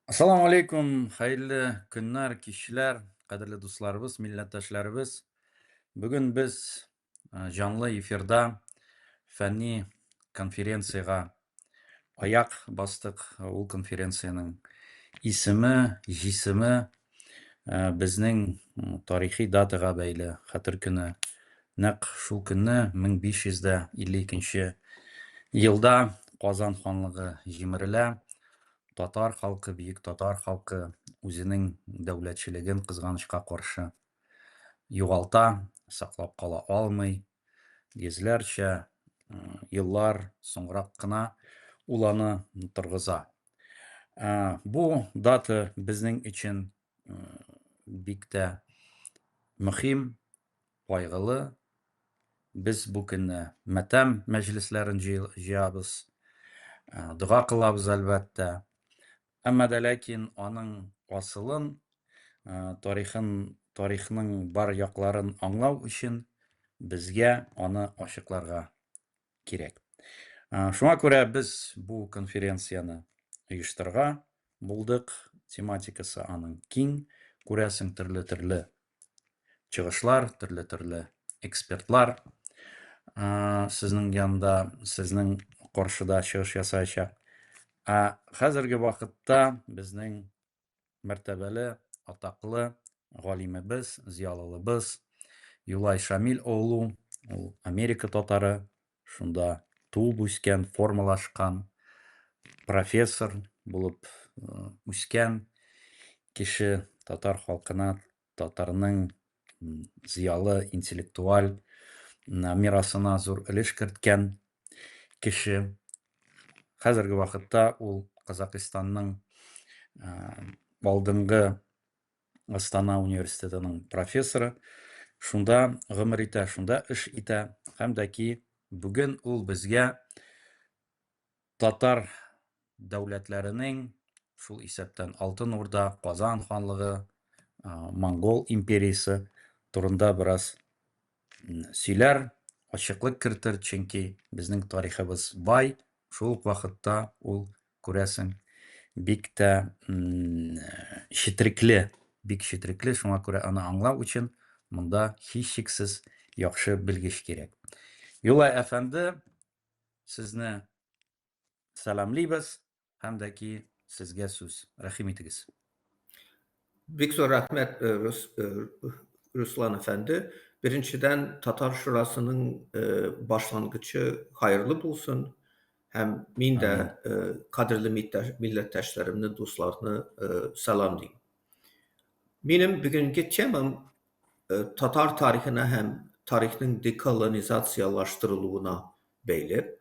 Assalamu alaikum, xayrli kunlar, kishlar, qadrli do'stlarimiz, millatdoshlarimiz. Bugun biz jonli efirda fanniy konferensiyaga oyoq bosdik. U konferensiyaning ismi, jismi bizning tarixiy dataga bog'liq. Xatir kuni naq shu kunni 1552 yilda Qozon xonligi jimirilä. Tatar xalqi, buyuk tatar xalqi o'zining davlatchiligin qizg'anishga qarshi yo'g'alta, saqlab qola olmay, yuzlarcha yillar so'ngroqgina ularni turg'iza. Bu data bizning uchun bikta muhim, qayg'uli. Biz bu kunni matam majlislarini jiyamiz, duo qilamiz albatta. Amma da lakin onun asılın tarixning bar yoqlarini anlaw uchun bizga uni ochiqlarga kerak. Shunga ko'ra biz bu konferensiyani uyushtirgan bo'ldik. Tematikasi aning keng, ko'rasin turli chiqishlar, turli ekspertlar sizning yonda, sizning qarshida chiqish yasayacak. Hozirgi vaqtda bizning martabali, ataqli g'olimimiz, ziyolimiz Yulay Shamil o'g'lu, u Amerika tatari, shunda tug'ib o'sgan, formalashgan professor bo'lib o'sgan kishi, tatar xalqina, tatarning ziyoli, intellektual merosina zo'r ulush kiritgan kishi. Hozirgi vaqtda u Qozog'istonning oldingi Astana universitetining professori. Shunda g'imir eta, shunda ish eta, hamdaki bugun u bizga tatar davlatlarining shu hisobdan Oltin O'rda, Qozon xonligi, Mongol imperiyasi turida biroz suylar, ochiqlik kiritir, chunki bizning tariximiz boy. Shu vaqtda u ko'rasin bikta shitrikli, shunga ko'ra uni anglaw uchun bunda hech shaksiz yaxshi bilgish kerak. Yulay afandi, sizni salomlaymiz, hamdaki sizga so'z. Rahim etingiz. Big zo'r rahmet Ruslan Efendi. Birinciden Tatar Şurası'nın başlangıcı hayırlı bulsun. Hem min de kadirli milletteşlerimni, dostlarını salamlayayım. Benim bugünkü temam Tatar tarihine hem tarihinin dekolonizatsiyalaştırılığına beyli.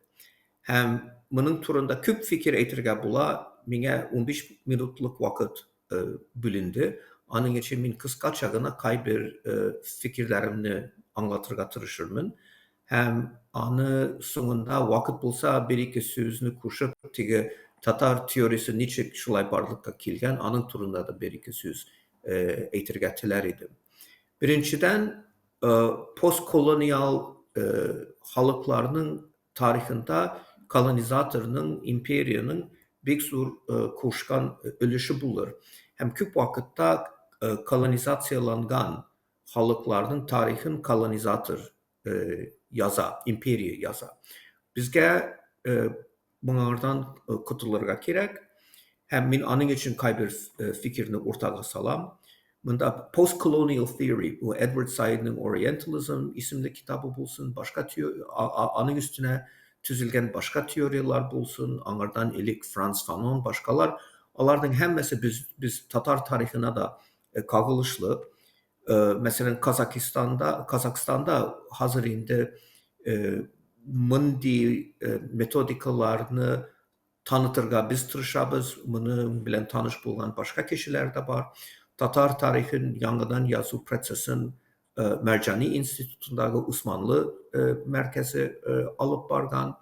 Hem bunun turunda küp fikir etirge bula, mine 15 minutluk vakit bölündü. Onun için min kıskaçagına bir fikirlerimni anlatırga tırışırmın. Hem anı sonunda vakit bulsa bir iki sözünü kuşup tigi Tatar teorisi niçin şulay barlıkka kilgen, anın turunda da bir iki söz etirgetiler idim. Birinciden postkolonyal halıklarının tarihinde kolonizatorның, imperiyanın bir sur kuşkan ölüşü bulur. Hem küp vakitte kolonizatsiyalangan halıklarının tarihin kolonizator yaza, imperiya yaza. Bizge bunlardan kutulurga gerek. Hem min anın için bir fikrini ortağa salam. Bunda Postcolonial Theory, bu Edward Said'in Orientalism isimli kitabı bulsun, başka anın üstüne tüzülgen başka teoriler bulsun, onlardan ilik Frans Fanon, başkalar. Onlardan hemmesi biz Tatar tarihine da kagılışlı. Mesela Kazakistan'da hazır indi mındi metodikalarını tanıtırga biz tırışabız, bunu bilen tanış bulan başka kişiler de var. Tatar tarihin yanıdan yazı prosesin Mercani İnstitutundaki Osmanlı merkezi alıp bargan.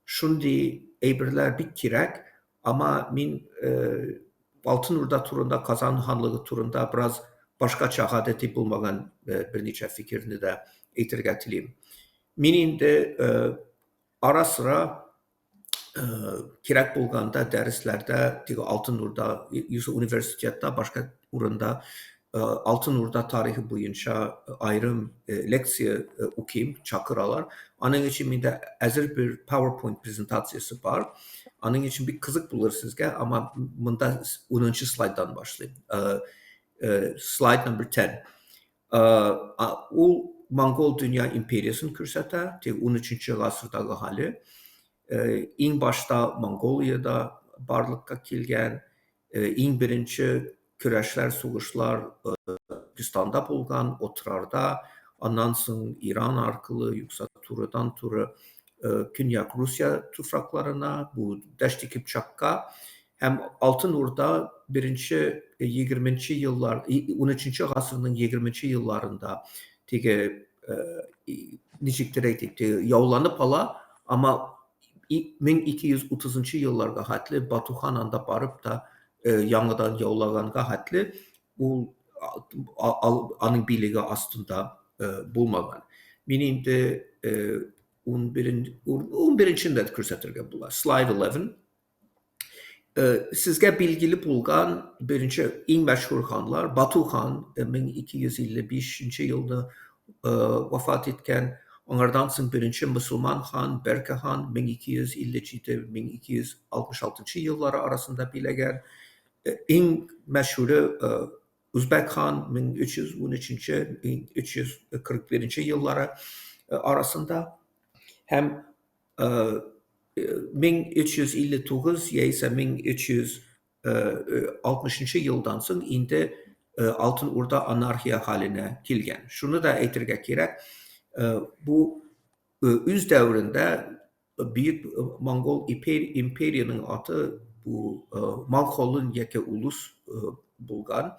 Şimdi eybirler bit kirek ama min Altın Urda turunda, Kazan Hanlığı turunda biraz başka şahadeti bulmagan bir neçe fikrini de etirgetileyim. Minin de ara sıra kerak bo'lganda darslarda Altınurda yoki universitetda boshqa o'rinda Altınurda tarixi bo'yicha ayrim leksiya o'qiyim, chaqiralar. Onun için menda hazır bir PowerPoint prezentatsiyasi bor. Onun için bir qiziq bo'lar sizga, ama bunda 10 slayddan boshlayayım. Slide number 10. U Mongol Dünya İmperiyasını ko'rsatadi, 13-asrdagi hali. Eng boshda Mongoliyada barliqqa kelgan, eng birinchi kurashlar, so'g'ishlar Türkistonda bo'lgan, o'tirarda, ondan so'ng İran orqali yuksa turidan turi Künyak Rusya tufraqlarına, bu Dashti Kipchakka, hem Altınurda birinchi 20 yıllar, 13 asrının 20 yıllarında nechikdir aytaylik, yovlanib ala, ama 1230 yıllarga hatli Batuhan'da barıp da yanıdan yovlaganga hatli bu anın biligi aslında bulmagan. Benim de 11-de ko'rsatirga bo'lar. Slide 11. Sizga bilgili bo'lgan birinchi eng mashhur xonlar Batuhan 1255 yılda vafot etgan. Onlardan so'ng birinchi Musulmon xon Berka xon 1257-1266 yılları arasında bilagan. Eng mashhuri Uzbek xon 1313-1341 yılları arasında. Hem 1359 ise 1360 yıldan so'ng endi Altınurda anarxiya haline kelgan. Shuni da aytirga kerak, bu o'z davrida Büyük Mongol imperiyanın adı bu Mongol'un yeki ulus bo'lgan.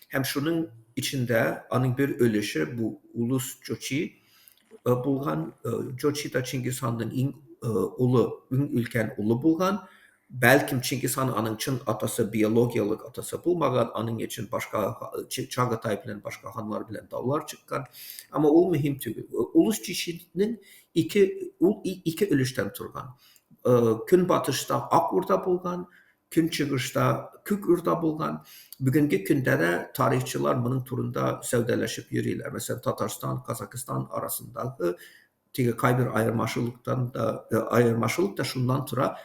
Hem şunun içinde onun bir ölüşü bu ulus Jochi bo'lgan. Jochi da Çingiz Han'ın eng ülken ulu bo'lgan. Belkim Çingiz Han onun çın atası, biyologiyalik atası bo'lmagan, onun için başka Çağatay bilen başka hanlar bilen davlar çıkkan. Ama o mühim tügül. Ulus Jochi'nin iki ölüşten turgan. Künbatışta Akur'da bo'lgan, Künçıgış'ta Kükür'da bo'lgan. Bugünkü günde de tarihçiler bunun turunda sevdeleşip yürüyorlar. Mesela Tatarstan, Kazakistan arasındaki kay bir ayırmaşılık da şundan tura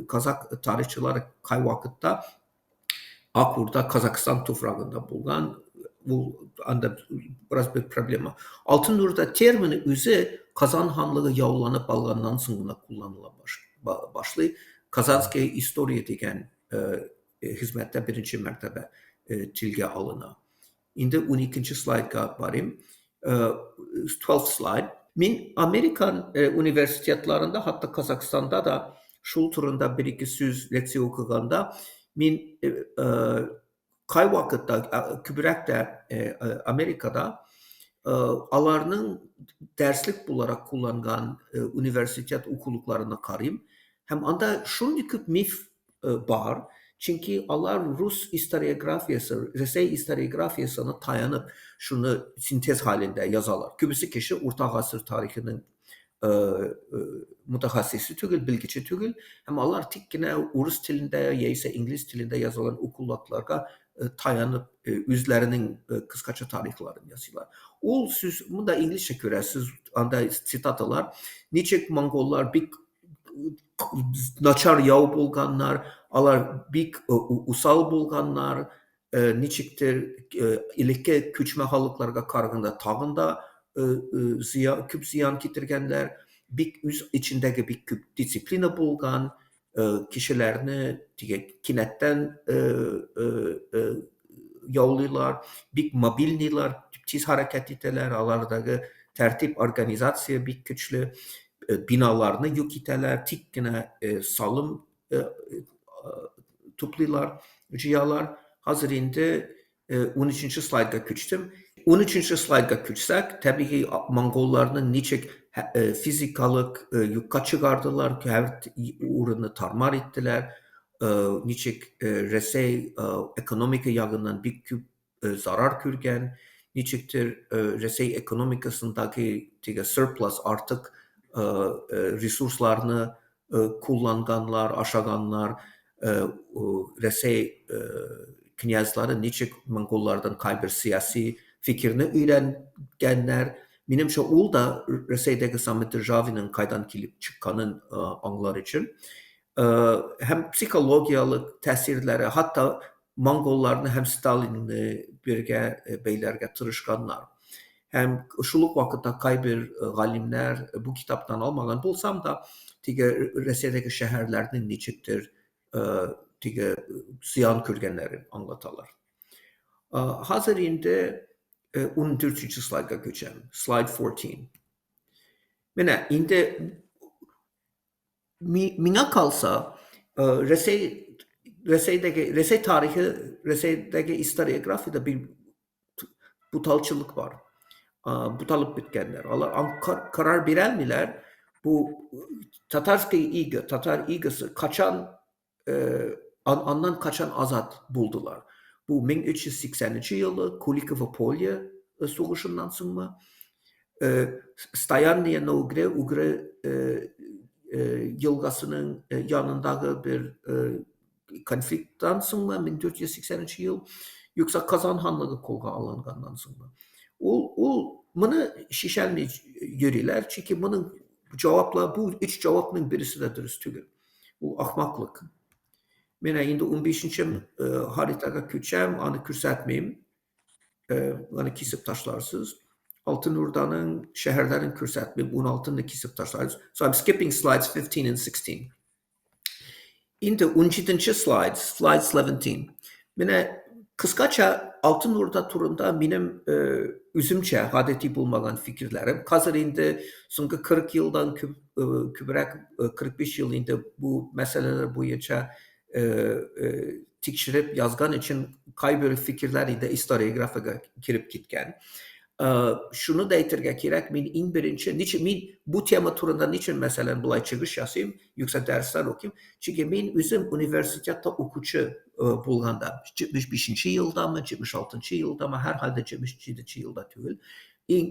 Kazak tarihçileri kay vakitte Akur'da Kazakistan toprağında bo'lgan. Bu anda biraz bir problem. Altınurda termini özü Kazan Hanlığı yavlanıp algandan sonra kullanıla başlıyor. Kazanskiy istoriya degan hizmetde birinchi martaba tilga alına. Endi 12 slaydga borayım. 12 slide. Men Amerikan universitetlarında, hatta Kazakistan'da da şul turunda bir iki söz leksiya o'qiganda men kay vaqtda ko'proq da Amerikada alarning derslik olarak kullangan universitet okuluklarına qarayım. Hem anda şunday ko'p mif var. Çünkü alar Rus historiografiyası, Rus historiografiyasına tayanıp şunu sintez halinde yazalar. Köbüsü kişi Orta Asır tarihinin mutahassisi tügül, bilgiçi tügül. Hem alar tikkine Rus tilinde ya ise İngiliz tilinde yazılan okulaklarga tayanıp üzlerinin kıskaça tarihlerini yazıyorlar. O söz, bunu da İngilizce görəsiz, anda sitatalar. Niçek Mongollar bir naçar yav bo'lganlar, alar bik usal bo'lganlar, niçiktir ilike ko'chma xalqlarga qaraganda tag'inda ko'p ziyon keltirganlar, bik o'z ichindagi bik ko'p disiplina bo'lgan, kishilarni kinatdan yollaylar, bik mobilnilar, tez harakat etalar, alardagi tertip, organizatsiya bik kuchli. Binalarını yok iteler, tikkine salım toplaylar, ciyalar. Hazır indi 13. slayda köçtüm. 13. slayda köçsek, tabii ki Mongollarının niçek fizikalık yukka çıkardılar, her uğrunu tarmar ettiler. Niçek resey ekonomik yağından bir küp zarar görgen, niçektir resey ekonomikasındaki surplus artık resurslarını kullanganlar, aşağıganlar, Resey knyazları niçin Mongollardan kaybır siyasi fikrini öğrengenler. Menimçe ol da Reseydeki Samet Ravi'nin kaydan kilip çıkanın anlar için. Hem psixologiyalık tesirleri hatta Mongollarını hem Stalin'i birge beylerge tırışkanlar. Hem şuluk vakitte kaybir galimler bu kitaptan almagan bulsam da tige Reseydeki şehirlerinin niçiktir tige ziyan kürgenleri anlatalar. Hazır indi 14. slayda geçelim. Slide 14. Mene indi mina kalsa Resey tarihi, Resey'deki historiografide bir butalçılık var. Butalıp bitkenler. Allah karar verelmiler bu Tatar İgası kaçan andan kaçan azat buldular. Bu 1380 yılı Kulikova Polya soğuşundan sonra Stayanlı'ya Ugre yılgasının yanındaki bir konfliktten sonra 1483 yıl yoksa Kazan Hanlığı kolga alıngandan sonra. Bunu şişelmi yürüler çünkü bunun cevapla bu üç cevapның birisi de dürüst değil. Bu ahmaklık. Mene indi 15. haritaga köçem, anı kürsətmeyim. Anı kesip taşlarsız. Altın Urdanın şehirlerin kürsətmeyim, 16'ını kesip taşlarsız. So I'm skipping slides 15 and 16. Indi 17. slide 17. Mene kıskaça Altın Urda turunda benim üzümçe adeti bulmagan fikirlerim. Hazır indi sonki 40 yıldan kübrek 45 yıl indi bu meseleler boyunca tikşirip yazgan için kaybır fikirleri de historiografiga kirip gitken. Şunu da etirge gerek, min in birinci, niçin min bu tema turunda niçin mesela bulay çıkış yazayım, yoksa dersler okuyayım. Çünkü min üzüm üniversitede okuçu bulganda, 75. yılda mı, 76. yılda mı, herhalde 77. yılda değil.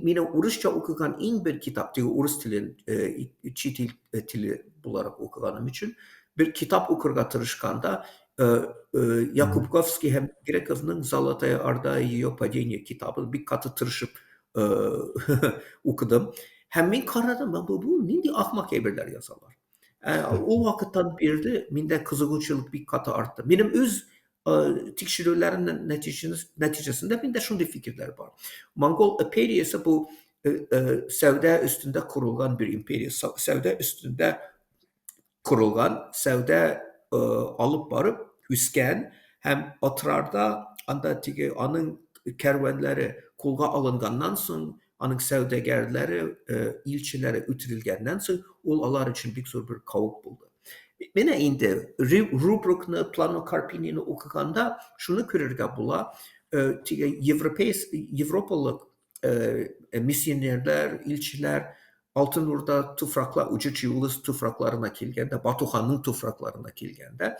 Mine Urusça okugan in bir kitap, diye Urus tilin, çiğ tili bularak okuganım için, bir kitap okurga tırışkanda, Yakubkovski hem Grekov'un Zalataya Ardaiyo Padение kitabı bir katı tırışıp okudum. Hem min karadım ben bu mindi ahmak eberler yazarlar. O vakitten birde minde kızıgıçılık bir katı arttı. Benim öz tikşirürlerin neticesinde minde şunday fikirler var. Mongol imperiyası bu sevde üstünde kurulgan bir imperiya. Sevde üstünde kurulgan, sevde alıp varıp üsken hem atrarda anda tiki anın kervanları kulga alıngandan sonra anın sevdegerleri ilçilere ütirilgenden sonra ulalar için bir zor bir kavuk buldu. Mene indi rubrukunu Plano Karpini'ni okuganda şunu körürge bula Avrupalı misyonerler, ilçiler Altın Urda tufrakla, Ucuk Yıldız tufraklarına kilgende, Batuhan'ın tufraklarına kilgende.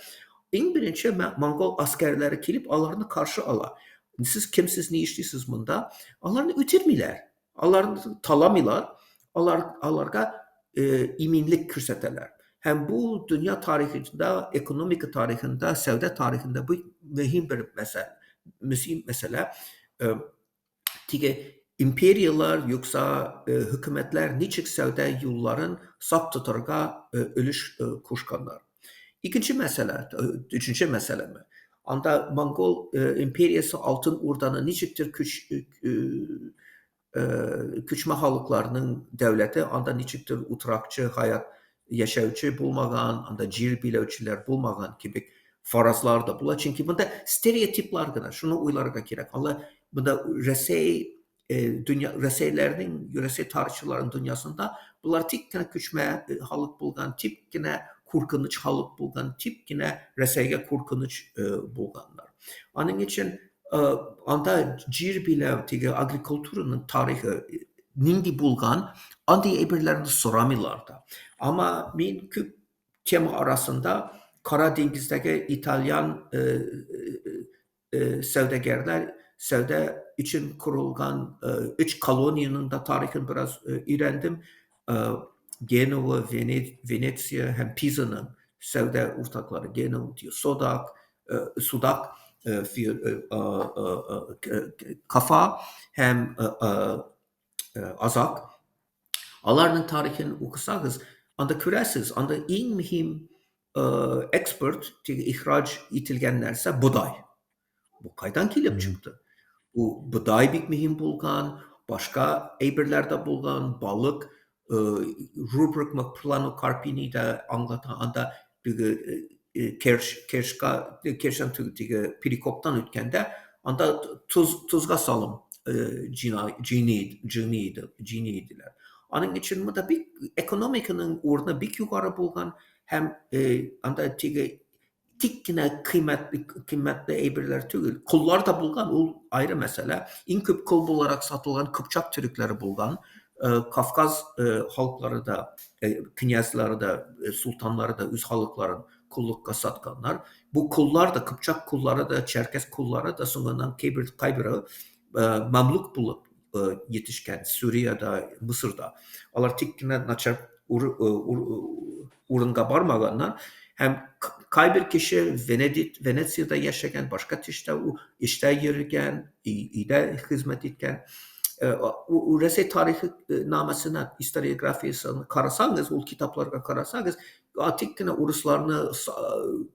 En birinci Mongol askerleri kilip alarını karşı ala. Siz kimsiz ne işliysiniz bunda? Alarını ütirmiler. Alarını talamilar. Alarga iminlik kürseteler. Hem bu dünya tarihinde, ekonomik tarihinde, sevde tarihinde bu mühim bir mesele. Tige imperiyalar yoksa hükümetler niçin sevde yolların sap tutarga ölüş kuşkanlar. İkinci mesele, üçüncü mesele mi? Anda Mongol imperiyası Altın Urdan'ın niçiktir küçme halklarının devleti, anda niçiktir utrakçı hayat yaşayıcı bulmagan, anda cir bilevçiler bulmagan gibi farazlar da bula. Çünkü bunda stereotipler gına, şunu uylarga gerek. Allah bunda Reseylerinin, Resey tarihçilerin dünyasında bunlar tikkine küçme halık bulgan, tikkine kurkınıç halık bulgan, tikkine Resey'e kurkınıç bulganlar. Onun için anda cir bilev tige agrikulturunun tarihi nindi bulgan, andi eberlerini soramilarda. Ama min küp tema arasında Karadeniz'deki İtalyan sevdegerler sevde için kurulgan üç kolonyanın da tarihini biraz öğrendim. Genova, Venezia hem Pisa'nın Sevda ortakları Genova diyor. Sudak für Kafa hem Azak. Alarның tarixini okusağız, anda görəsiz, anda en mühim export ihraç etilgen nerse buğday. Bu kaydan kelip çıktı. Bu buğday bir mühim bulgan, başka eybirlerde bulgan, balık, rubrik mı plano karpini de anlatan anda kerşen perikoptan ötkende anda tuzga salım ciniydiler. Onun için bu da bir ekonomikinin uğruna bir yukarı bulgan hem anda tikkine kıymetli eybirler değil. Kullar da bulgan o ayrı mesele. En köp kul bularak satılan Kıpçak Türkleri bulgan. Kafkaz halkları da, knyazları da, sultanları da öz halkların kullukka satkanlar. Bu kullar da, Kıpçak kulları da, Çerkes kulları da sonradan kaybırı mamluk bulup yetişken Suriye'de, Mısır'da. Onlar tikkine naçar urunga barmaganlar. Hem kaybir kişi Venedik'de yaşayan, başka işte yürüyen, ide hizmet etken, o rese tarihi namesine, historiografiyasını karasanız, o kitapları karasanız, Atikkine Uruslarını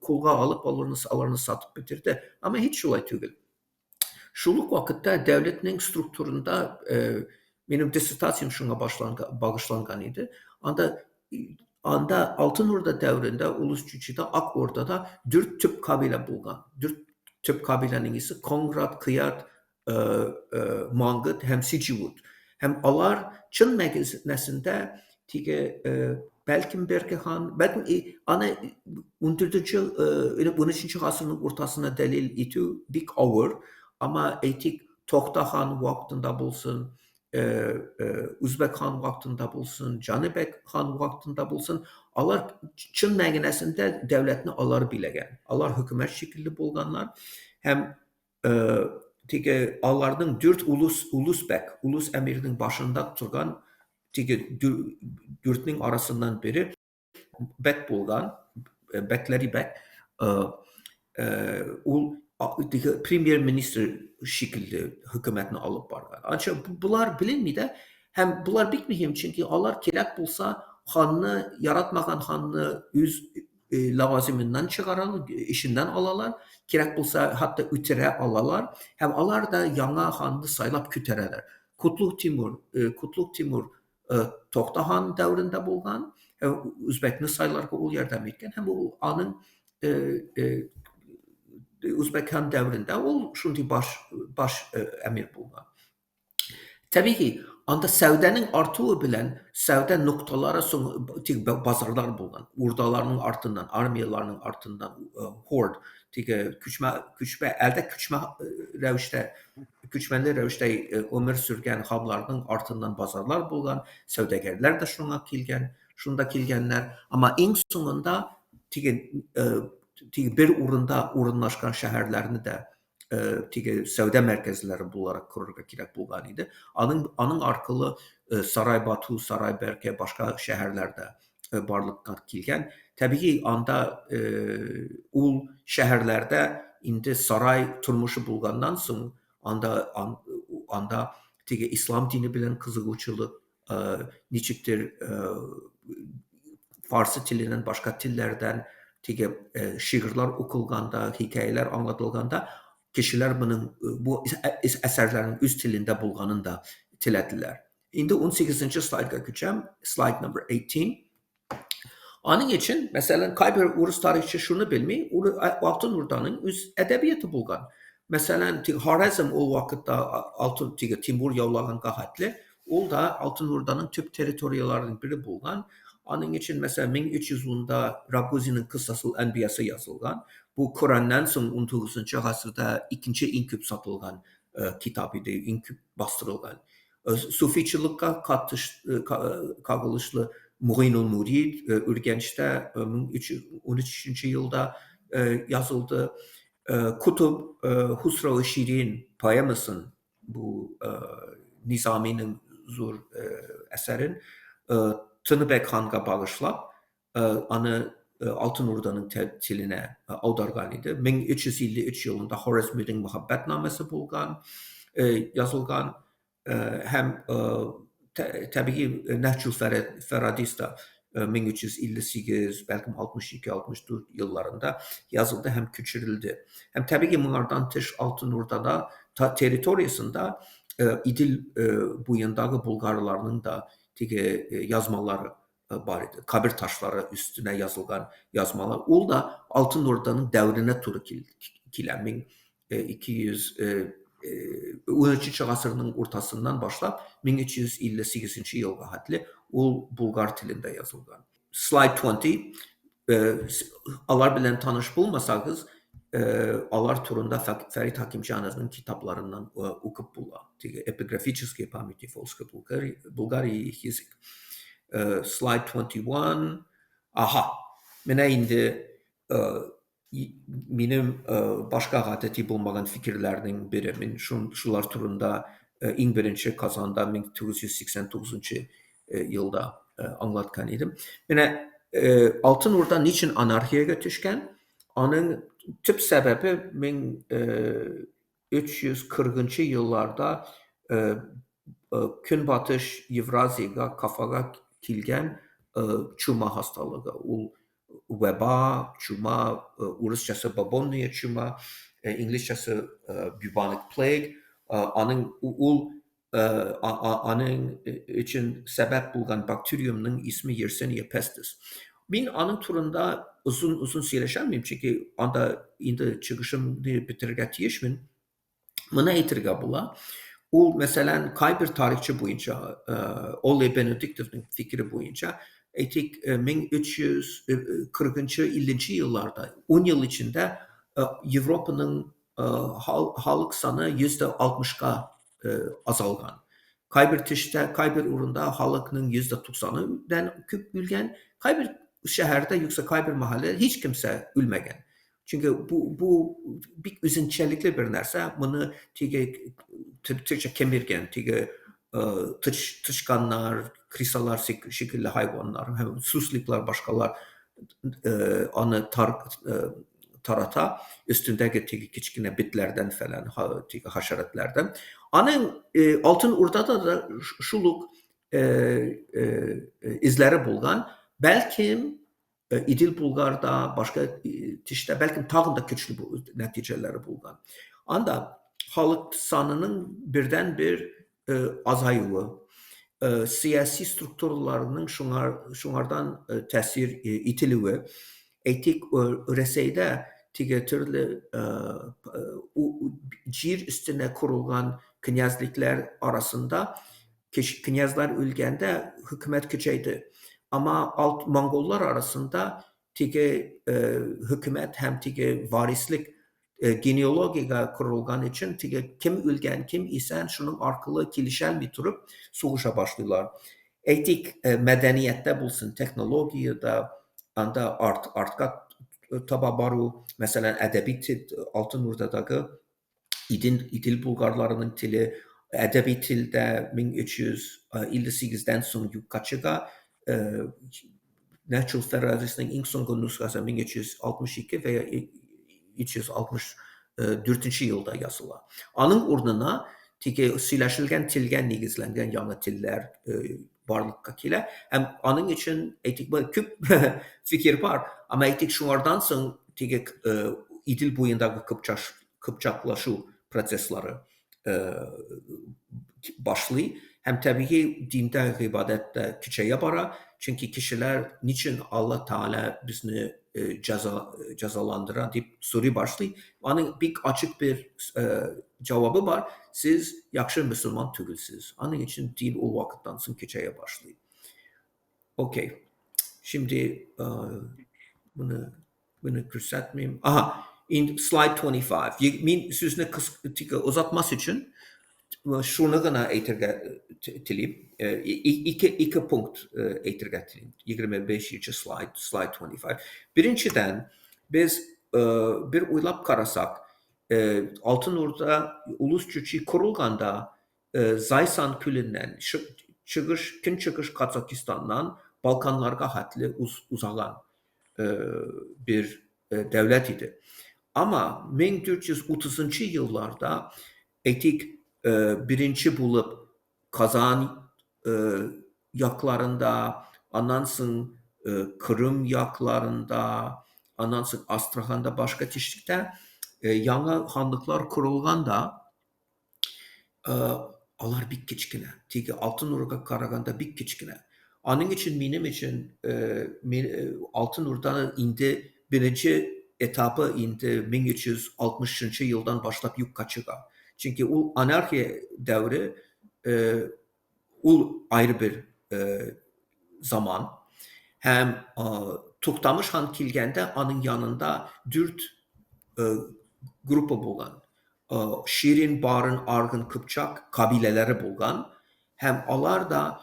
kulga alıp alarını satıp bitirdi. Ama hiç şolay değil. Şuluk vakitte devletinin strukturunda benim dissertasyum şuna bağışlangan idi. Anda Altın Orda devrinde Ulus Cücü'de Ak Orda'da 4 tüp kabile bulgan. 4 tüp kabilenin ise Kongrad, Kıyat, Mangıt hem Sicivut. Hem alar Çın meselesinde belki Berkehan, belki ana 13. asrının ortasına delil iti big over ama etik Tohtahan vaktinde bulsun, Uzbek Han vaktinde bulsun, Canibek Han vaktinde bulsun, alar Çın məğnesinde devletini alar bilegen. Alar hükümet şekilli bulganlar. Hem alarının 4 ulus emirinin başında turgan 4'nin arasından biri bek bulgan, bekleri bek, Premier Minister şekilde hükümetini alıp bargan. Ancak bunlar bilinmedi. Hem bunlar bitmeyeyim çünkü onlar kerek bulsa hanını yaratmagan hanını yüz lavaziminden çıkaralım, işinden alalar. Kerek bulsa hatta ütire alalar. Hem onlar da yana hanını saylap kütereler. Kutluk Timur Tohtahan devrinde bulgan. Uzbekni saylarga ol yardım etken. Hem bu anın Uzbekan devrinde ol şundi baş emir bulgan. Tabii ki anda sevdenin artığı bilen sevde noktalara bazarlar bulgan. Urdalarının artından, armiyalarının artından hord, küçmeli revişte ömür sürgen hamlarının artından bazarlar bulgan. Sevdegerler de şunda kilgenler. Ama en sonunda bir urunlaşkan şehirlerini de sevde merkezleri bularak kururga kirek bulgan idi. Anın arkalı Saraybatu, Sarayberke başka şehirlerde barlıkka kilgen. Tabii ki anda ul şehirlerde indi saray turmuşu bulgandan sonra anda İslam dini bilen kızıgıçılık niçiktir Farsı dilinin başka tillerden şiirler okulganda, hikayeler anlatılganda kişiler bu eserlerin üst tilinde bulganını da tilediler. Şimdi 18. slayda geçeceğim. Slide number 18. Onun için mesela Kaybır Urus tarihçi şunu bilmeyi, Altın Orda'nın üst edebiyatı bulgan. Mesela Harazm o vakitte Altın Timur yollagan qahatli, o da Altın Orda'nın tüp teritoriyalarının biri bulgan. Onun için mesela 1300 yılında Raguzi'nin Kıssasıl Enbiyası yazılgan. Bu Kur'an'dan sonra 19. asırda ikinci inküp satılgan kitabıydı, inküp bastırılgan. Sufiçilikka kagılışlı Muğinul Murid, Ürgenç'te 13. yılda yazıldı. Kutub Husra-ı Şirin poemasın, bu Nizami'nin zor eserin Tınıbek Han'a bağışlap anı Altın Urdanın tiline avdargan idi. 1353 yılında Horace Mead'in Muhabbetnamesi bulgan, yazılgan. Hem tabii Nehcül Feradis da 1358, belki 62-64 yıllarında yazıldı, hem küçülüldü. Hem tabii ki bunlardan tış Altın Urda da teritoriyasında İdil buyundaki Bulgarlarının da yazmaları var idi. Kabir taşları üstüne yazılgan yazmalar. O da Altın Orda'nın devrine turu kilen 13. asırının ortasından başlap 1358 yılga hadli o Bulgar tilinde yazılgan. Slide 20 alar bilen tanış bulmasanız alar turunda Ferit Hakimjanov'un kitaplarından okup bula. Epigraficheskiye pamyati Volska Bulgarии язык. Slide 21. Aha. Mene indi benim başka adeti bulmagan fikirlerden biri. Men şular turunda en birinci kazanda 1989 yılda anlatkan idim. Mene Altın Urda niçin anarxiye götüşken? Onun tüp sebebi 1340 yıllarda Günbatış Yevraziyaga kafaga kilgen çuma hastalığı. Veba, çuma, Rusçası babonniye çuma, İngilizcesi bubonic plague. Onun için sebep bulgan bakteriyumun ismi Yersinia pestis. Ben onun turunda uzun söyleşemeyim çünkü anda indi çıkışımı bitirge tiyişmin. Mına etirge bula. O mesela Kaybir tarihçi boyunca, Ole Benediktov'un fikri boyunca etik 1340-50 yıllarda 10 yıl içinde Avrupa'nın halk sanı %60'a azalgan. Kaybir uğrunda halkının %90'ından küp ülgen. Kaybir şehirde yoksa Kaybir mahalle hiç kimse ülmegen. Çünkü bu bir üzünçelikli bir nerse. Bunu Türkçe kemirgen, tışkanlar, krisalar şekilli hayvanlar, hem suslikler, başkalar onu tarata, üstündeki küçükine bitlerden falan, haşeratlardan. Onun Altın Urda'da da şuluk izleri bulgan, belki İdil Bulgar'da, başka işte belki tağın da güçlü neticeleri bulgan. Anda halk sanının birden bir azayığı, siyasi strukturlarının şunlardan tesir itiliği, etik reseyde türlü cir üstüne kurulgan knyazlikler arasında knyazlar ülkende hükümet küçeydi. Ama Mongollar arasında hükümet hem varislik genealogiga kurulgan için kim ülgen kim isen şunun arkalı kilişen bir turup soğuşa başlıyorlar. Etik medeniyette bulsun teknolojiyi da anda artka tababaru mesela edebi Altın Urda'daki İdil Bulgarlarının tili edebi tilde 1358'den sonra yukarıga Nehcül Feradis'in ilk son nüshası 1362 veya 364 yılda yazılan. Onun urnuna sileşilgen tilgen negizlengen yanı tiller varlıkka kile. Hem onun için etik küp fikir var. Ama etik şunlardan sonra İdil boyundaki Kıpçaklaşu prosesleri başlıyor. Hem tabii ki dinde, ibadette küçeye bara. Çünkü kişiler niçin Allah Teala bizni cezalandıran deyip soru başlıyor. Onun bir açık bir cevabı var. Siz yakşı Müslüman değilsiniz. Onun için din o vakitten sonra küçeye başlıyor. Okey. Şimdi bunu küçültmeyeyim. Aha. In slide 25. Min sözünü uzatması için şunu gana eğitirgetileyim. İki punkt eğitirgetileyim. 25. slide 25. Birinciden biz bir uylap karasak Altın Urda Ulus Cüci kurulganda Zaysan külünden gün çıkış Kazakistan'dan Balkanlarga hədli uzanan bir dövlət idi. Amma 1430-cu illərdə etik birinci bulub Kazan yaklarında, ondan sonra Kırım yaklarında, ondan sonra Astraxanda başqa tişlikdə yangi xanlıqlar qurulğanda onlar bir kichkina. Tegi Altın Urga qaraganda bir kichkina. Onun için benim için Altın Urga'nın indi birinci etapı indi 1360 yıldan başlap yukarı çığa. Çünkü o anarxiya devri o ayrı bir zaman. Hem Toxtamış han kilgəndə onun yanında 4 grupa bolğan. Şirin, Barın, Argın, Kıpçak kabileleri bolğan. Hem onlar da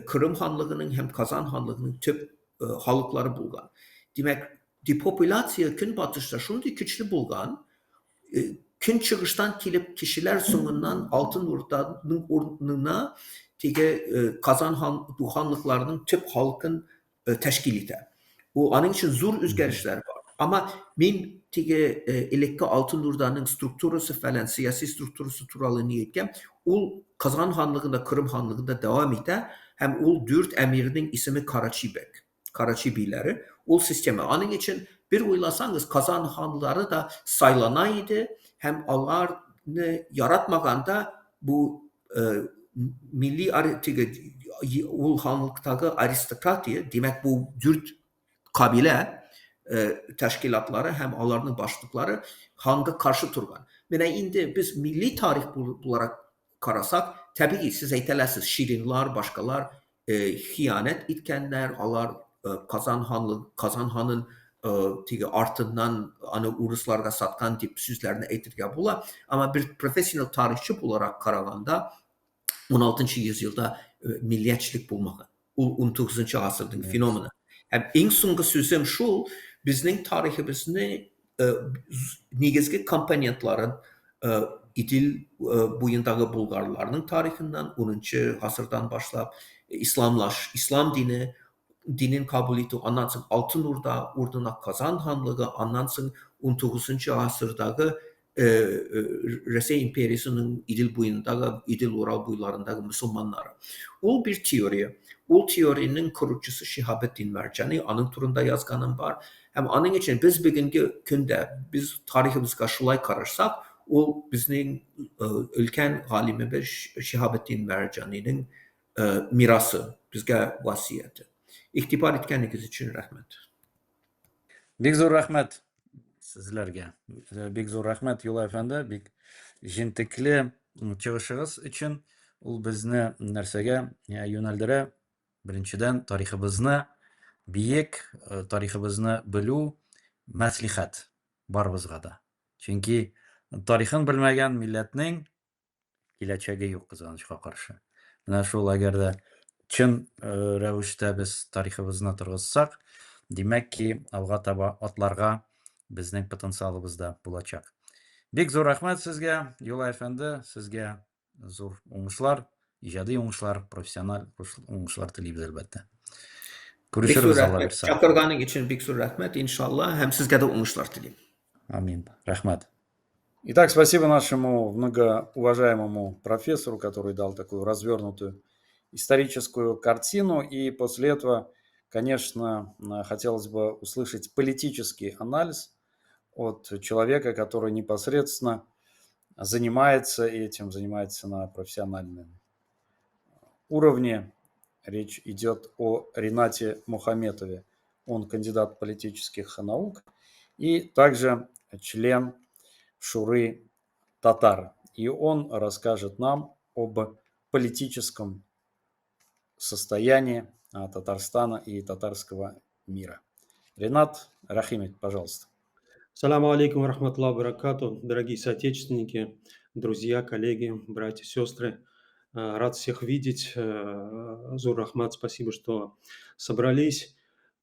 Kırım Hanlığının hem Kazan Hanlığının tüp halıkları bolğan. Demek depopulasya gün batışta şunday güçlü bolğan. Gün çıkıştan kilip kişiler sonundan Altın Urga'nın urnuna Kazan hanlıklarının tüp halkın təşkil edə. Onun için zor özgərişlər var. Amma mən elekki Altın Urga'nın strukturası falan, siyasi strukturası turalı niyetkəm, o Kazan Hanlığında, Kırım Hanlığında devam edə, hem o 4 əmirinin ismi Karaçibek, Karaçibiləri, o sistemi. Onun için bir uylasanız Kazan Hanları da saylanaydı, hem onları yaratmaganda bu milli o hanlıqdakı aristokratiya, demək bu 4 kabile təşkilatları, hem onların başlıqları hanga karşı turgan. Mənə indi biz milli tarix olarak qarasaq, təbii ki, siz eytələsiz, Şirinlar, başqalar xiyanət etkənlər, onlar Kazan Hanın artıından Uruslarga satqan tip sözlərini eytirgə bula. Amma bir profesional tarixçi olarak qaraganda 16-cı yüzyılda milliyetçilik bulmağı. O 19-cu asırdın fenomeni. Hem en sonki sözüm şu, bizning tariximizni negizgi komponentların İdil boyundagi Bulgarlarning tarixindən 10-cu asırdan başlap İslam dinin kabul etdi. Ondan sonra Altın Urda, urduna Kazan Hanlığı, ondan sonra 19-cu asırdagi Rusya imperiyasının İdil boyundagi, İdil Ural boylarındagi Müslümanları. O bir teoriya. O teorinin kurucusu Şihabettin Mercani, onun turunda yazganım var. Hem onun için biz bugünkü günde biz tariximizga şulay qararsak, o bizning ülken alimi Şihabettin Mercani'nin mirası, bizga vasiyeti. İhtibar etganligingiz için rahmet. Bek zo'r rahmat sizlarga. Bek zo'r rahmat Yo'l efendi, bek jintikli chiqishingiz uchun. U bizni narsaga yo'naldira. Birinchidan tariximizni buyuk, tariximizni biluv maslahat bor bizga. Chunki tarixini bilmagan millatning kelajagi yo'q qizg'anishga qarshi. Mana shu agarda chin ravishda biz tariximizni turg'izsak, demakki alg'a taba otlarga bizning potensialimizda bo'lacak. Bek zo'r rahmat sizga, Yo'l efendi, sizga zo'r o'ngishlar, ijodiy o'ngishlar, professional o'ngishlar tilaymiz albatta. Ko'rishamiz Alloh bersa. Chaqirganing için bek zo'r rahmat. İnşallah hem sizga da o'ngishlar tilayman. Amin. Rahmat. Итак, спасибо нашему многоуважаемому профессору, который дал такую развернутую историческую картину. И после этого, конечно, хотелось бы услышать политический анализ от человека, который непосредственно занимается этим, занимается на профессиональном уровне. Речь идет о Ринате Мухаметове. Он кандидат политических наук и также член Шуры татар. И он расскажет нам об политическом состоянии Татарстана и татарского мира. Ринат Рахимович, пожалуйста. Саламу алейкум рахматуллахи баракату, дорогие соотечественники, друзья, коллеги, братья, сестры. Рад всех видеть. Зур Рахмат, спасибо, что собрались.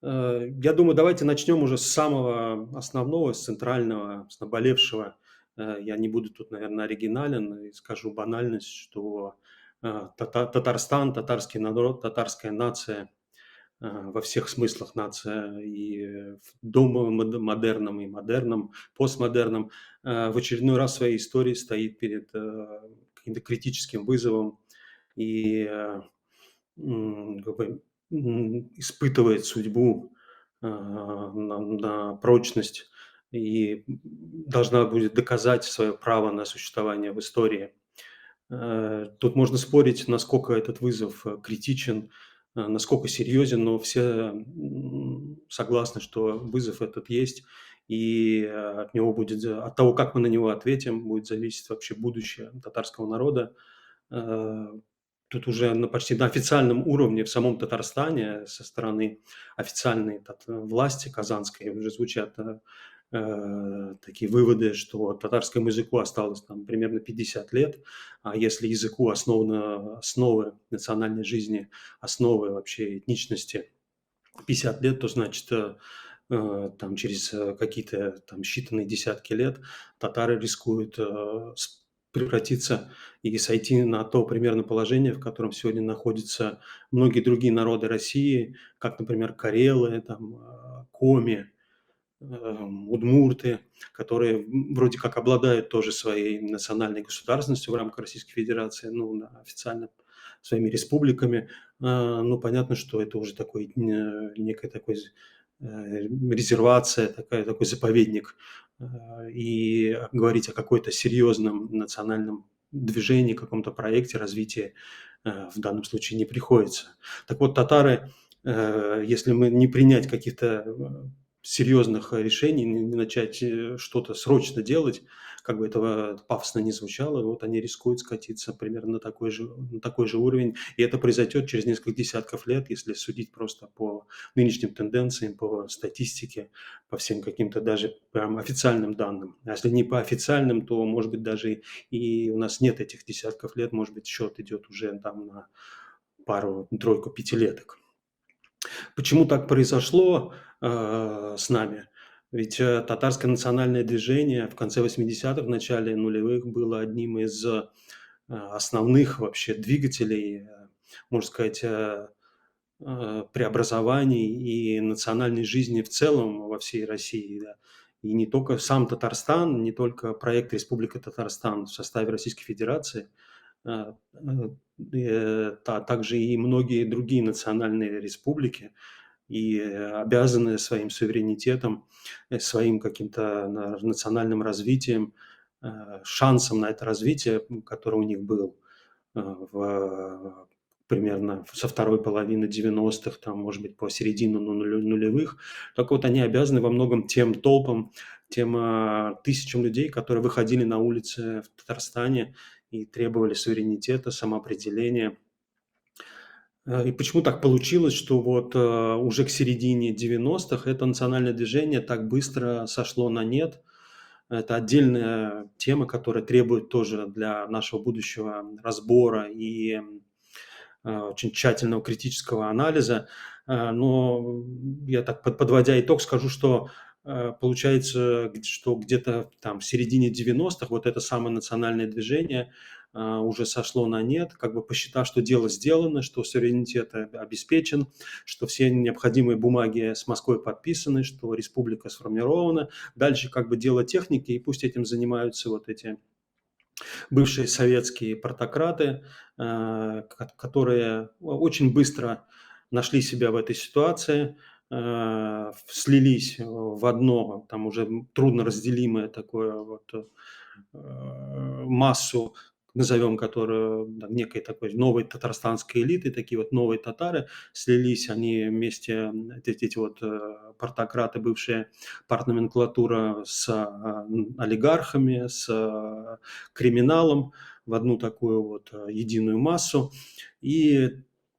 Я думаю, давайте начнем уже с самого основного, с центрального, с наболевшего. Я не буду тут, наверное, оригинален и скажу банальность, что Татарстан, татарский народ, татарская нация во всех смыслах нация, и в домомодерном, и модерном, постмодерном, в очередной раз в своей истории стоит перед каким-то критическим вызовом и как бы, испытывает судьбу на прочность и должна будет доказать свое право на существование в истории. Тут можно спорить, насколько этот вызов критичен, насколько серьезен, но все согласны, что вызов этот есть, и от него будет, от того, как мы на него ответим, будет зависеть вообще будущее татарского народа. Э, Тут уже почти на официальном уровне в самом Татарстане со стороны официальной власти казанской уже звучат такие выводы, что татарскому языку осталось там примерно 50 лет, а если языку основы национальной жизни, основы вообще этничности 50 лет, то значит там через какие-то там считанные десятки лет татары рискуют превратиться и сойти на то примерно положение, в котором сегодня находятся многие другие народы России, как, например, карелы, там, коми, удмурты, которые вроде как обладают тоже своей национальной государственностью в рамках Российской Федерации, ну, официально своими республиками. Ну, понятно, что это уже такой, некая такой резервация, такой заповедник. И говорить о какой-то серьезном национальном движении, каком-то проекте развития в данном случае не приходится. Так вот, татары, если мы не принять каких-то серьезных решений, не начать что-то срочно делать, как бы этого пафосно не звучало, вот они рискуют скатиться примерно на такой же уровень. И это произойдет через несколько десятков лет, если судить просто по нынешним тенденциям, по статистике, по всем каким-то даже прям официальным данным. А если не по официальным, то, может быть, даже и у нас нет этих десятков лет, может быть, счет идет уже там на пару-тройку пятилеток. Почему так произошло с нами? Ведь татарское национальное движение в конце 80-х, в начале нулевых было одним из основных вообще двигателей, можно сказать, преобразований и национальной жизни в целом во всей России. Да. И не только сам Татарстан, не только проект Республика Татарстан в составе Российской Федерации, также и многие другие национальные республики, и обязаны своим суверенитетом, своим каким-то национальным развитием, шансом на это развитие, который у них был примерно со второй половины 90-х, там, может быть, по середину нулевых. Так вот, они обязаны во многом тем толпам, тем тысячам людей, которые выходили на улицы в Татарстане и требовали суверенитета, самоопределения. И почему так получилось, что вот уже к середине 90-х это национальное движение так быстро сошло на нет? Это отдельная тема, которая требует тоже для нашего будущего разбора и очень тщательного критического анализа. Но я так подводя итог скажу, что получается, что где-то там в середине 90-х вот это самое национальное движение уже сошло на нет, как бы посчитав, что дело сделано, что суверенитет обеспечен, что все необходимые бумаги с Москвой подписаны, что республика сформирована. Дальше как бы дело техники, и пусть этим занимаются вот эти бывшие советские партократы, которые очень быстро нашли себя в этой ситуации, слились в одно, там уже трудно разделимое такое вот массу, назовем которую некой такой новой татарстанской элиты, такие вот новые татары, слились они вместе, эти вот партократы, бывшая партноменклатура с олигархами, с криминалом в одну такую вот единую массу. И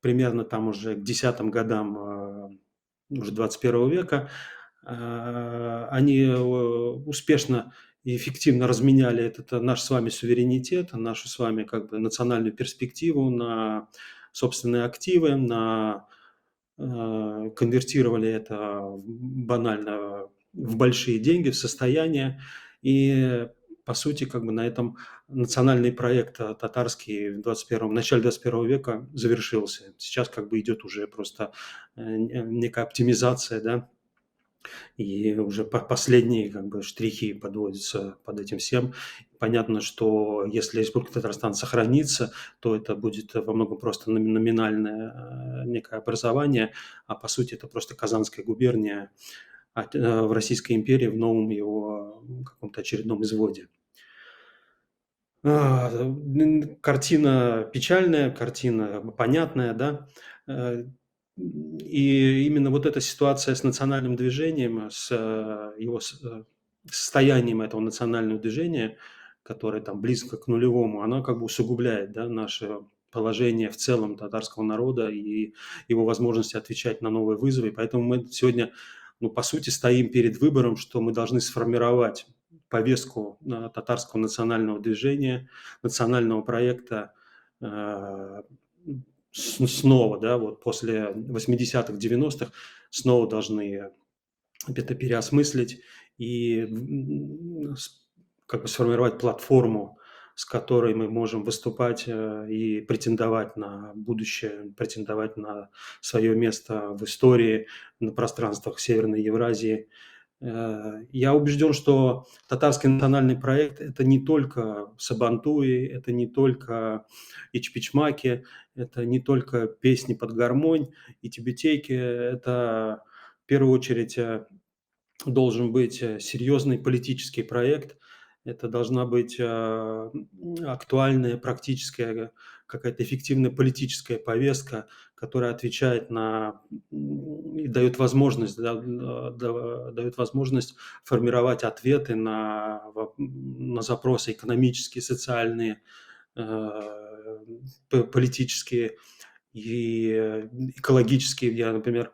примерно там уже к десятым годам уже 21 века они успешно и эффективно разменяли этот наш с вами суверенитет, нашу с вами как бы национальную перспективу на собственные активы, конвертировали это банально в большие деньги, в состояние. И по сути, как бы на этом национальный проект татарский в начале 21 века завершился. Сейчас как бы идет уже просто некая оптимизация, да, и уже последние как бы штрихи подводятся под этим всем. Понятно, что если Республика Татарстан сохранится, то это будет во многом просто номинальное некое образование, а по сути это просто Казанская губерния в Российской империи в новом его каком-то очередном изводе. Картина печальная, картина понятная, да. И именно вот эта ситуация с национальным движением, с его состоянием этого национального движения, которое там близко к нулевому, она как бы усугубляет, да, наше положение в целом татарского народа и его возможности отвечать на новые вызовы. Поэтому мы сегодня, ну, по сути, стоим перед выбором, что мы должны сформировать повестку татарского национального движения, национального проекта снова, да, вот после 80-х, 90-х снова должны это переосмыслить и как бы сформировать платформу, с которой мы можем выступать и претендовать на будущее, претендовать на свое место в истории, на пространствах Северной Евразии. Я убежден, что татарский национальный проект – это не только сабантуи, это не только ичпичмаки, это не только песни под гармонь и тюбетейки. Это в первую очередь должен быть серьезный политический проект. Это должна быть актуальная, практическая, какая-то эффективная политическая повестка, которая отвечает на и дает возможность, дает возможность формировать ответы на запросы экономические, социальные, политические и экологические. Я, например,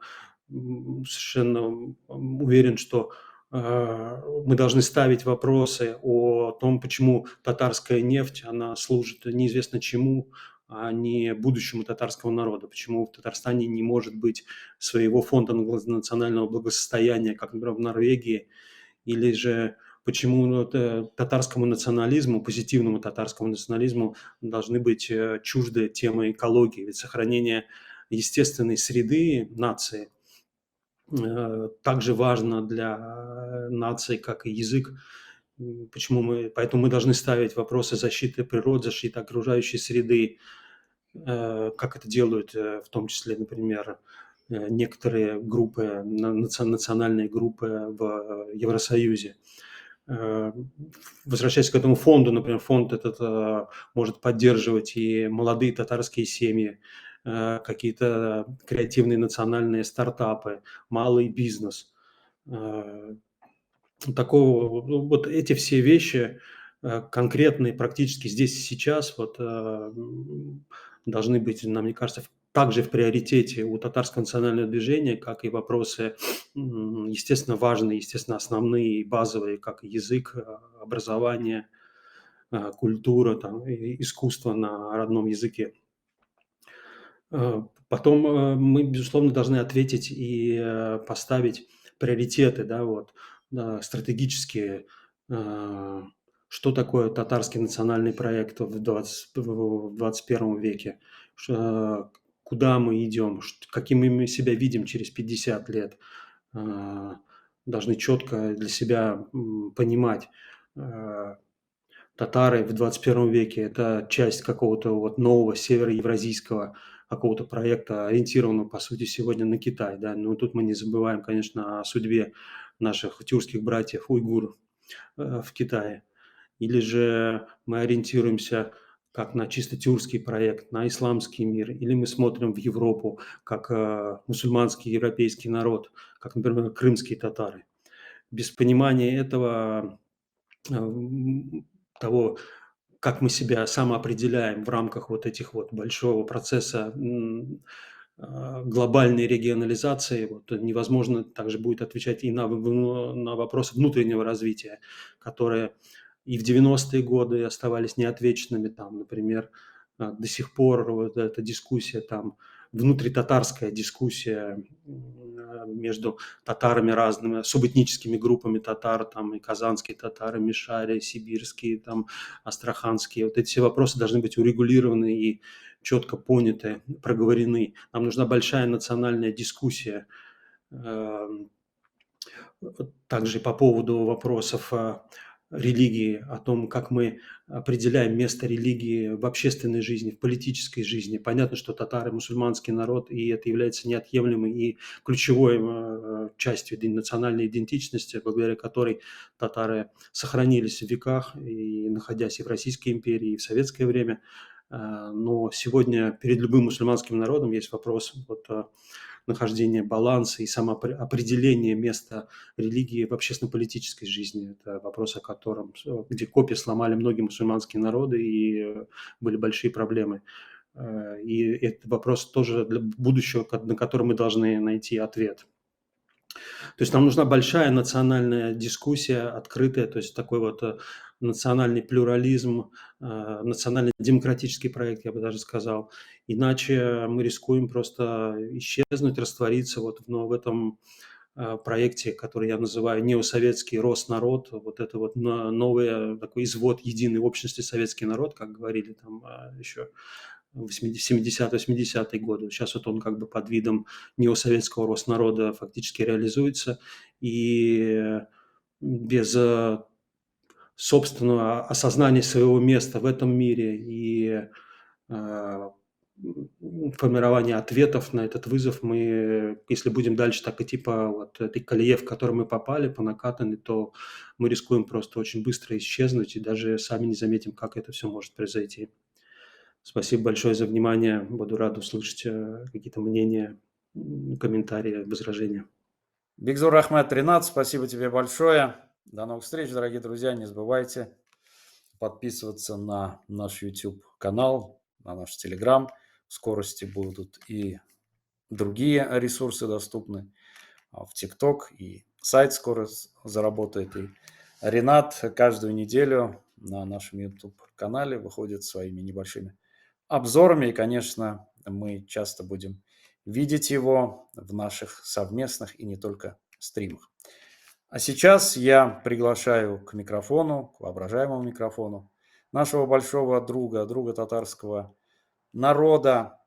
совершенно уверен, что мы должны ставить вопросы о том, почему татарская нефть, она служит неизвестно чему, а не будущему татарского народа. Почему в Татарстане не может быть своего фонда национального благосостояния, как, например, в Норвегии, или же почему татарскому национализму, позитивному татарскому национализму должны быть чужды темы экологии. Ведь сохранение естественной среды нации также важно для нации, как и язык. Поэтому мы должны ставить вопросы защиты природы, защиты окружающей среды, как это делают в том числе, например, некоторые группы, национальные группы в Евросоюзе. Возвращаясь к этому фонду, например, фонд этот может поддерживать и молодые татарские семьи, какие-то креативные национальные стартапы, малый бизнес. Вот эти все вещи конкретные, практически здесь и сейчас, вот, должны быть, нам мне кажется, также в приоритете у татарского национального движения, как и вопросы, естественно, важные, естественно, основные и базовые, как и язык, образование, культура, там, искусство на родном языке. Потом мы, безусловно, должны ответить и поставить приоритеты, да, вот, стратегические. Что такое татарский национальный проект в 21 веке? Куда мы идем? Каким мы себя видим через 50 лет? Должны четко для себя понимать. Татары в 21 веке – это часть какого-то вот нового североевразийского какого-то проекта, ориентированного, по сути, сегодня на Китай. Да? Но тут мы не забываем, конечно, о судьбе наших тюркских братьев уйгуров в Китае. Или же мы ориентируемся как на чисто тюркский проект, на исламский мир, или мы смотрим в Европу как мусульманский европейский народ, как, например, крымские татары. Без понимания этого того, как мы себя самоопределяем в рамках вот этих вот большого процесса глобальной регионализации, вот, невозможно также будет отвечать и на вопросы внутреннего развития, которые и в 90-е годы оставались неотвеченными. Там, например, до сих пор вот эта дискуссия там внутритатарская дискуссия между татарами разными, субэтническими группами татар, там и казанские татары, мишари, сибирские, там астраханские. Вот эти все вопросы должны быть урегулированы и четко поняты, проговорены. Нам нужна большая национальная дискуссия. Также по поводу вопросов религии, о том, как мы определяем место религии в общественной жизни, в политической жизни. Понятно, что татары – мусульманский народ, и это является неотъемлемой и ключевой частью национальной идентичности, благодаря которой татары сохранились в веках, и находясь и в Российской империи, и в советское время. Но сегодня перед любым мусульманским народом есть вопрос нахождения баланса и самоопределения места религии в общественно-политической жизни. Это вопрос, о котором, где копья сломали многие мусульманские народы и были большие проблемы. И это вопрос тоже для будущего, на который мы должны найти ответ. То есть нам нужна большая национальная дискуссия, открытая, то есть такой вот национальный плюрализм, национально-демократический проект, я бы даже сказал. Иначе мы рискуем просто исчезнуть, раствориться вот в этом проекте, который я называю неосоветский Роснарод, вот это вот новый такой извод единой общности советский народ, как говорили там еще в 70-80-е годы. Сейчас вот он как бы под видом неосоветского Роснарода фактически реализуется, и без собственного осознания своего места в этом мире и формирования ответов на этот вызов мы, если будем дальше так идти по вот этой колее, в которую мы попали, по накатанной, то мы рискуем просто очень быстро исчезнуть и даже сами не заметим, как это все может произойти. Спасибо большое за внимание. Буду рад услышать какие-то мнения, комментарии, возражения. Бигзур Рахмат, Ринат, спасибо тебе большое. До новых встреч, дорогие друзья. Не забывайте подписываться на наш YouTube-канал, на наш Telegram. В скорости будут и другие ресурсы доступны в TikTok, и сайт скоро заработает. И Ринат каждую неделю на нашем YouTube-канале выходит своими небольшими обзорами. И, конечно, мы часто будем видеть его в наших совместных и не только стримах. А сейчас я приглашаю к микрофону, к воображаемому микрофону, нашего большого друга татарского народа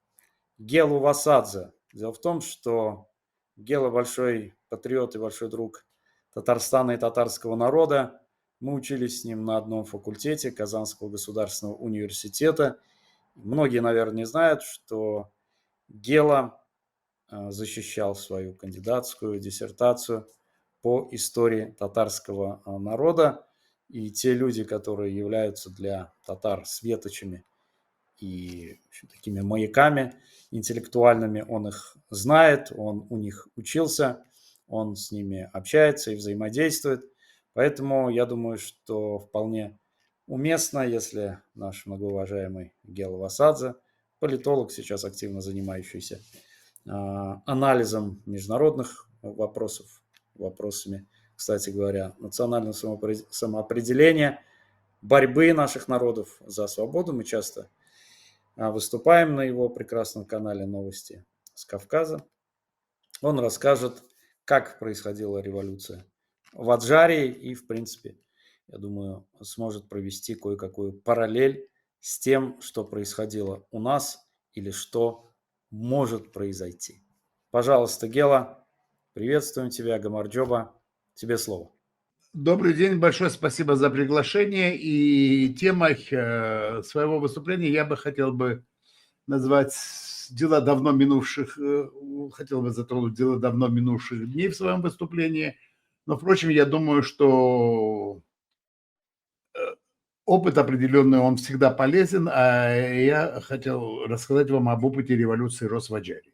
Гелу Васадзе. Дело в том, что Гела большой патриот и большой друг Татарстана и татарского народа. Мы учились с ним на одном факультете Казанского государственного университета. Многие, наверное, не знают, что Гела защищал свою кандидатскую диссертацию по истории татарского народа. И те люди, которые являются для татар светочами и такими маяками интеллектуальными, он их знает, он у них учился, он с ними общается и взаимодействует. Поэтому я думаю, что вполне уместно, если наш многоуважаемый Гела Васадзе, политолог, сейчас активно занимающийся анализом международных вопросами, кстати говоря, национального самоопределения, борьбы наших народов за свободу. Мы часто выступаем на его прекрасном канале «Новости с Кавказа». Он расскажет, как происходила революция в Аджарии и, в принципе, я думаю, сможет провести кое-какую параллель с тем, что происходило у нас или что может произойти. Пожалуйста, Гела, приветствуем тебя, Гамарджоба, тебе слово. Добрый день, большое спасибо за приглашение. И темой своего выступления я бы хотел назвать дела давно минувших, хотел бы затронуть дела давно минувших дней в своем выступлении. Но, впрочем, я думаю, что опыт определенный, он всегда полезен, а я хотел рассказать вам об опыте революции Роз в Аджарии.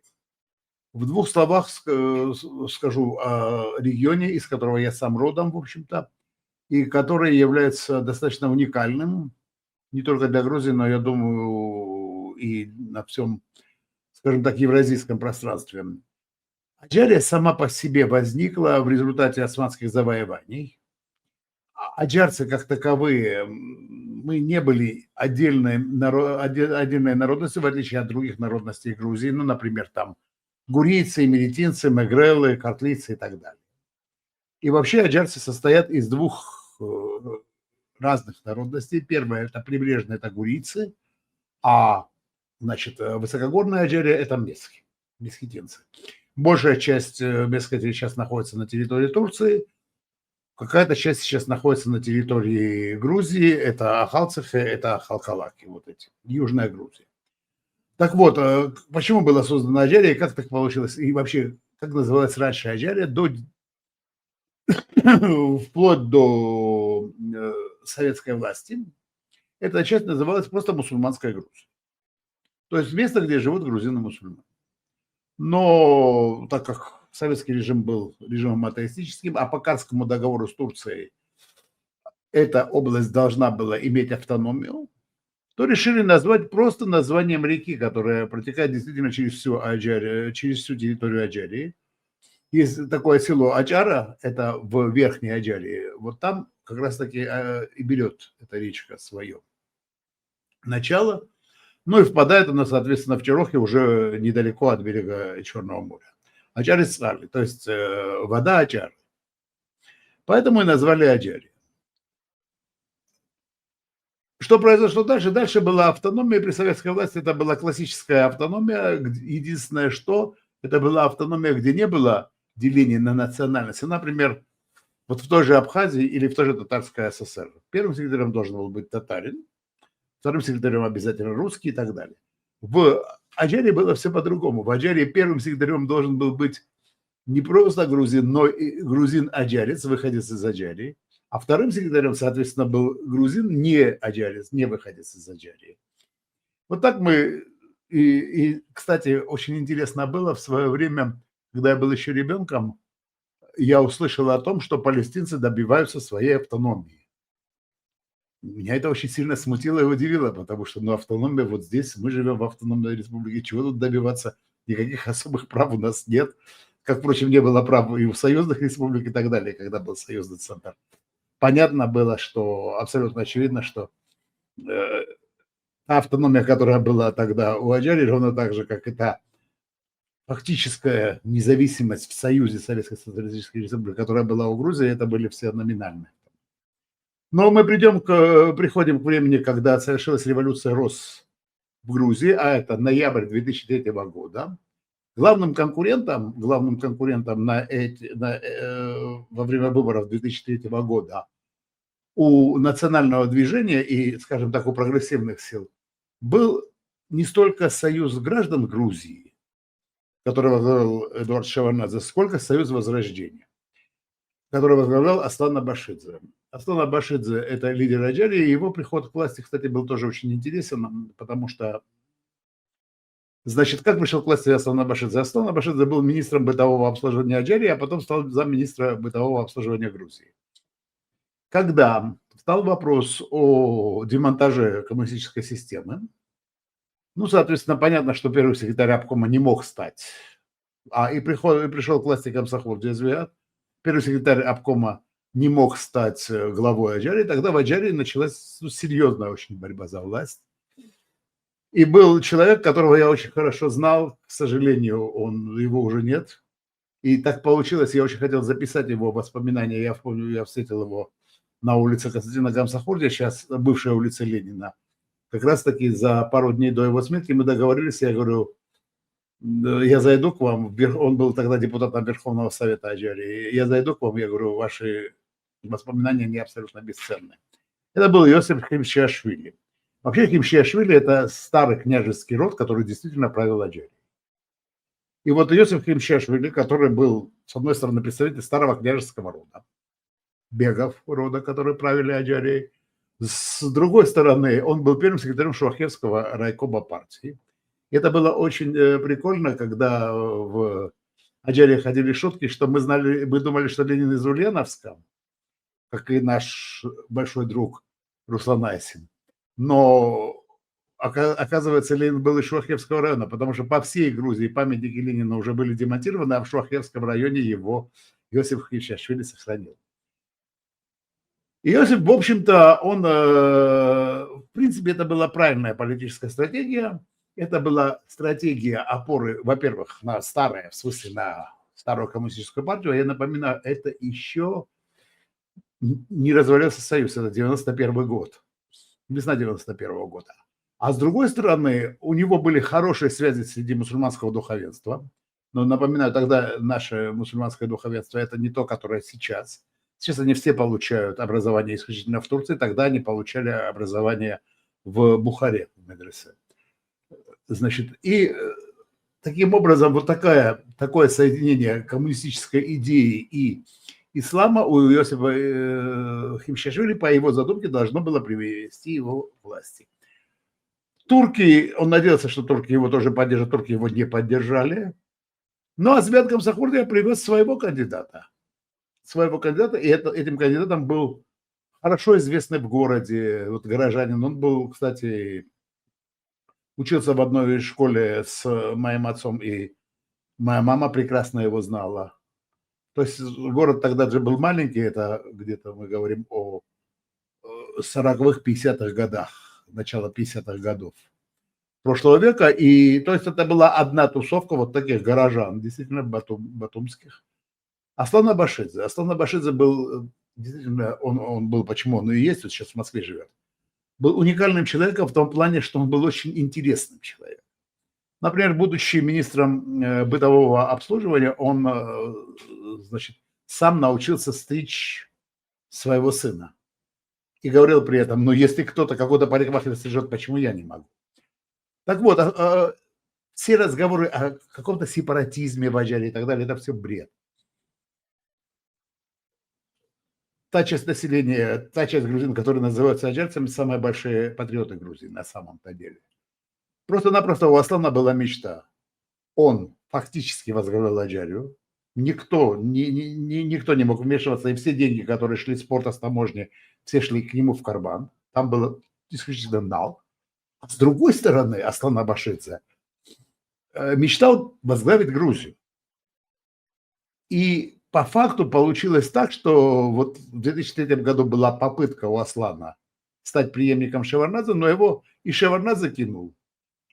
В двух словах скажу о регионе, из которого я сам родом, в общем-то, и который является достаточно уникальным, не только для Грузии, но, я думаю, и на всем, скажем так, евразийском пространстве. Аджария сама по себе возникла в результате османских завоеваний. аджарцы как таковые, мы не были отдельной народностью, в отличие от других народностей Грузии, ну, например, там гурийцы, меретинцы, мегрелы, картлийцы и так далее. И вообще аджарцы состоят из двух разных народностей. Первое – это прибрежные, это гурийцы, а, значит, высокогорная Аджария – это месхетинцы. Большая часть Месхетии сейчас находится на территории Турции, какая-то часть сейчас находится на территории Грузии, это Ахалцихе, это Халкалаки, вот эти, Южная Грузия. Так вот, почему была создана Аджария, как так получилось, и вообще, как называлась раньше Аджария, вплоть до советской власти, эта часть называлась просто мусульманская Грузия. То есть место, где живут грузины-мусульмане. Но так как советский режим был режимом атеистическим, а по Карскому договору с Турцией эта область должна была иметь автономию, то решили назвать просто названием реки, которая протекает действительно через всю Аджарию, через всю территорию Аджарии. Есть такое село Аджара, это в Верхней Аджарии, вот там как раз таки и берет эта речка свое начало, ну и впадает она, соответственно, в Чарохи уже недалеко от берега Черного моря. Аджари Сарли, то есть вода Аджары. Поэтому и назвали Аджари. Что произошло дальше? Дальше была автономия при советской власти, это была классическая автономия. Единственное, что это была автономия, где не было деления на национальности. Например, вот в той же Абхазии или в той же Татарской ССР. Первым секретарем должен был быть татарин, вторым секретарем обязательно русский и так далее. В Аджарии было все по-другому. В Аджарии первым секретарем должен был быть не просто грузин, но и грузин-аджарец, выходец из Аджарии. А вторым секретарем, соответственно, был грузин не аджарец, не выходец из Аджарии. Вот так мы... И, кстати, очень интересно было в свое время, когда я был еще ребенком, я услышал о том, что палестинцы добиваются своей автономии. Меня это очень сильно смутило и удивило, потому что автономия вот здесь, мы живем в автономной республике, чего тут добиваться? Никаких особых прав у нас нет. Как, впрочем, не было прав и у союзных республик и так далее, когда был союзный центр. Понятно было, что абсолютно очевидно, что та автономия, которая была тогда у Аджарии, ровно так же, как и та фактическая независимость в Союзе Советской Социалистической Республики, которая была у Грузии, это были все номинальные. Но мы приходим к времени, когда совершилась революция РОС в Грузии, а это ноябрь 2003 года. Главным конкурентом во время выборов 2003 года у национального движения и, скажем так, у прогрессивных сил был не столько союз граждан Грузии, который возглавлял Эдуард Шеварднадзе, сколько союз Возрождения, который возглавлял Аслан Абашидзе. Аслан Абашидзе – это лидер Аджарии, и его приход к власти, кстати, был тоже очень интересен, потому что, значит, как пришел к власти Аслан Абашидзе? Аслан Абашидзе был министром бытового обслуживания Аджарии, а потом стал замминистра бытового обслуживания Грузии. Когда встал вопрос о демонтаже коммунистической системы, соответственно, понятно, что первый секретарь обкома не мог стать, и пришел к власти Камсахур Джезвиат, первый секретарь обкома не мог стать главой Аджарии, тогда в Аджарии началась серьезная очень борьба за власть. И был человек, которого я очень хорошо знал, к сожалению, его уже нет. И так получилось, я очень хотел записать его воспоминания, я помню, я встретил его на улице Константина Камсахурдия, сейчас бывшая улица Ленина. Как раз таки за пару дней до его смерти мы договорились, я говорю, я зайду к вам, он был тогда депутатом Верховного Совета Аджарии, я зайду к вам, я говорю, ваши воспоминания не абсолютно бесценны. Это был Иосиф Химчиашвили. Вообще Химчиашвили – это старый княжеский род, который действительно правил Аджарией. И вот Иосиф Химчиашвили, который был, с одной стороны, представитель старого княжеского рода, бегов рода, которые правили Аджарией, с другой стороны, он был первым секретарем Шуахевского райкома партии. Это было очень прикольно, когда в Аджарии ходили шутки, что мы думали, что Ленин из Ульяновска, как и наш большой друг Руслан Айсин. Но, оказывается, Ленин был из Шуахевского района, потому что по всей Грузии памятники Ленина уже были демонтированы, а в Шуахевском районе его Иосиф Химчиашвили сохранил. И Иосиф, в общем-то, он, в принципе, это была правильная политическая стратегия. Это была стратегия опоры, во-первых, на старое, в смысле на старую коммунистическую партию. Я напоминаю, это еще не развалился Союз, это 91 год, весна 91 года. А с другой стороны, у него были хорошие связи среди мусульманского духовенства. Но напоминаю, тогда наше мусульманское духовенство – это не то, которое сейчас. Сейчас они все получают образование исключительно в Турции, тогда они получали образование в Бухаре, в медресе. Значит, и таким образом вот такое соединение коммунистической идеи и ислама у Иосифа Химчашвили по его задумке должно было привести его к власти. Турки, он надеялся, что турки его тоже поддержат, турки его не поддержали. Но Азбят Гамсахурдия привез своего кандидата, и этим кандидатом был хорошо известный в городе вот горожанин. Он был, кстати, учился в одной школе с моим отцом, и моя мама прекрасно его знала. То есть город тогда же был маленький, это где-то мы говорим о 40-х, 50-х годах, начало 50-х годов прошлого века. И то есть это была одна тусовка вот таких горожан, действительно батумских. Аслан Абашидзе. Аслан Абашидзе был, действительно, он был, почему он и есть, вот сейчас в Москве живет, был уникальным человеком в том плане, что он был очень интересным человеком. Например, будучи министром бытового обслуживания, он, значит, сам научился стричь своего сына. И говорил при этом, ну, если кто-то, какой-то парикмахер стрижет, почему я не могу? Так вот, все разговоры о каком-то сепаратизме в Аджаре и так далее, это все бред. Та часть населения, та часть грузин, которые называются аджарцами, самые большие патриоты Грузии на самом-то деле. Просто-напросто у Аслана была мечта. Он фактически возглавлял Аджарию. Никто не мог вмешиваться, и все деньги, которые шли с порта, с таможни, все шли к нему в карман. Там было исключительно нал. А с другой стороны, Аслан Абашидзе мечтал возглавить Грузию. И по факту получилось так, что вот в 2003 году была попытка у Аслана стать преемником Шеварднадзе, но его и Шеварднадзе кинул.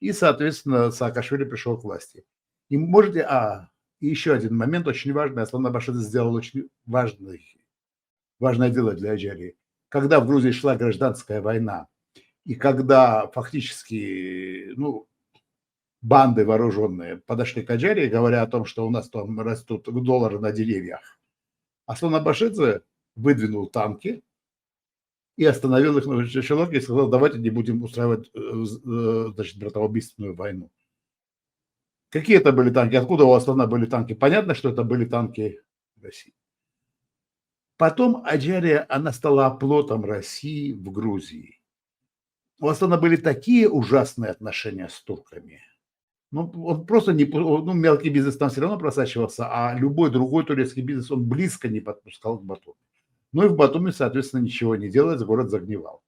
И, соответственно, Саакашвили пришел к власти. И можете... и еще один момент очень важный. Аслан Абашидзе сделал очень важное дело для Аджарии. Когда в Грузии шла гражданская война, и когда фактически, банды вооруженные подошли к Аджарии, говоря о том, что у нас там растут доллары на деревьях, Аслан Абашидзе выдвинул танки и остановил их на Шелоке и сказал, давайте не будем устраивать, значит, братоубийственную войну. Какие это были танки? Откуда у Аслана были танки? Понятно, что это были танки России. Потом Аджария, она стала оплотом России в Грузии. У Аслана были такие ужасные отношения с турками. Он просто мелкий бизнес там все равно просачивался, а любой другой турецкий бизнес он близко не подпускал к Батуми. Ну и в Батуми, соответственно, ничего не делать, город загнивал.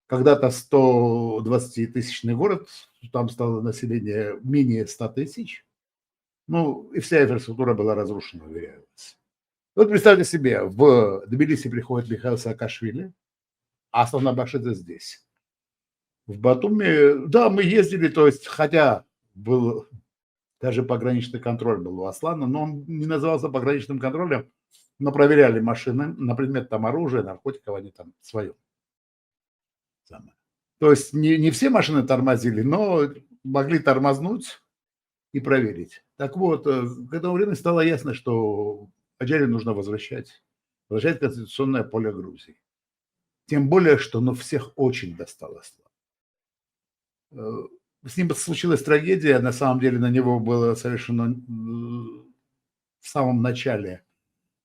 Когда-то 120-тысячный город, там стало население менее 100 тысяч. И вся инфраструктура была разрушена, уверяю вас. Вот представьте себе, в Тбилиси приходит Михаил Саакашвили, а Аслан Абашидзе здесь. В Батуми, да, мы ездили, то есть, хотя был даже пограничный контроль был у Аслана, но он не назывался пограничным контролем, но проверяли машины на предмет там оружия, наркотиков, они там свое. То есть не все машины тормозили, но могли тормознуть и проверить. Так вот, к этому времени стало ясно, что Аджарию нужно возвращать конституционное поле Грузии. Тем более, что всех очень досталось. С ним случилась трагедия, на самом деле на него было совершено в самом начале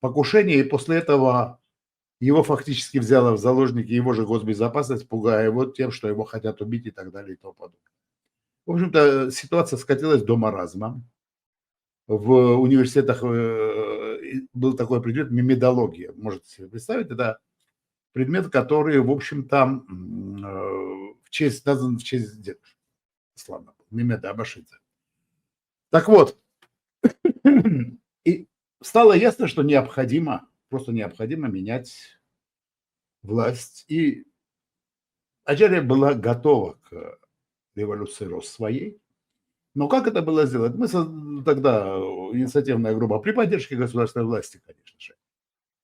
покушение, и после этого его фактически взяла в заложники его же госбезопасность, пугая его тем, что его хотят убить и так далее и тому подобное. В общем-то, ситуация скатилась до маразма. В университетах был такой предмет мемедология. Можете себе представить, это предмет, который, в общем-то, назван в честь дедушки Аслана, Мемеда Абашидзе. Так вот, и стало ясно, что просто необходимо менять власть, и Аджария была готова к революции РОС своей. Но как это было сделать? Мы тогда, инициативная группа, при поддержке государственной власти, конечно же,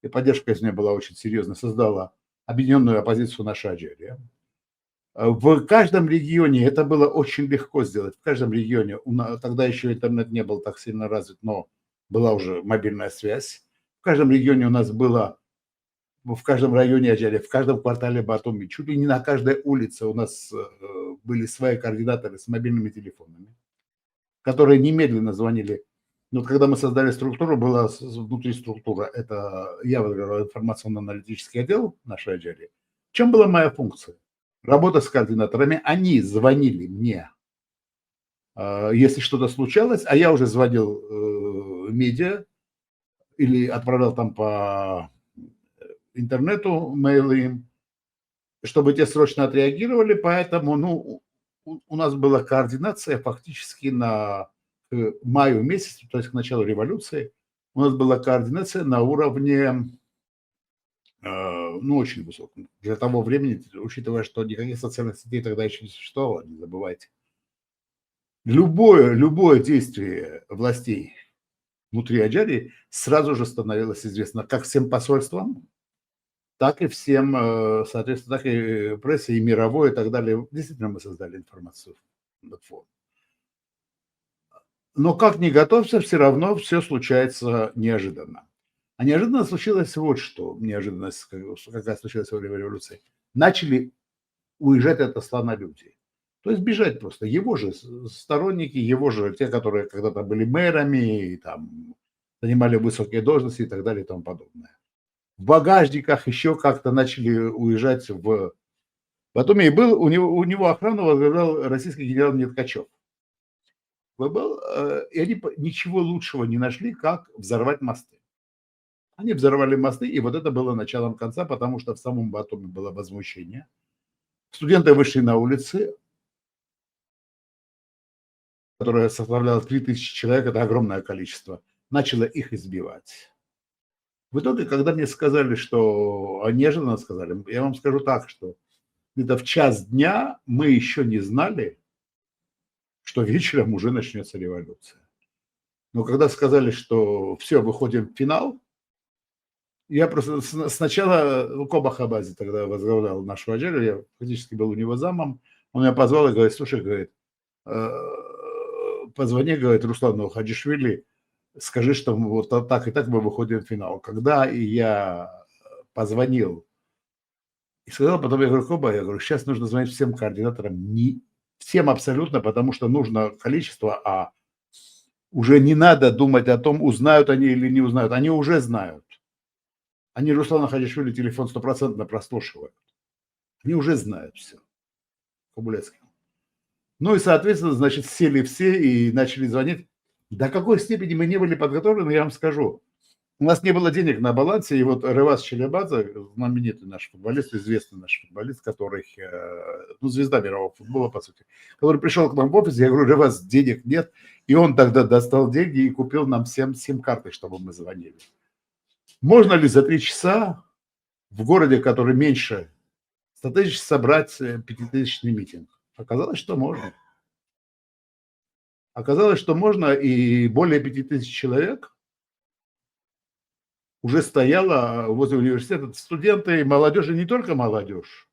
и поддержка из нее была очень серьезная, создала объединенную оппозицию «Наша Аджария». В каждом регионе это было очень легко сделать. В каждом регионе, тогда еще интернет не был так сильно развит, но была уже мобильная связь. В каждом регионе у нас было, в каждом районе Аджарии, в каждом квартале Батуми, чуть ли не на каждой улице у нас были свои координаторы с мобильными телефонами, которые немедленно звонили. Вот когда мы создали структуру, была внутри структура, это я возглавлял информационно-аналитический отдел нашей Аджарии. В чем была моя функция? Работа с координаторами, они звонили мне, если что-то случалось, а я уже звонил медиа или отправлял там по интернету мейлы им, чтобы те срочно отреагировали, поэтому у нас была координация фактически на маю месяце, то есть к началу революции, у нас была координация на уровне очень высоком. Для того времени, учитывая, что никаких социальных сетей тогда еще не существовало, не забывайте. Любое действие властей внутри Аджарии сразу же становилось известно как всем посольствам, так и всем, соответственно, так и прессе, и мировой, и так далее. Действительно, мы создали информацию. Но как ни готовься, все равно все случается неожиданно. А неожиданно случилось вот что, неожиданность, какая случилась во время революции. Начали уезжать от Аслана люди. То есть бежать просто. Его же сторонники, его же те, которые когда-то были мэрами, и там занимали высокие должности и так далее и тому подобное. В багажниках еще как-то начали уезжать в Батуми. И был, у него охрану возглавлял российский генерал Неткачев. И они ничего лучшего не нашли, как взорвать мосты. Они взорвали мосты, и вот это было началом конца, потому что в самом Батуми было возмущение. Студенты вышли на улицы, которое составляло 3000 человек, это огромное количество, начало их избивать. В итоге, когда мне сказали, что неожиданно сказали, я вам скажу так, что где-то в час дня мы еще не знали, что вечером уже начнется революция. Но когда сказали, что все, выходим в финал, я просто сначала Коба Хабази тогда возглавлял нашу Аджарию, я фактически был у него замом, он меня позвал и говорит, слушай, говорит, позвони, говорит, Руслану Хаджишвили, скажи, что вот так и так мы выходим в финал. Когда я позвонил и сказал, потом я говорю, Коба, я говорю, сейчас нужно звонить всем координаторам, всем абсолютно, потому что нужно количество, а уже не надо думать о том, узнают они или не узнают. Они уже знают. Они Руслана Хаджишвили телефон 100% прослушивают. Они уже знают все. Кабулецкий. Ну и, соответственно, значит, сели все и начали звонить. До какой степени мы не были подготовлены, я вам скажу. У нас не было денег на балансе, и вот Реваз Челябадзе, знаменитый наш футболист, известный наш футболист, который, звезда мирового футбола, по сути, который пришел к нам в офис, я говорю, Реваз, денег нет, и он тогда достал деньги и купил нам 7 сим-карты, чтобы мы звонили. Можно ли за 3 часа в городе, который меньше 100 тысяч, собрать 5000-ный митинг? Оказалось, что можно. Оказалось, что можно, и более 5000 человек уже стояло возле университета. Студенты, молодежь, и не только молодежь.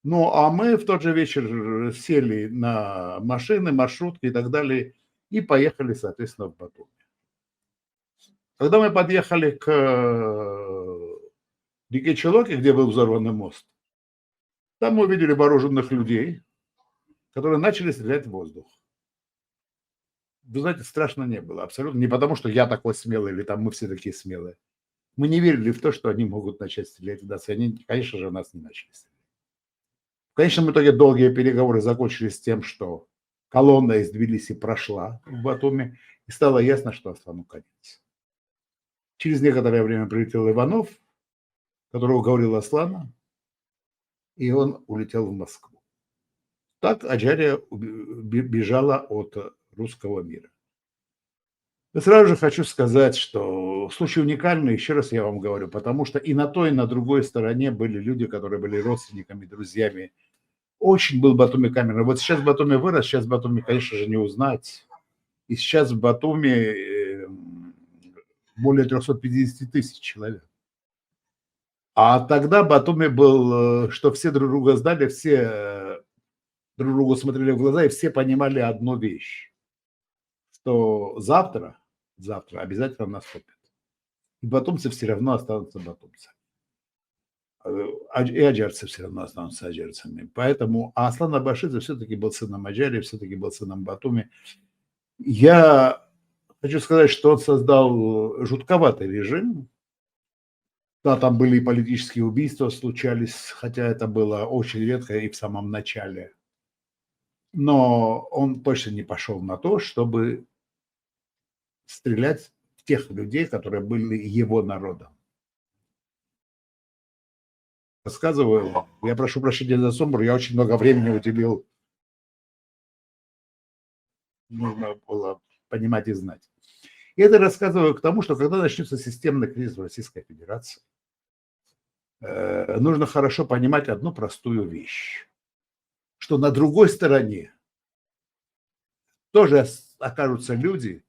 Ну, а мы в тот же вечер сели на машины, маршрутки и так далее, и поехали, соответственно, в Батуми. Когда мы подъехали к реке Челоки, где был взорванный мост, там мы увидели вооруженных людей, которые начали стрелять в воздух. Вы знаете, страшно не было, абсолютно. Не потому, что я такой смелый или там мы все такие смелые. Мы не верили в то, что они могут начать стрелять в нас. И они, конечно же, в нас не начали стрелять. В конечном итоге долгие переговоры закончились тем, что колонна из Тбилиси прошла в Батуми, и стало ясно, что Аслану конец. Через некоторое время прилетел Иванов, который уговорил Аслана, и он улетел в Москву. Так Аджария бежала от русского мира. Сразу же хочу сказать, что случай уникальный, еще раз я вам говорю, потому что и на той, и на другой стороне были люди, которые были родственниками, друзьями. Очень был Батуми камерный. Вот сейчас Батуми вырос, сейчас Батуми, конечно же, не узнать. И сейчас в Батуми более 350 тысяч человек. А тогда Батуми был, что все друг друга знали, все друг другу смотрели в глаза, и все понимали одну вещь, что завтра обязательно наступит. И батумцы все равно останутся батумцами. И аджарцы все равно останутся аджарцами. Поэтому Аслан Абашидзе все-таки был сыном Аджарии, все-таки был сыном Батуми. Я хочу сказать, что он создал жутковатый режим. Да, там были и политические убийства, случались, хотя это было очень редко и в самом начале. Но он точно не пошел на то, чтобы стрелять в тех людей, которые были его народом. Рассказываю, я прошу прощения за сумбур, я очень много времени уделил. Нужно было понимать и знать. И это рассказываю к тому, что когда начнется системный кризис в Российской Федерации, нужно хорошо понимать одну простую вещь, что на другой стороне тоже окажутся люди,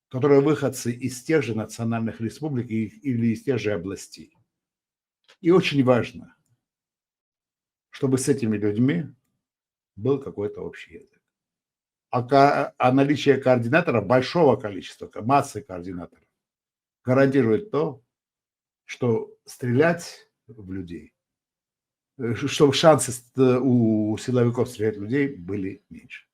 которые выходцы из тех же национальных республик или из тех же областей. И очень важно, чтобы с этими людьми был какой-то общий язык. А наличие координаторов, большого количества, массы координаторов, гарантирует то, что стрелять в людей, чтобы шансы у силовиков стрелять в людей были меньше.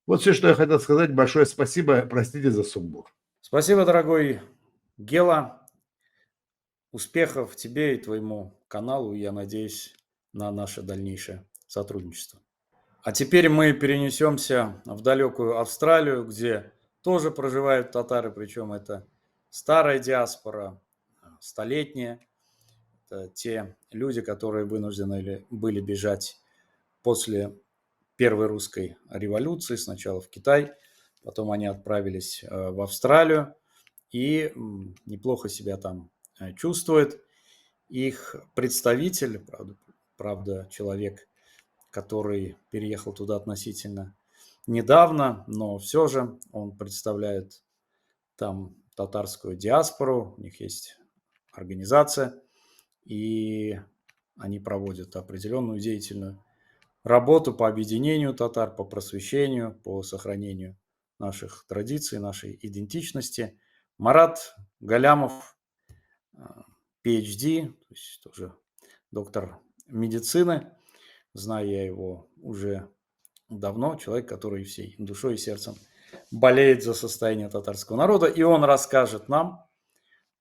Вот все, что я хотел сказать. Большое спасибо. Простите за сумбур. Спасибо, дорогой Гела. Успехов тебе и твоему каналу. Я надеюсь на наше дальнейшее сотрудничество. А теперь мы перенесемся в далекую Австралию, где тоже проживают татары, причем это старая диаспора, столетняя. Это те люди, которые вынуждены были бежать после Первой русской революции, сначала в Китай, потом они отправились в Австралию и неплохо себя там чувствуют. Их представитель, правда, человек, который переехал туда относительно недавно, но все же он представляет там татарскую диаспору, у них есть организация, и они проводят определенную деятельную работу по объединению татар, по просвещению, по сохранению наших традиций, нашей идентичности. Марат Галямов, PhD, то есть тоже доктор медицины. Знаю я его уже давно, человек, который всей душой и сердцем болеет за состояние татарского народа. И он расскажет нам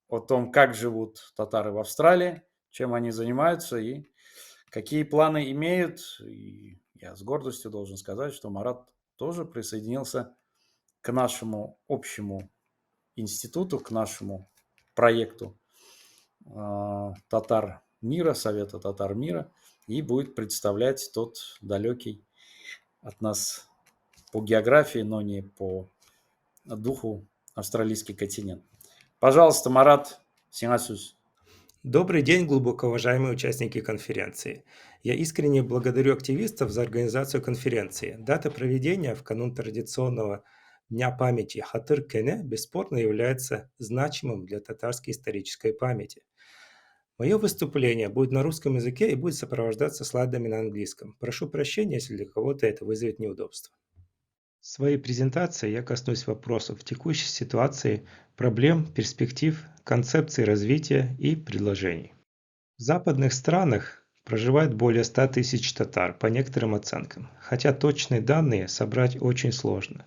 о том, как живут татары в Австралии, чем они занимаются и какие планы имеют. И я с гордостью должен сказать, что Марат тоже присоединился к нашему общему институту, к нашему проекту татар мира, Совета татар мира, и будет представлять тот далекий от нас по географии, но не по духу австралийский континент. Пожалуйста, Марат, синасус. Добрый день, глубоко уважаемые участники конференции. Я искренне благодарю активистов за организацию конференции. Дата проведения в канун традиционного Дня памяти Хатыр-Кене бесспорно является значимым для татарской исторической памяти. Мое выступление будет на русском языке и будет сопровождаться слайдами на английском. Прошу прощения, если для кого-то это вызовет неудобство. В своей презентации я коснусь вопросов текущей ситуации, проблем, перспектив, концепций развития и предложений. В западных странах проживает более 100 тысяч татар, по некоторым оценкам, хотя точные данные собрать очень сложно.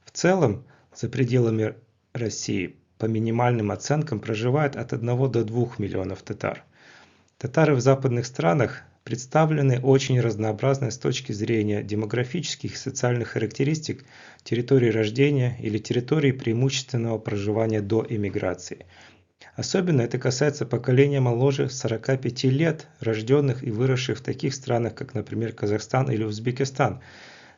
В целом, за пределами России по минимальным оценкам проживает от 1 до 2 миллионов татар. Татары в западных странах представлены очень разнообразно с точки зрения демографических и социальных характеристик территории рождения или территории преимущественного проживания до эмиграции. Особенно это касается поколения моложе 45 лет, рожденных и выросших в таких странах, как, например, Казахстан или Узбекистан,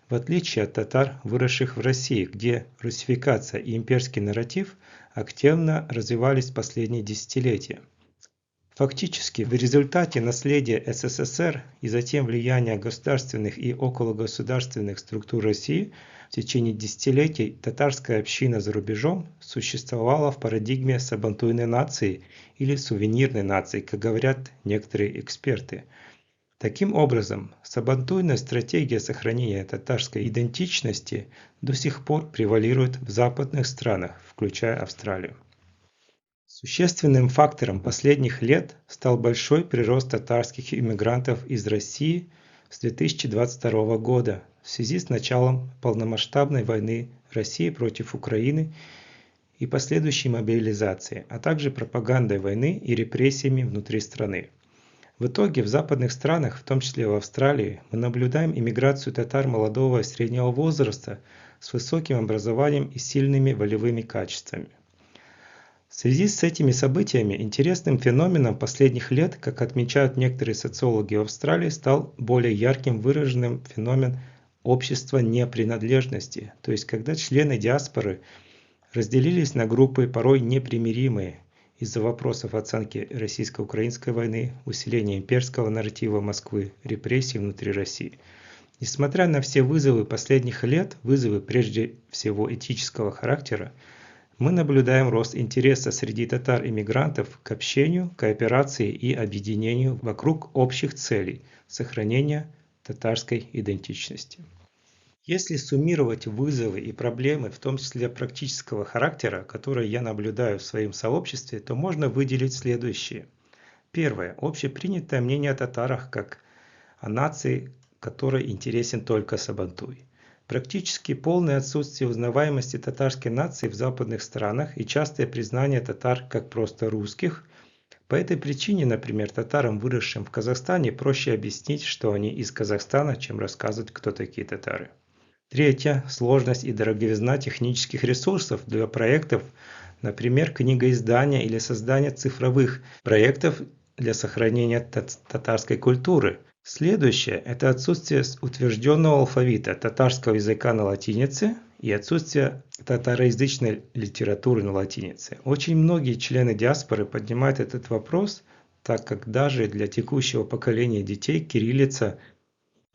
в отличие от татар, выросших в России, где русификация и имперский нарратив активно развивались последние десятилетия. Фактически, в результате наследия СССР и затем влияния государственных и окологосударственных структур России в течение десятилетий татарская община за рубежом существовала в парадигме сабантуйной нации или сувенирной нации, как говорят некоторые эксперты. Таким образом, сабантуйная стратегия сохранения татарской идентичности до сих пор превалирует в западных странах, включая Австралию. Существенным фактором последних лет стал большой прирост татарских иммигрантов из России с 2022 года в связи с началом полномасштабной войны России против Украины и последующей мобилизацией, а также пропагандой войны и репрессиями внутри страны. В итоге в западных странах, в том числе в Австралии, мы наблюдаем иммиграцию татар молодого и среднего возраста с высоким образованием и сильными волевыми качествами. В связи с этими событиями интересным феноменом последних лет, как отмечают некоторые социологи в Австралии, стал более ярким выраженным феномен общества непринадлежности, то есть когда члены диаспоры разделились на группы порой непримиримые из-за вопросов оценки российско-украинской войны, усиления имперского нарратива Москвы, репрессий внутри России. Несмотря на все вызовы последних лет, вызовы прежде всего этического характера, мы наблюдаем рост интереса среди татар-иммигрантов к общению, кооперации и объединению вокруг общих целей сохранения татарской идентичности. Если суммировать вызовы и проблемы, в том числе практического характера, которые я наблюдаю в своем сообществе, то можно выделить следующее. Первое. Общепринятое мнение о татарах как о нации, которой интересен только сабантуй. Практически полное отсутствие узнаваемости татарской нации в западных странах и частое признание татар как просто русских. По этой причине, например, татарам, выросшим в Казахстане, проще объяснить, что они из Казахстана, чем рассказывать, кто такие татары. Третье. Сложность и дороговизна технических ресурсов для проектов, например, книгоиздания или создания цифровых проектов для сохранения татарской культуры. Следующее – это отсутствие утвержденного алфавита татарского языка на латинице и отсутствие татароязычной литературы на латинице. Очень многие члены диаспоры поднимают этот вопрос, так как даже для текущего поколения детей кириллица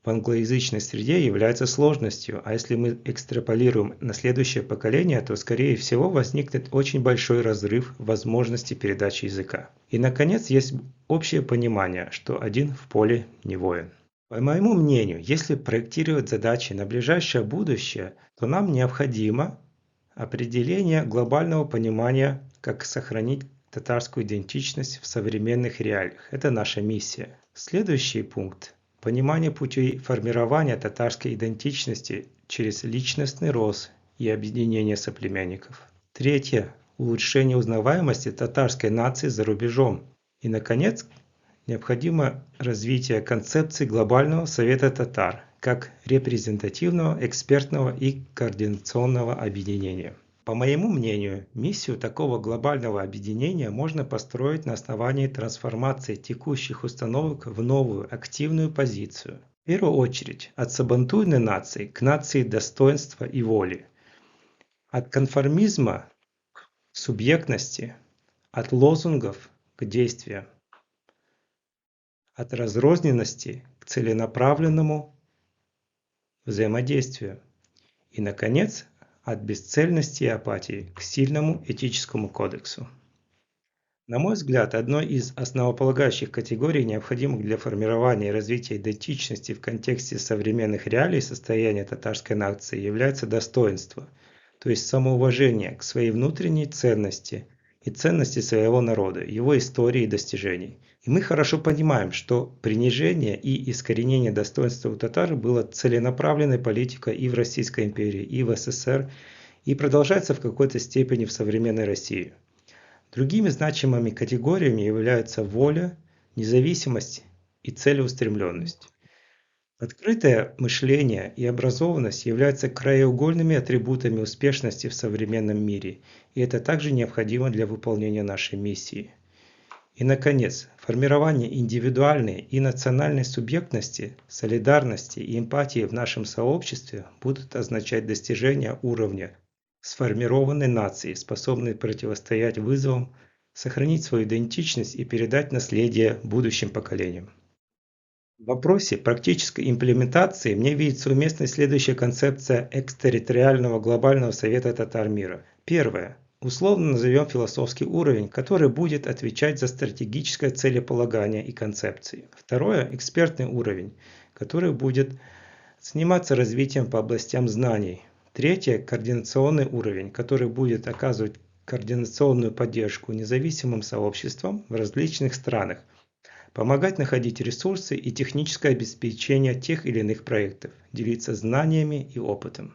в англоязычной среде является сложностью, а если мы экстраполируем на следующее поколение, то, скорее всего, возникнет очень большой разрыв в возможности передачи языка. И, наконец, есть общее понимание, что один в поле не воин. По моему мнению, если проектировать задачи на ближайшее будущее, то нам необходимо определение глобального понимания, как сохранить татарскую идентичность в современных реалиях. Это наша миссия. Следующий пункт. Понимание путей формирования татарской идентичности через личностный рост и объединение соплеменников. Третье. Улучшение узнаваемости татарской нации за рубежом. И, наконец, необходимо развитие концепции глобального совета татар как репрезентативного, экспертного и координационного объединения. По моему мнению, миссию такого глобального объединения можно построить на основании трансформации текущих установок в новую активную позицию. В первую очередь, от сабантуйной нации к нации достоинства и воли. От конформизма к субъектности, от лозунгов к действиям. От разрозненности к целенаправленному взаимодействию. И, наконец, от бесцельности и апатии к сильному этическому кодексу. На мой взгляд, одной из основополагающих категорий, необходимых для формирования и развития идентичности в контексте современных реалий состояния татарской нации, является достоинство, то есть самоуважение к своей внутренней ценности и ценности своего народа, его истории и достижений. И мы хорошо понимаем, что принижение и искоренение достоинства у татар было целенаправленной политикой и в Российской империи, и в СССР, и продолжается в какой-то степени в современной России. Другими значимыми категориями являются воля, независимость и целеустремленность. Открытое мышление и образованность являются краеугольными атрибутами успешности в современном мире, и это также необходимо для выполнения нашей миссии. И, наконец, формирование индивидуальной и национальной субъектности, солидарности и эмпатии в нашем сообществе будут означать достижение уровня сформированной нации, способной противостоять вызовам, сохранить свою идентичность и передать наследие будущим поколениям. В вопросе практической имплементации мне видится уместной следующая концепция экстерриториального глобального совета татар мира. Первое. Условно назовем философский уровень, который будет отвечать за стратегическое целеполагание и концепции. Второе. Экспертный уровень, который будет заниматься развитием по областям знаний. Третье. Координационный уровень, который будет оказывать координационную поддержку независимым сообществам в различных странах, помогать находить ресурсы и техническое обеспечение тех или иных проектов, делиться знаниями и опытом.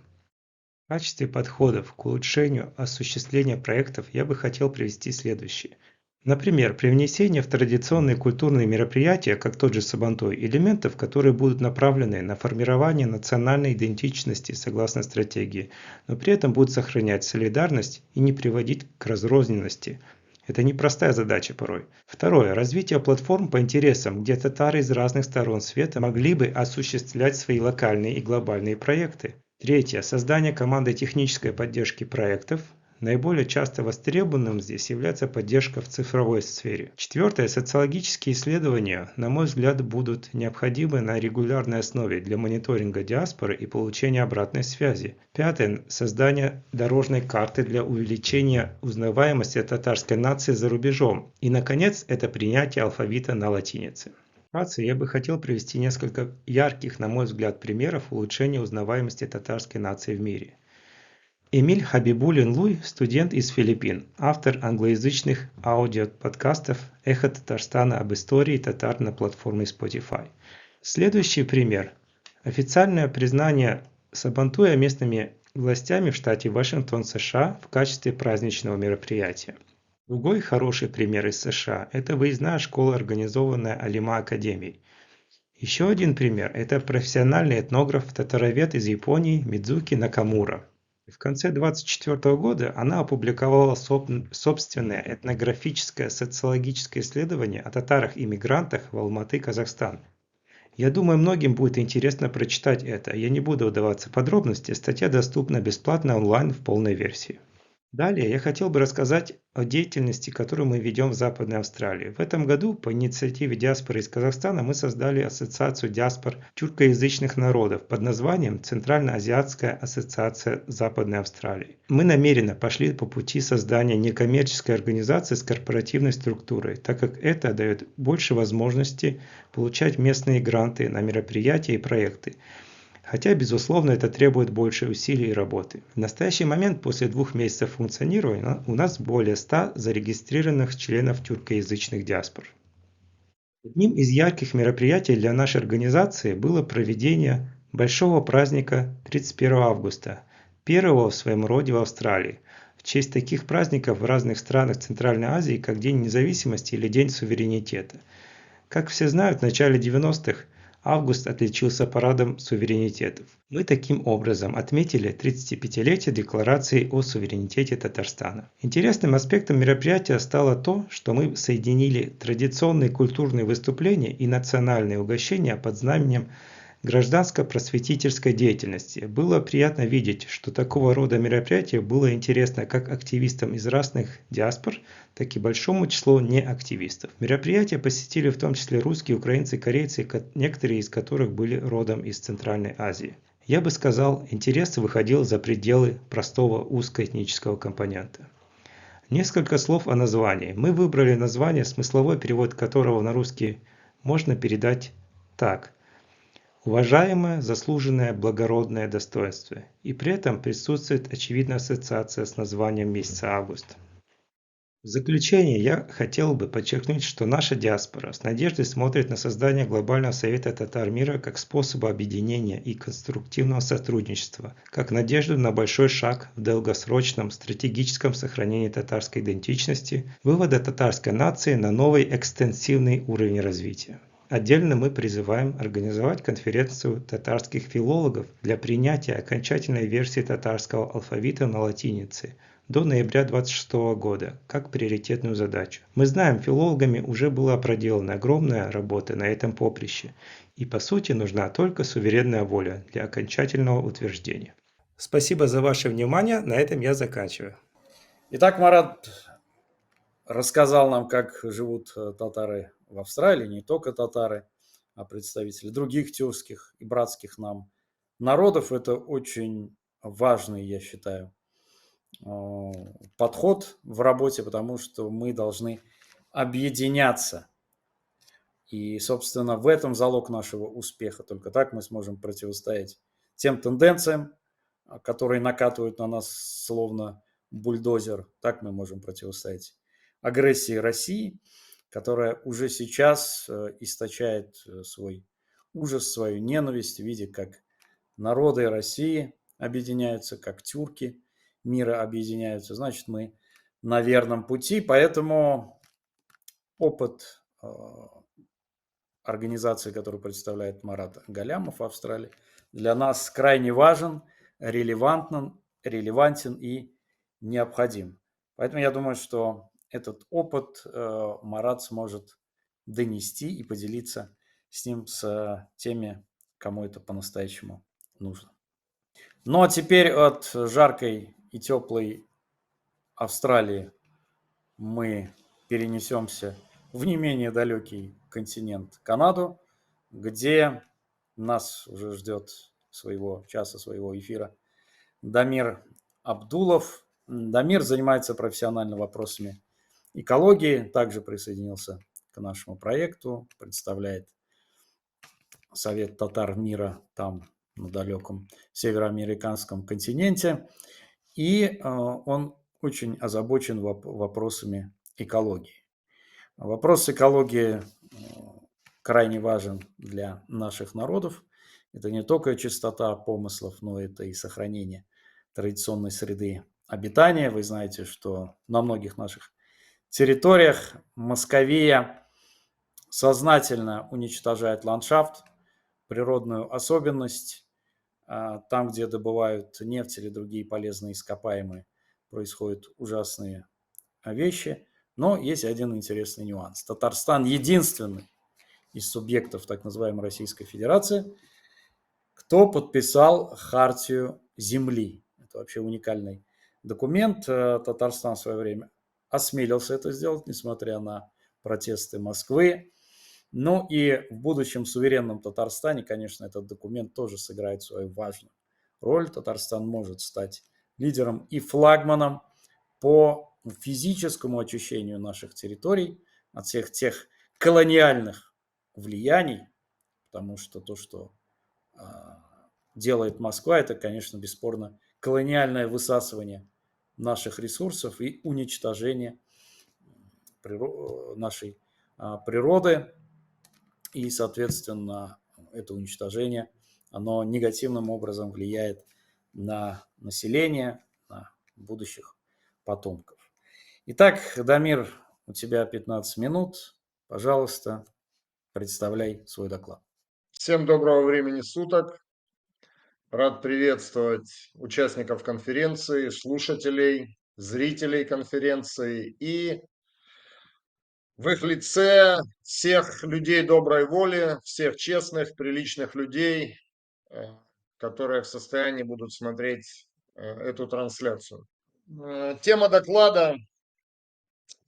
В качестве подходов к улучшению осуществления проектов я бы хотел привести следующее. Например, при внесении в традиционные культурные мероприятия, как тот же Сабантуй, элементов, которые будут направлены на формирование национальной идентичности согласно стратегии, но при этом будут сохранять солидарность и не приводить к разрозненности. Это непростая задача порой. Второе. Развитие платформ по интересам, где татары из разных сторон света могли бы осуществлять свои локальные и глобальные проекты. Третье. Создание команды технической поддержки проектов. Наиболее часто востребованным здесь является поддержка в цифровой сфере. Четвертое. Социологические исследования, на мой взгляд, будут необходимы на регулярной основе для мониторинга диаспоры и получения обратной связи. Пятое. Создание дорожной карты для увеличения узнаваемости татарской нации за рубежом. И, наконец, это принятие алфавита на латинице. Вкратце я бы хотел привести несколько ярких, на мой взгляд, примеров улучшения узнаваемости татарской нации в мире. Эмиль Хабибуллин Луй – студент из Филиппин, автор англоязычных аудиоподкастов «Эхо Татарстана» об истории татар на платформе Spotify. Следующий пример. Официальное признание Сабантуя местными властями в штате Вашингтон, США в качестве праздничного мероприятия. Другой хороший пример из США – это выездная школа, организованная Алима Академией. Еще один пример – это профессиональный этнограф-татаровед из Японии Мидзуки Накамура. В конце 1924 года она опубликовала собственное этнографическое социологическое исследование о татарах-иммигрантах в Алматы, Казахстан. Я думаю, многим будет интересно прочитать это. Я не буду вдаваться в подробности, статья доступна бесплатно онлайн в полной версии. Далее я хотел бы рассказать о деятельности, которую мы ведем в Западной Австралии. В этом году по инициативе диаспоры из Казахстана мы создали ассоциацию диаспор тюркоязычных народов под названием Центральноазиатская ассоциация Западной Австралии. Мы намеренно пошли по пути создания некоммерческой организации с корпоративной структурой, так как это дает больше возможностей получать местные гранты на мероприятия и проекты. Хотя, безусловно, это требует больше усилий и работы. В настоящий момент, после 2 месяцев функционирования, у нас более 100 зарегистрированных членов тюркоязычных диаспор. Одним из ярких мероприятий для нашей организации было проведение большого праздника 31 августа, первого в своем роде в Австралии, в честь таких праздников в разных странах Центральной Азии, как День независимости или День суверенитета. Как все знают, в начале 90-х август отличился парадом суверенитетов. Мы таким образом отметили 35-летие Декларации о суверенитете Татарстана. Интересным аспектом мероприятия стало то, что мы соединили традиционные культурные выступления и национальные угощения под знаменем гражданско-просветительской деятельности. Было приятно видеть, что такого рода мероприятие было интересно как активистам из разных диаспор, так и большому числу неактивистов. Мероприятие посетили в том числе русские, украинцы, корейцы, некоторые из которых были родом из Центральной Азии. Я бы сказал, интерес выходил за пределы простого узкоэтнического компонента. Несколько слов о названии. Мы выбрали название, смысловой перевод которого на русский можно передать так: уважаемое, заслуженное, благородное достоинство. И при этом присутствует очевидная ассоциация с названием месяца август. В заключение я хотел бы подчеркнуть, что наша диаспора с надеждой смотрит на создание Глобального совета татар мира как способа объединения и конструктивного сотрудничества, как надежду на большой шаг в долгосрочном стратегическом сохранении татарской идентичности, вывода татарской нации на новый экстенсивный уровень развития. Отдельно мы призываем организовать конференцию татарских филологов для принятия окончательной версии татарского алфавита на латинице до ноября 2026 года как приоритетную задачу. Мы знаем, филологами уже была проделана огромная работа на этом поприще, и по сути нужна только суверенная воля для окончательного утверждения. Спасибо за ваше внимание, на этом я заканчиваю. Итак, Марат рассказал нам, как живут татары в Австралии, не только татары, а представители других тюркских и братских нам народов. Это очень важный, я считаю, подход в работе, потому что мы должны объединяться. И, собственно, в этом залог нашего успеха. Только так мы сможем противостоять тем тенденциям, которые накатывают на нас словно бульдозер. Так мы можем противостоять агрессии России, которая уже сейчас источает свой ужас, свою ненависть, видя, как народы России объединяются, как тюрки мира объединяются. Значит, мы на верном пути. Поэтому опыт организации, которую представляет Марат Галямов в Австралии, для нас крайне важен, релевантен и необходим. Поэтому я думаю, что этот опыт Марат сможет донести и поделиться с ним с теми, кому это по-настоящему нужно. Ну а теперь от жаркой и теплой Австралии мы перенесемся в не менее далекий континент Канаду, где нас уже ждет своего часа, своего эфира Дамир Абдулов. Дамир занимается профессионально вопросами экологии, также присоединился к нашему проекту, представляет Совет татар мира там, на далеком североамериканском континенте, и он очень озабочен вопросами экологии. Вопрос экологии крайне важен для наших народов. Это не только чистота помыслов, но это и сохранение традиционной среды обитания. Вы знаете, что на многих наших территориях Московия сознательно уничтожает ландшафт, природную особенность. Там, где добывают нефть или другие полезные ископаемые, происходят ужасные вещи. Но есть один интересный нюанс. Татарстан единственный из субъектов так называемой Российской Федерации, кто подписал Хартию Земли. Это вообще уникальный документ. Татарстан в свое время осмелился это сделать, несмотря на протесты Москвы. Ну и в будущем суверенном Татарстане, конечно, этот документ тоже сыграет свою важную роль. Татарстан может стать лидером и флагманом по физическому очищению наших территорий от всех тех колониальных влияний, потому что то, что делает Москва, это, конечно, бесспорно колониальное высасывание наших ресурсов и уничтожение нашей природы. И, соответственно, это уничтожение, оно негативным образом влияет на население, на будущих потомков. Итак, Дамир, у тебя 15 минут. Пожалуйста, представляй свой доклад. Всем доброго времени суток. Рад приветствовать участников конференции, слушателей, зрителей конференции и в их лице всех людей доброй воли, всех честных, приличных людей, которые в состоянии будут смотреть эту трансляцию. Тема доклада,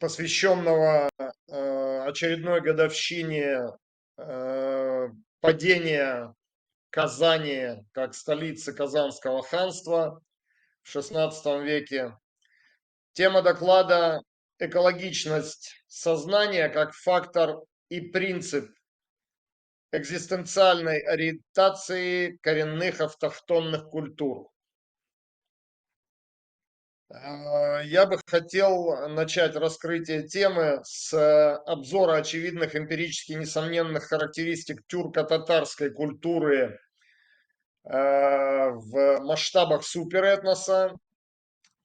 посвященного очередной годовщине падения Казани как столицы Казанского ханства в XVI веке. Тема доклада «Экологичность сознания как фактор и принцип экзистенциальной ориентации коренных автохтонных культур». Я бы хотел начать раскрытие темы с обзора очевидных эмпирически несомненных характеристик тюрко-татарской культуры в масштабах суперэтноса,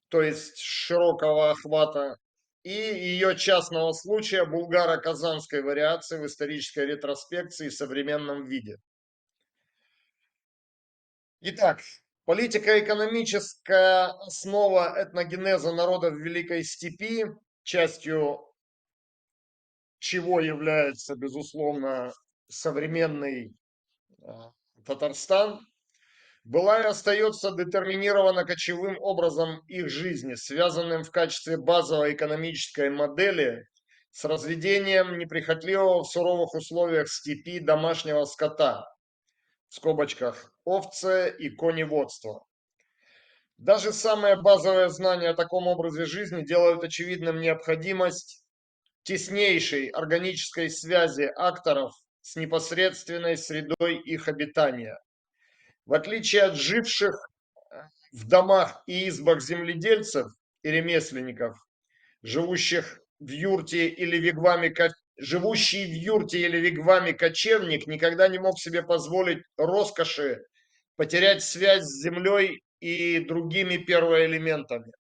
то есть широкого охвата, и ее частного случая булгаро-казанской вариации в исторической ретроспекции в современном виде. Итак, Политико-экономическая основа этногенеза народов Великой Степи, частью чего является, безусловно, современный Татарстан, была и остается детерминирована кочевым образом их жизни, связанным в качестве базовой экономической модели с разведением неприхотливого в суровых условиях степи домашнего скота, в скобочках овцы и коневодства. Даже самые базовые знания о таком образе жизни делают очевидным необходимость теснейшей органической связи акторов с непосредственной средой их обитания. В отличие от живших в домах и избах земледельцев и ремесленников, живущий в юрте или вигваме кочевник никогда не мог себе позволить роскоши потерять связь с землей и другими первоэлементами.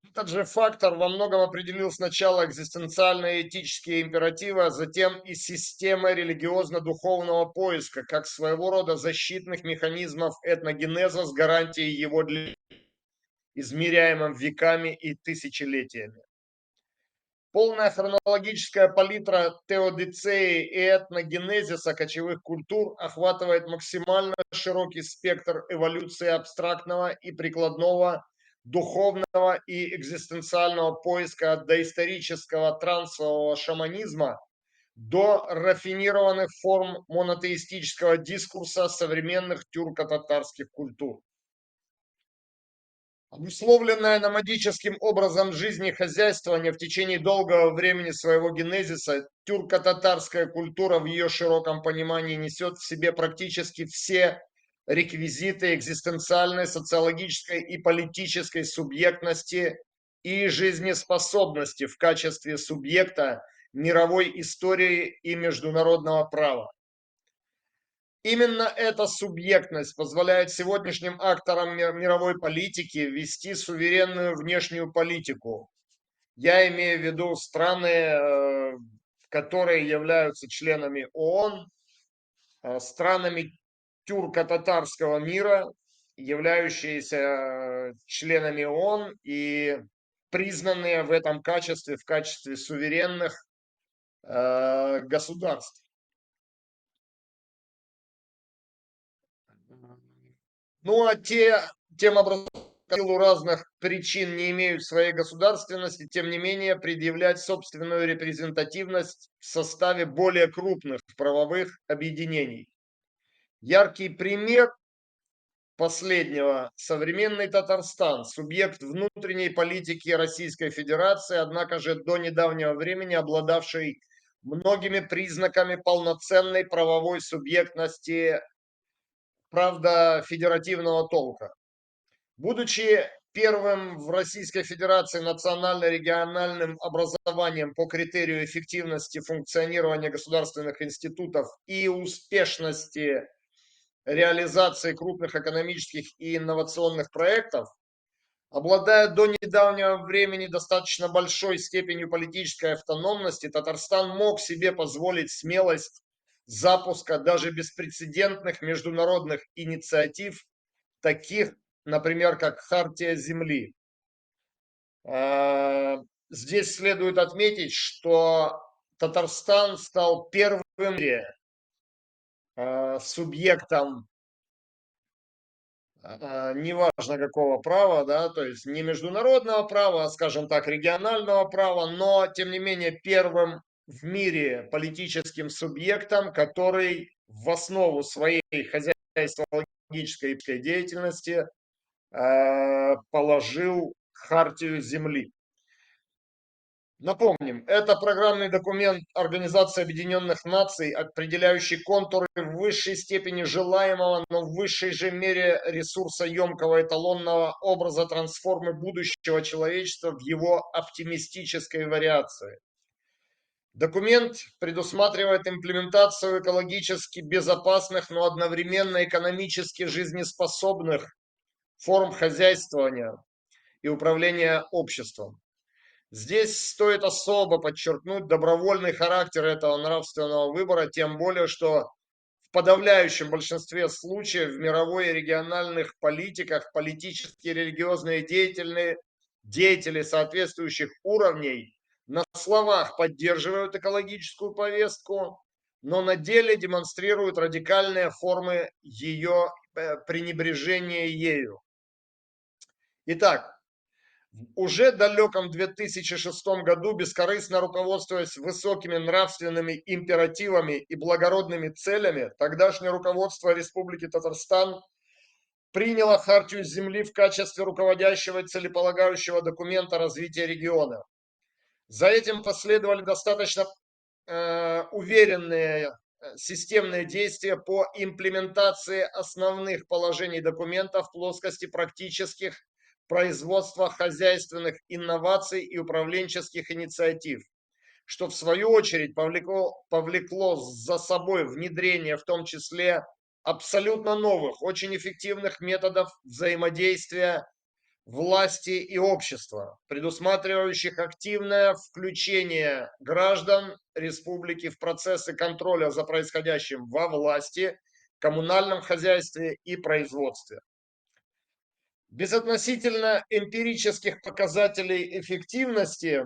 Этот же фактор во многом определил сначала экзистенциальные этические императивы, а затем и системы религиозно-духовного поиска, как своего рода защитных механизмов этногенеза с гарантией его длины, измеряемым веками и тысячелетиями. Полная хронологическая палитра теодицеи и этногенезиса кочевых культур охватывает максимально широкий спектр эволюции абстрактного и прикладного, духовного и экзистенциального поиска от доисторического трансового шаманизма до рафинированных форм монотеистического дискурса современных тюрко-татарских культур. Обусловленная номадическим образом жизни хозяйствования в течение долгого времени своего генезиса, тюрко-татарская культура в ее широком понимании несет в себе практически все реквизиты экзистенциальной, социологической и политической субъектности и жизнеспособности в качестве субъекта мировой истории и международного права. Именно эта субъектность позволяет сегодняшним акторам мировой политики вести суверенную внешнюю политику. Я имею в виду страны, которые являются членами ООН, странами тюрко-татарского мира, являющиеся членами ООН и признанные в этом качестве, в качестве суверенных государств. Ну а тем образом, в силу разных причин не имеют своей государственности, тем не менее предъявлять собственную репрезентативность в составе более крупных правовых объединений. Яркий пример последнего – современный Татарстан, субъект внутренней политики Российской Федерации, однако же до недавнего времени обладавший многими признаками полноценной правовой субъектности, правда, федеративного толка. Будучи первым в Российской Федерации национально-региональным образованием по критерию эффективности функционирования государственных институтов и успешности реализации крупных экономических и инновационных проектов, обладая до недавнего времени достаточно большой степенью политической автономности, Татарстан мог себе позволить смелость запуска даже беспрецедентных международных инициатив, таких, например, как Хартия Земли. Здесь следует отметить, что Татарстан стал первым субъектом, неважно какого права, да, то есть не международного права, а, скажем так, регионального права, но, тем не менее, первым в мире политическим субъектом, который в основу своей хозяйственно-логической деятельности положил Хартию Земли. Напомним, это программный документ Организации Объединенных Наций, определяющий контуры в высшей степени желаемого, но в высшей же мере ресурсоемкого эталонного образа трансформы будущего человечества в его оптимистической вариации. Документ предусматривает имплементацию экологически безопасных, но одновременно экономически жизнеспособных форм хозяйствования и управления обществом. Здесь стоит особо подчеркнуть добровольный характер этого нравственного выбора, тем более, что в подавляющем большинстве случаев в мировой и региональных политиках политические и религиозные деятели соответствующих уровней на словах поддерживают экологическую повестку, но на деле демонстрируют радикальные формы ее пренебрежения ею. Итак, в уже далеком 2006 году, бескорыстно руководствуясь высокими нравственными императивами и благородными целями, тогдашнее руководство Республики Татарстан приняло Хартию Земли в качестве руководящего и целеполагающего документа развития региона. За этим последовали достаточно уверенные системные действия по имплементации основных положений документа в плоскости практических производства хозяйственных инноваций и управленческих инициатив, что в свою очередь повлекло за собой внедрение в том числе абсолютно новых, очень эффективных методов взаимодействия власти и общества, предусматривающих активное включение граждан республики в процессы контроля за происходящим во власти, коммунальном хозяйстве и производстве. Безотносительно эмпирических показателей эффективности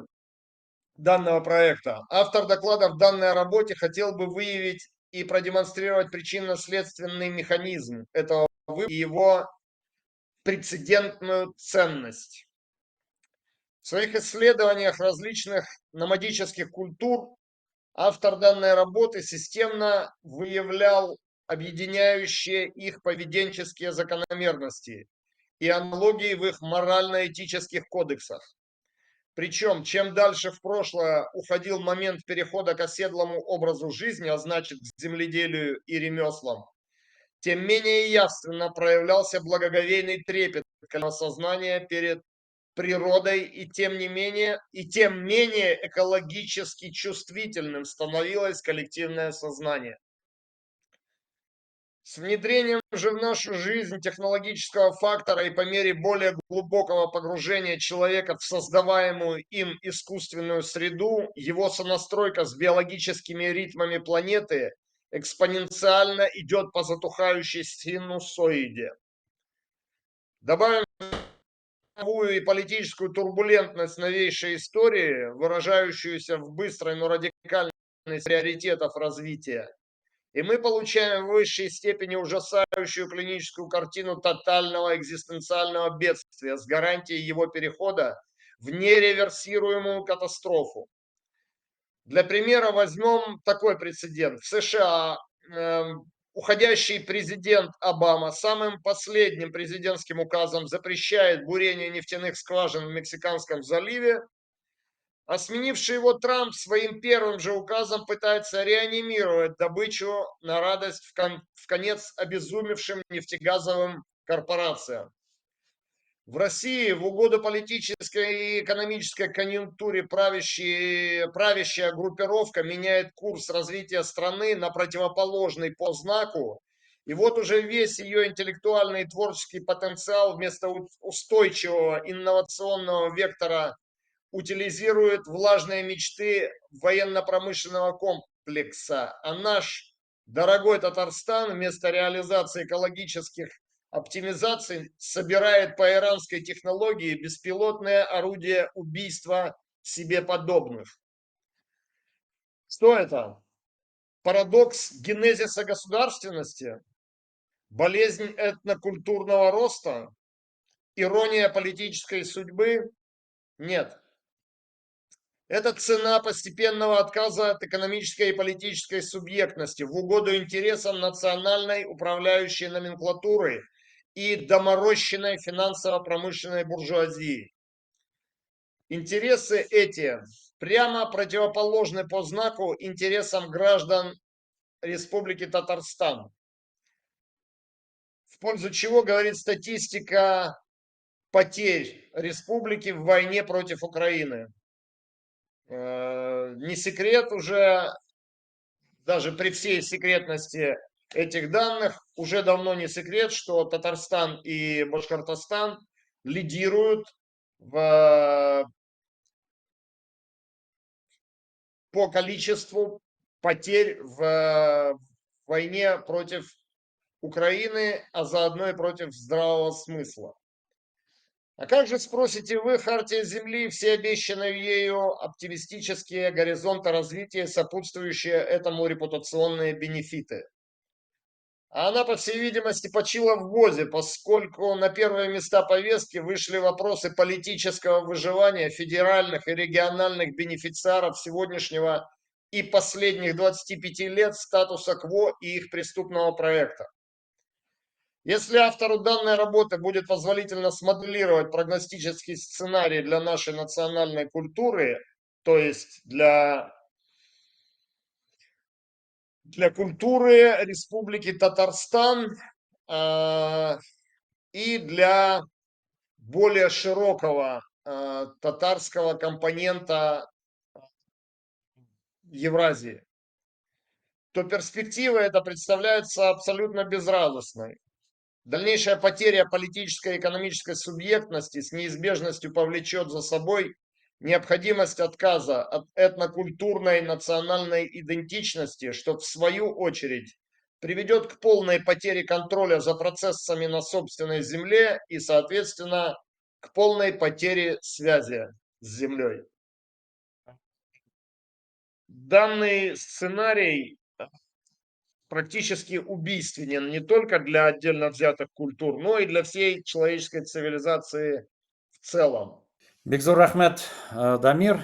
данного проекта, автор доклада в данной работе хотел бы выявить и продемонстрировать причинно-следственный механизм этого и его прецедентную ценность. В своих исследованиях различных номадических культур автор данной работы системно выявлял объединяющие их поведенческие закономерности и аналогии в их морально-этических кодексах. Причем, чем дальше в прошлое уходил момент перехода к оседлому образу жизни, а значит к земледелию и ремеслам, тем менее явственно проявлялся благоговейный трепет сознания перед природой, и тем менее экологически чувствительным становилось коллективное сознание. С внедрением же в нашу жизнь технологического фактора и по мере более глубокого погружения человека в создаваемую им искусственную среду, его сонастройка с биологическими ритмами планеты экспоненциально идет по затухающей синусоиде. Добавим и политическую турбулентность новейшей истории, выражающуюся в быстрой, но радикальной приоритетов развития, и мы получаем в высшей степени ужасающую клиническую картину тотального экзистенциального бедствия с гарантией его перехода в нереверсируемую катастрофу. Для примера возьмем такой прецедент. В США уходящий президент Обама самым последним президентским указом запрещает бурение нефтяных скважин в Мексиканском заливе, а сменивший его Трамп своим первым же указом пытается реанимировать добычу на радость в конец обезумевшим нефтегазовым корпорациям. В России в угоду политической и экономической конъюнктуре правящая группировка меняет курс развития страны на противоположный по знаку, и вот уже весь ее интеллектуальный и творческий потенциал вместо устойчивого инновационного вектора утилизирует влажные мечты военно-промышленного комплекса, а наш дорогой Татарстан вместо реализации экологических оптимизаций собирает по иранской технологии беспилотное орудие убийства себе подобных. Что это? Парадокс генезиса государственности? Болезнь этнокультурного роста? Ирония политической судьбы? Нет. Это цена постепенного отказа от экономической и политической субъектности в угоду интересам национальной управляющей номенклатуры и доморощенной финансово-промышленной буржуазии. Интересы эти прямо противоположны по знаку интересам граждан Республики Татарстан. В пользу чего говорит статистика потерь республики в войне против Украины. Не секрет уже, даже при всей секретности этих данных, уже давно не секрет, что Татарстан и Башкортостан лидируют по количеству потерь в войне против Украины, а заодно и против здравого смысла. А как же, спросите вы, Хартия Земли, все обещанные ею оптимистические горизонты развития, сопутствующие этому репутационные бенефиты? А она, по всей видимости, почила в ВОЗе, поскольку на первые места повестки вышли вопросы политического выживания федеральных и региональных бенефициаров сегодняшнего и последних 25 лет статуса КВО и их преступного проекта. Если автору данной работы будет позволительно смоделировать прогностический сценарий для нашей национальной культуры, то есть для культуры Республики Татарстан и для более широкого татарского компонента Евразии, то перспектива эта представляется абсолютно безрадостной. Дальнейшая потеря политической и экономической субъектности с неизбежностью повлечет за собой необходимость отказа от этнокультурной национальной идентичности, что в свою очередь приведет к полной потере контроля за процессами на собственной земле и, соответственно, к полной потере связи с землей. Данный сценарий практически убийственен не только для отдельно взятых культур, но и для всей человеческой цивилизации в целом. Бекзур Рахмет, Дамир.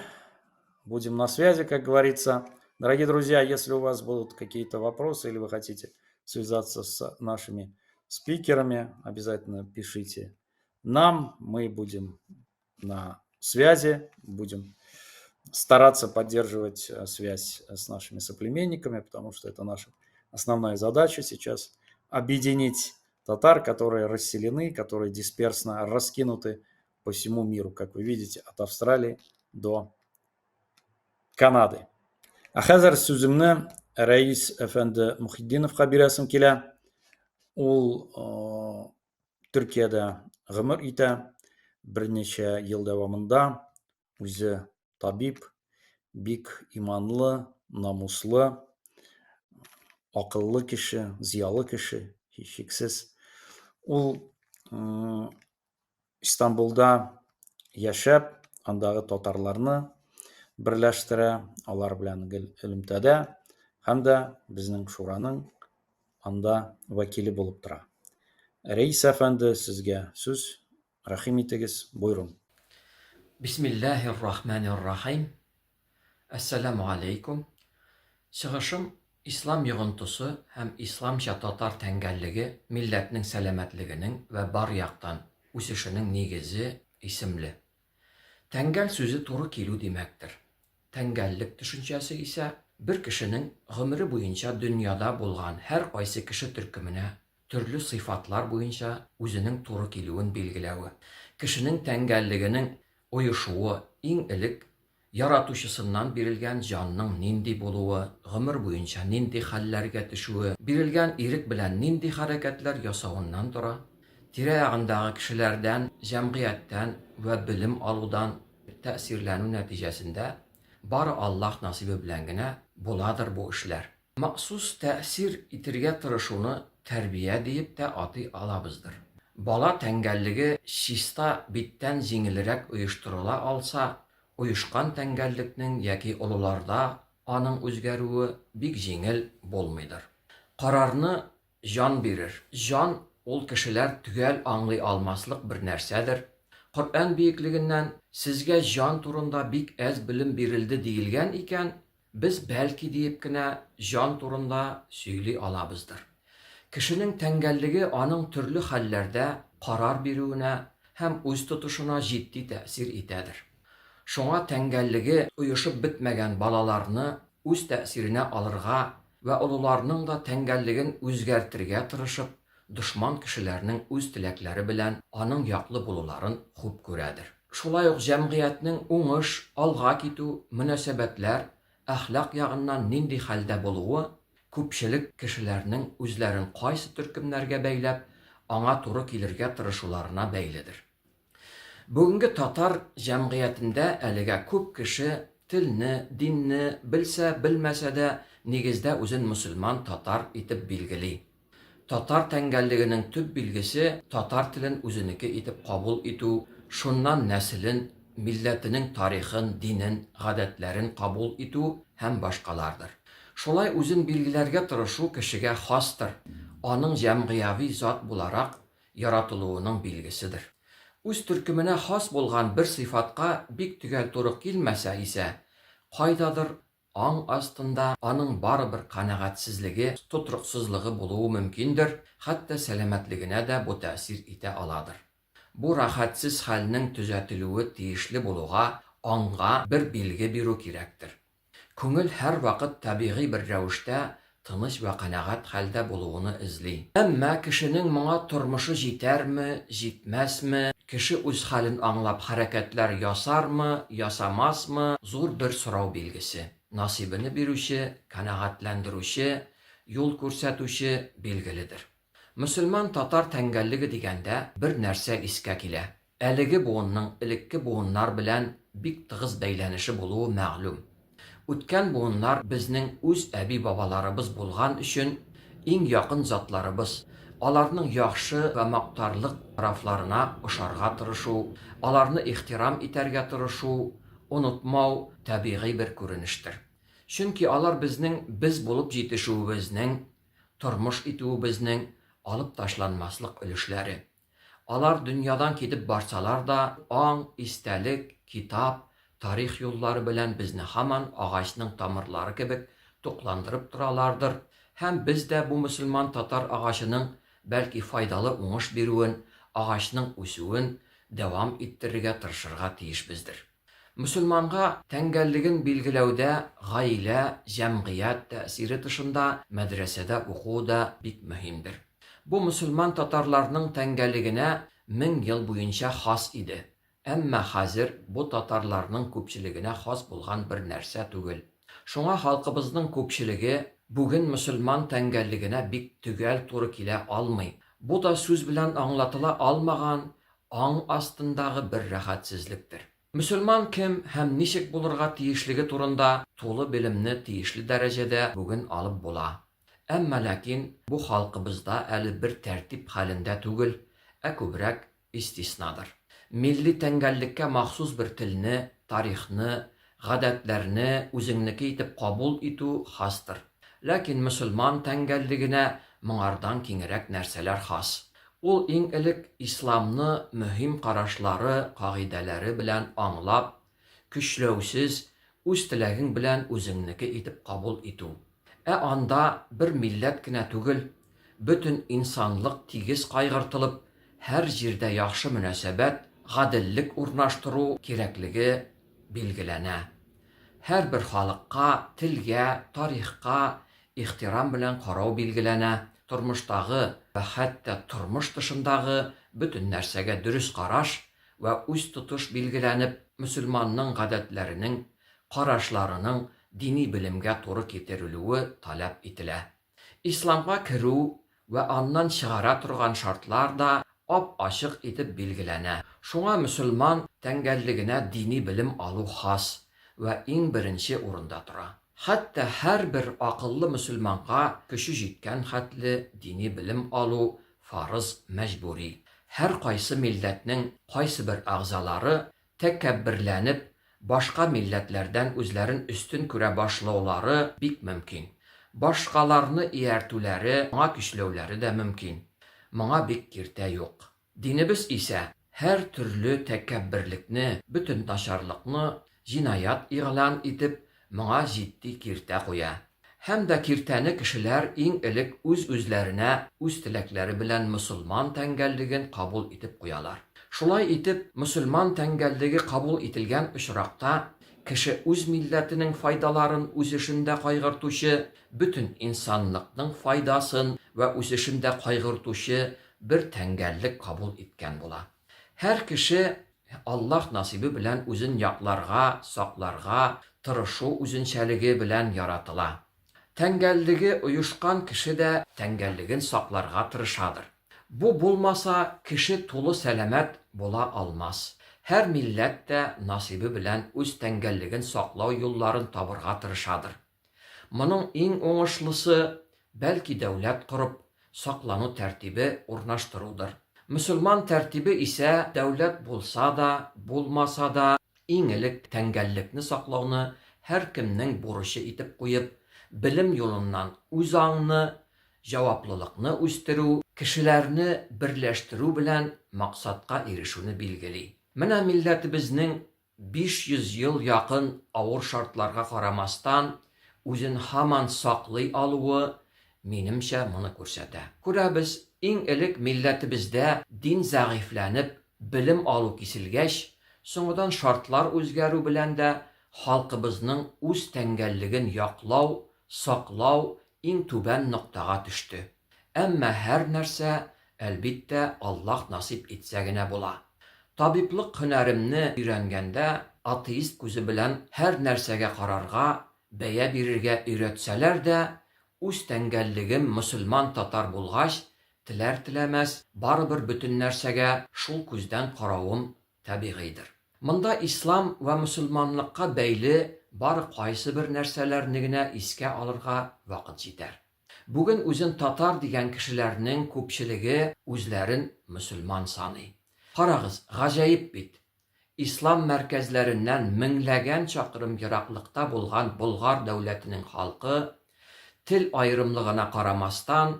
Будем на связи, как говорится. Дорогие друзья, если у вас будут какие-то вопросы или вы хотите связаться с нашими спикерами, обязательно пишите нам. Мы будем на связи, будем стараться поддерживать связь с нашими соплеменниками, потому что это наша основная задача сейчас – объединить татар, которые расселены, которые дисперсно раскинуты по всему миру, как вы видите, от Австралии до Канады. А хәзер сүземне Рәис әфәнде Мухиддиновка бирәсем килә. Ул Төркиядә гомер итә, берничә ел дәвамында үзе табиб, бик иманлы, намуслы, акыллы кеше, зиялы кеше, һичшиксез. Ул Истанбулда яшәп, андагы татарларны берләштерә, алар белән элемтәдә һәм дә безнең шураның анда вәкиле булып тора. Рәис әфәнде, сезгә сүз, рәхим итегез, буйрун. Бисмиллахир-рахманир-рахим. Ассаламу алейкум. Чыгышым ислам йогынтысы һәм исламча татар тәңгәллеге милләтнең сәламәтлегенең вә бар яктан үсешенең нигезе исемле. Тәңгәл сүзе туры килү димәктер. Тәңгәллек төшенчәсе исә бер кешенең гомере буенча дөньяда булган һәр кайсы кеше төркеменә төрле сыйфатлар буенча үзенең туры килүен билгеләүе. Кешенең тәңгәллегенең оешуы иң элек яратучысыннан бирелгән җанның нинди булуы, гомер буенча нинди хәлләргә төшүе, бирелгән ирек белән нинди хәрәкәтләр ясавыннан тора. Тирә-ягындагы кешеләрдән, җәмгыятьтән вә белем алудан тәэсирләнү нәтиҗәсендә бары Аллаһ насибе белән генә буладыр бу эшләр. Махсус тәэсир итәргә тырышуны тәрбия дип тә атый алабыздыр. Бала тәңгәллеге чиста биттән җиңелрәк оештырыла алса, оешкан тәңгәллекнең яки олыларда аның үзгәрүе бик җиңел булмыйдыр. Карарны җан бирер. Җан ул кешеләр түгел аңлый алмаслык бер нәрсәдер. Коръән биеклегеннән сезгә җан турында бик әз белем бирелде диелгән икән, без бәлки диеп кенә җан турында сөйли алабыздыр. Кешенең тәңгәллеге аның төрле хәлләрдә карар бирүенә һәм үз тотышына җитди тәэсир итәдер. Шуңа тәңгәллеге оешып бетмәгән балаларны үз тәэсиренә алырга вә олыларның да тәңгәллеген үзгәртергә тырышып, дошман кешеләрнең үз теләкләре белән аның яклы булуларын хуп күрәдер. Шулай ук җәмгыятьнең уңыш, алга китү, мөнәсәбәтләр, әхлак ягыннан нинди хәлдә булуы күпчелек кешеләрнең үзләрен кайсы төркемнәргә бәйләп, аңа туры килергә тырышуларына бәйледер. Бүгенге татар җәмгыятендә әлегә күп кеше телне, динне белсә, белмәсә дә нигездә үзен мөселман татар итеп билгели. Татар тәңгәллегенең төп билгесе татар телен үзенеке итеп кабул итү, шуннан нәселен, милләтенең тарихын, динен, гадәтләрен кабул итү һәм башкалардыр. Шулай үзен билгеләргә тырышу кешегә хастыр, аның җәмгыяви зат буларак яратылуының билгеседер. Үз төркеменә хас булган бер сыйфатка бик төгәл туры килмәсә исә, кайдадыр аң астында аның барыбер канәгатьсезлеге, тотрыксызлыгы булуы мөмкиндер, хәтта сәламәтлегенә дә бу тәэсир итә аладыр. Бу рахатсыз хәлнең төзәтелүе тиешле булуга аңга бер билге бирү кирәктер. Күңел һәр вакыт табигый бер рәвештә тыныч вә канәгать хәлдә булуыны эзли. Әмма кешенең моңа тормышы җитәрме, җитмәсме, кеше үз хәлен аңлап хәрәкәтләр ясармы, ясамасмы, зур бер сорау билгесе. Насибыны бирүче, канәгатьләндерүче, юл күрсәтүче билгеледер. Мөселман татар тәңгәллеге дигәндә бер нәрсә искә килә. Әлеге буынның элекке буыннар белән бик тыгыз бәйләнеше булуы мәгълүм. Үткән буыннар безнең үз әби-бабаларыбыз булган өчен иң якын затларыбыз. Аларның яхшы ва мактарлык тарафларына ошарга тырышу, аларны ихтирам итәргә тырышу, онытмау табигый бер күренештер. Чөнки алар безнең без булып җитешүебезнең, тормыш итүебезнең алып ташланмаслык өлешләре. Алар дөньядан китеп барсалар да, аң, истәлек, китап, тарих юллары белән безне һаман агачның тамырлары кебек тукландырып торалардыр, һәм без дә бу мөселман татар агачының бәлки файдалы уңыш бирүен, агачның үсүен дәвам иттерергә тырышырга тиешбездер. Мөселманга тәңгәллеген билгеләүдә гаилә, җәмгыять тәэсире тышында мәдрәсәдә уку да бик мөһимдер. Бу мөселман татарларның тәңгәллегенә 1000 ел буенча хас иде. Әмма хәзер бу татарларның күпчелегенә хас булган бер нәрсә түгел. Шуңа халкыбызның күпчелеге бүген мөселман тәңгәллегенә бик төгәл туры килә алмый. Бу да сүз белән аңлатыла алмаган аң астындагы бер рәхәтсезлектер. Мөселман кем һәм ничек булырга тиешлеге турында тулы белемне тиешле дәрәҗәдә бүген алып була. Әмма ләкин бу халкыбызда әле бер тәртип хәлендә түгел, күбрәк истиснадыр. Милли тәңгәллеккә махсус бер телне, тарихны, гадәтләрне үзеңнеке итеп кабул итү хастыр. Ләкин мөселман тәңгәллегенә моңардан киңрәк нәрсәләр хас. Ул иң элек исламны мөһим карашлары, кагыйдәләре белән аңлап, көчләүсез, үз теләгең белән үзеңнеке итеп кабул итү. Анда бер милләт кенә түгел, бөтен инсанлык тигез кайгыртылып, һәр җирдә яхшы мөнәсәбәт, гаделлек урнаштыру кирәклеге билгеләнә. Һәр бер халыкка, телгә, тарихка ихтирам белән карау билгеләнә. Тормыштагы ва хәтта тормыш тышындагы бөтен нәрсәгә дөрес караш ва үз тотыш билгеләнеп, мөселманның гадәтләренең, карашларының дини белемгә туры китерелүе таләп ителә. Исламга керү ва аннан чыгара торган шартлар да ап-ачык итеп билгеләнә. Шуңа мөселман тәңгәллегенә дини белем алу хас ва иң беренче урында тора. Хәтта һәр бер акыллы мөселманга көче җиткән хәтле дини белем алу фарыз, мәҗбүри. Һәр кайсы милләтнең кайсы бер агъзалары тәкәбберләнеп, башка милләтләрдән үзләрен өстен күрә башлаулары бик мөмкин. Башкаларны ияртүләре, моңа көчләүләре дә мөмкин. Моңа бик киртә юк. Динебез исә һәр төрле тәкәбберлекне, бөтен начарлыкны җинаят игълан итеп, моңа җитди киртә куя. Һәм дә киртәне кешеләр иң элек үз-үзләренә, үз теләкләре белән мөселман тәңгәллеген кабул итеп куялар. Шулай итеп, мөселман тәңгәллеге кабул ителгән очракта кеше үз милләтенең файдаларын үз эшендә кайгыртучы, бөтен инсанлыкның файдасын ва үз эшендә кайгыртучы бер тәңгәллек кабул иткән була. Һәр кеше Аллаһ насибе белән үзен якларга, сакларга тырышу үзенчәлеге белән яратыла. Тәңгәллеге оешкан кеше дә тәңгәллеген сакларга тырышадыр. Бу булмаса, кеше тулы сәламәт була алмас. Һәр милләт тә насибе белән үз тәңгәллеген саклау юлларын табырга тырышадыр. Моның иң уңышлысы бәлки дәүләт корып, саклану тәртибе урнаштырудыр. Мөселман тәртибе исә дәүләт булса да, булмаса да, иң элек тәңгәллекне саклауны һәркемнең бурычы итеп куеп, белем юлыннан үз аңны, җаваплылыкны үстерү, кешеләрне берләштерү белән максатка ирешүне билгели. Менә милләтебезнең 500 ел якын авыр шартларга карамастан үзен һаман саклый алуы минемчә моны күрсәтә. Күрәбез, иң элек милләтебездә дин зәгыйфләнеп, белем алу киселгәч, соңгыдан шартлар үзгәрү белән дә халкыбызның үз тәңгәллеген яклау, саклау иң түбән ноктага төште. Әмма һәр нәрсә, әлбиттә, Аллаһ насип итсә генә була. Табиблык һөнәремне өйрәнгәндә, атеист күзе белән һәр нәрсәгә карарга, бәя бирергә өйрәтсәләр дә, үз тәңгәллегем мөселман татар булгач, теләр-теләмәс, барыбер бөтен нәрсәгә шул күздән каравым табигыйдыр. Монда ислам ва мөселманлыкка бәйле бары кайсы бер нәрсәләрне генә искә алырга вакыт җитәр. Бүген үзен татар дигән кешеләрнең күпчелеге үзләрен мөселман саный. Карагыз, гаҗәеп бит. Ислам мәркәзләреннән меңләгән чакрым ераклыкта булган Болгар дәүләтенең халкы тел аерымлыгына карамастан,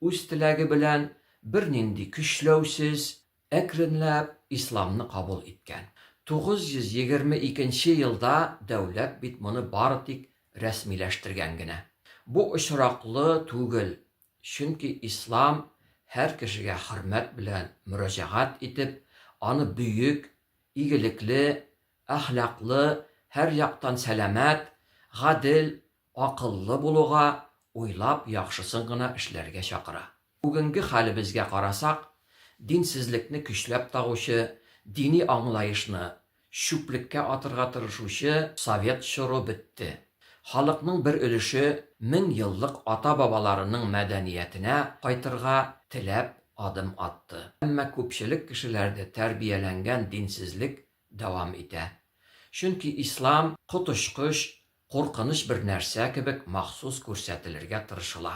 үз теләге белән бернинди көчләүсез, әкренләп исламны кабул иткән. 922 елда дәүләт бит моны бары тик рәсмиләштергән генә. Бу очраклы түгел, чөнки ислам һәр кешегә хөрмәт белән мөрәҗәгать итеп, аны бөек, игелекле, әхлаклы, һәр яктан сәламәт, гадел, акыллы булуга, уйлап яхшысын гына эшләргә чакыра. Бүгенге хәлебезгә карасак, динсезлекне көчләп тагучы, дини аңлаешны шүплеккә атырга тырышучы совет чоры бетте. Халыкның бер өлеше 1000 еллык ата-бабаларының мәдәниятенә кайтырга теләп адым атты. Әмма күпчелек кешеләрдә тәрбияләнгән динсезлек дәвам итә. Чөнки ислам котышкыч, куркыныч бер нәрсә кебек махсус күрсәтелергә тырышыла.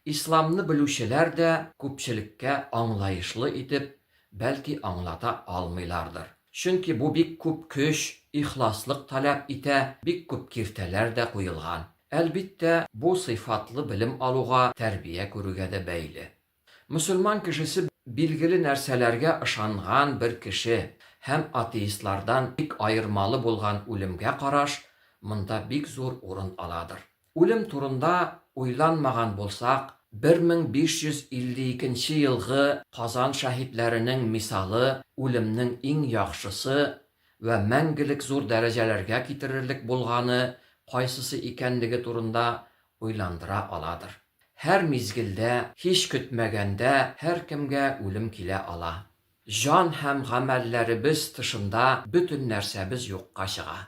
Исламны белүчеләр дә күпчелеккә аңлаешлы итеп, бәлки аңлата алмыйлардыр. Чөнки бу бик күп көч, ихласлык таләп итә, бик күп киртәләр дә куелган. Әлбиттә, бу сыйфатлы белем алуга, тәрбия күрүгә дә бәйле. Мөселман кешесе билгеле нәрсәләргә ышанган бер кеше һәм атеистлардан бик айырмалы булган үлемгә караш монда бик зур урын аладыр. Үлем турында уйланмаган булсак, 1552 елгы Казан шаһидләренең мисалы үлемнең иң яхшысы ва мәңгелек зур дәрәҗәләргә китерерлек булганы кайсысы икәнлеге турында уйландыра аладыр. Һәр мизгелдә, һич көтмәгәндә һәркемгә үлем килә ала. Жан һәм гамәлләребез тышында бөтен нәрсәбез юкка чыга.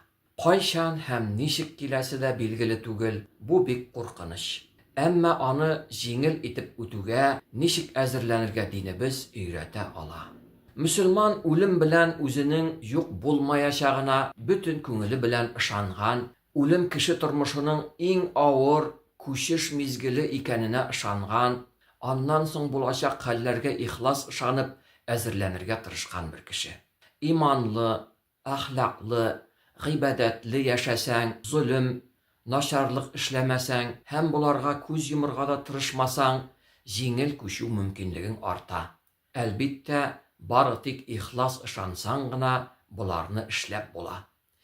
Кайчан һәм ничек киләсе дә билгеле түгел, бу бик куркыныч. Әмма аны җиңел итеп үтүгә, ничек әзерләнергә динебез өйрәтә ала. Мөселман үлем белән үзенең юк булмаячагына бөтен күңеле белән ышанган, үлем кеше тормышының иң авыр күчеш мизгеле икәненә ышанган, аннан соң булачак хәлләргә ихлас ышанып әзерләнергә тырышкан бер кеше. Иманлы, әхлаклы, гыйбадәтле яшәсәң, zulm, начарлык эшләмәсәң һәм буларга күз йомырга да тырышмасаң, җиңел күчү мөмкинлегең арта. Әлбиттә, бары тик ихлас ышансаң гына буларны эшләп була.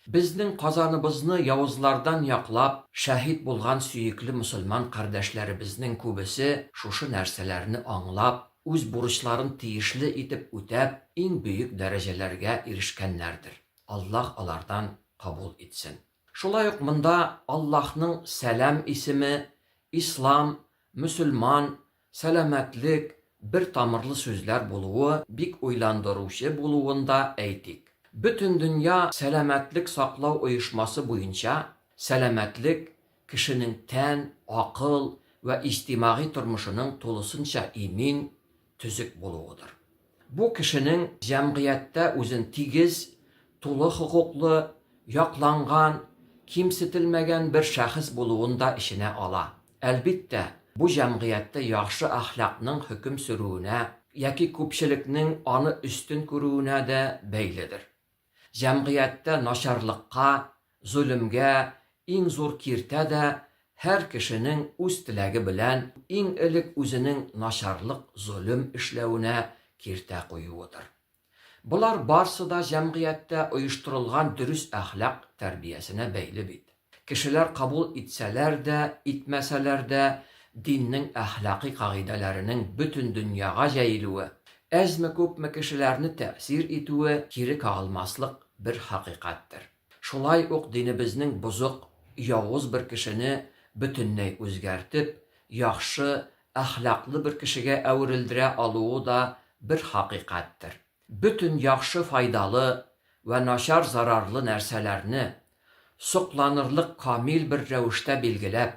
Безнең Казаныбызны явызлардан яклап, шәһид булган сөекле мөселман кардәшләребезнең күбесе шушы нәрсәләрне аңлап, үз бурычларын тиешле итеп үтәп, иң бөек дәрәҗәләргә ирешкәннәрдер. Аллаһ алардан кабул итсен. Шулай ук монда Аллаһның сәлам исеме, ислам, мөселман, сәламәтлек, бер тамырлы сүзләр булуы, бик уйландыручы булуында әйтик. Бөтен дөнья сәламәтлек саклау оешмасы буенча, сәламәтлек кешенең тән, акыл ва иҗтимагый тормышының тулысынча имин, төзек булуыдыр. Бу кешенең җәмгыятьтә үзен тигез, тулы хокуклы, якланган, kimsetilmәгән bir şəxs булуын да işinə ала. Әлбиттә, bu cəmiyyətdə yaxşı əxlaqның hökm sürüyünə, яки күпчелекнең аны üstün күрүенә дә бәйледер. Cəmiyyətdə naşarlıqqa, zulümgə иң зур киртә дә hər kişinin үз теләге белән иң элек үзенең naşarlıq, zulüm эшләүенә киртә куюыдыр. Булар барсы да cəmiyyətdə оештырылган дөрес әхлак тәрбиясенә бәйле бит. Кешеләр кабул итсәләр дә, итмәсәләр дә, dinning әхлакый кагыйдәләренең бөтен дөньяга җәелүе, әзме-күпме кешеләрне тәэсир итүе кире кагылмаслык bir хакыйкаттыр. Шулай ук динебезнең бузык, явыз bir кешене бөтенләй үзгәртеп, яхшы, әхлаклы bir кешегә әверелдерә алуы да bir хакыйкаттыр. Bütün яхшы файдалы ва начар зарарлы нәрсәләрне сокланырлык камил bir рәвештә билгеләп,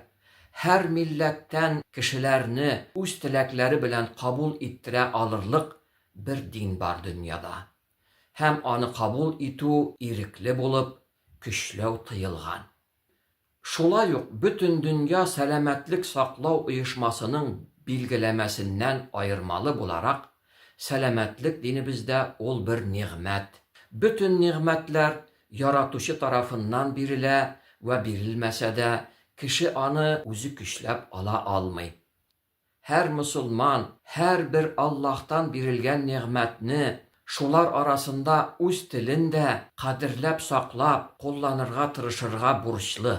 һәр милләттән кешеләрне үз теләкләре белән кабул иттерә алырлык bir дин бар дөньяда. Һәм аны кабул итү ирекле булып, көчләү тыелган. Шулай ук bütün дөнья сәламәтлек саклау оешмасының билгеләмәсеннән аермалы буларак, сәламәтлек динебездә ул bir нигъмәт. Bütün нигъмәтләр яратучы тарафыннан бирелә ва бирелмәсә дә, кеше аны үзе көчләп ала алмый. Һәр мөселман, һәр bir Аллаһтан бирелгән нигъмәтне шулар арасында үз телен дә кадерләп саклап, кулланырга тырышырга бурычлы.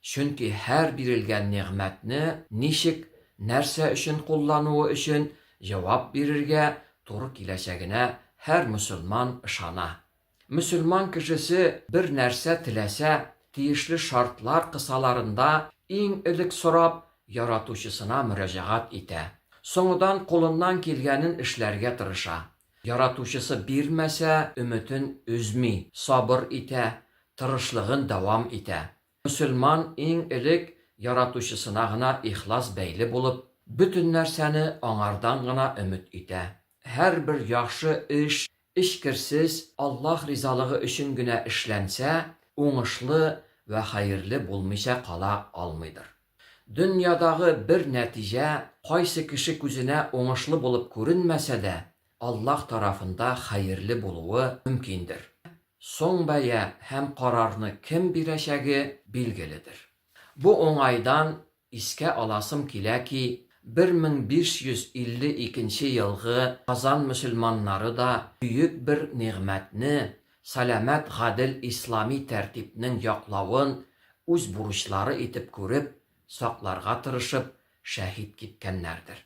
Чөнки һәр бирелгән нигъмәтне ничек, нәрсә өчен куллануы өчен җавап бирергә туры киләчәгенә һәр мөселман ышана. Мөселман кешесе bir нәрсә теләсә, тиешле шартлар кысаларында иң элек сорап, яратучысына мөрәҗәгать итә. Соңыдан кулыннан килгәнен эшләргә тырыша. Яратучысы бирмәсә, өметен үзми, сабыр итә, тырышлыгын дәвам итә. Мөселман иң элек яратучысына гына ихлас бәйле булып, bütün нәрсәне аңардан гына өмет итә. Һәр bir яхшы эш, эшкерсез Аллаһ ризалыгы өчен генә эшләнсә, уңышлы ва хәерле булмыйча кала алмыйдыр. Дөньядагы bir нәтиҗә кайсы кеше күзенә уңышлы булып күренмәсә дә, Аллаһ тарафында хәерле булуы мөмкиндер. Соң бәя һәм карарны кем бирәчәге билгеледер. Бу уңайдан искә аласым килә ки, 1552 елгы Казан мөселманнары да büyük bir нигъмәтне, сәламәт гадел ислами тәртипнең яклавын үз бурычлары итеп күреп, сакларга тырышып, шәһид киткәннәрдер.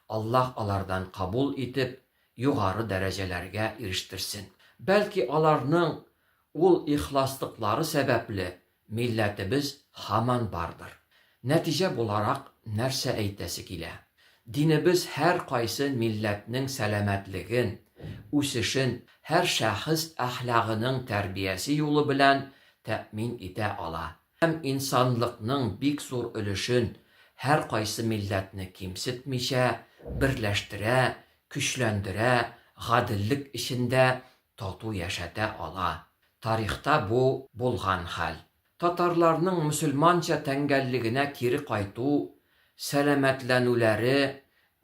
Аллаһ алардан кабул итеп, югары дәрәҗәләргә ирештерсен. Бәлки аларның ул ихласлыклары сәбәпле милләтебез һаман бардыр. Нәтиҗә буларак нәрсә әйтәсе килә? Динебез һәр кайсы милләтнең сәламәтлеген, үсешен, һәр шәхес әхлагының тәрбиясе юлы белән тәэмин итә ала. Һәм инсанлыкның бик зур өлешен һәр кайсы милләтне кимсетмичә, берләштерә, көчләндерә, гаделлек эчендә тату яшәтә ала. Тарихта бу булган хәл. Татарларның мөселманча тәңгәллегенә кире кайту, сәламәтләнүләре,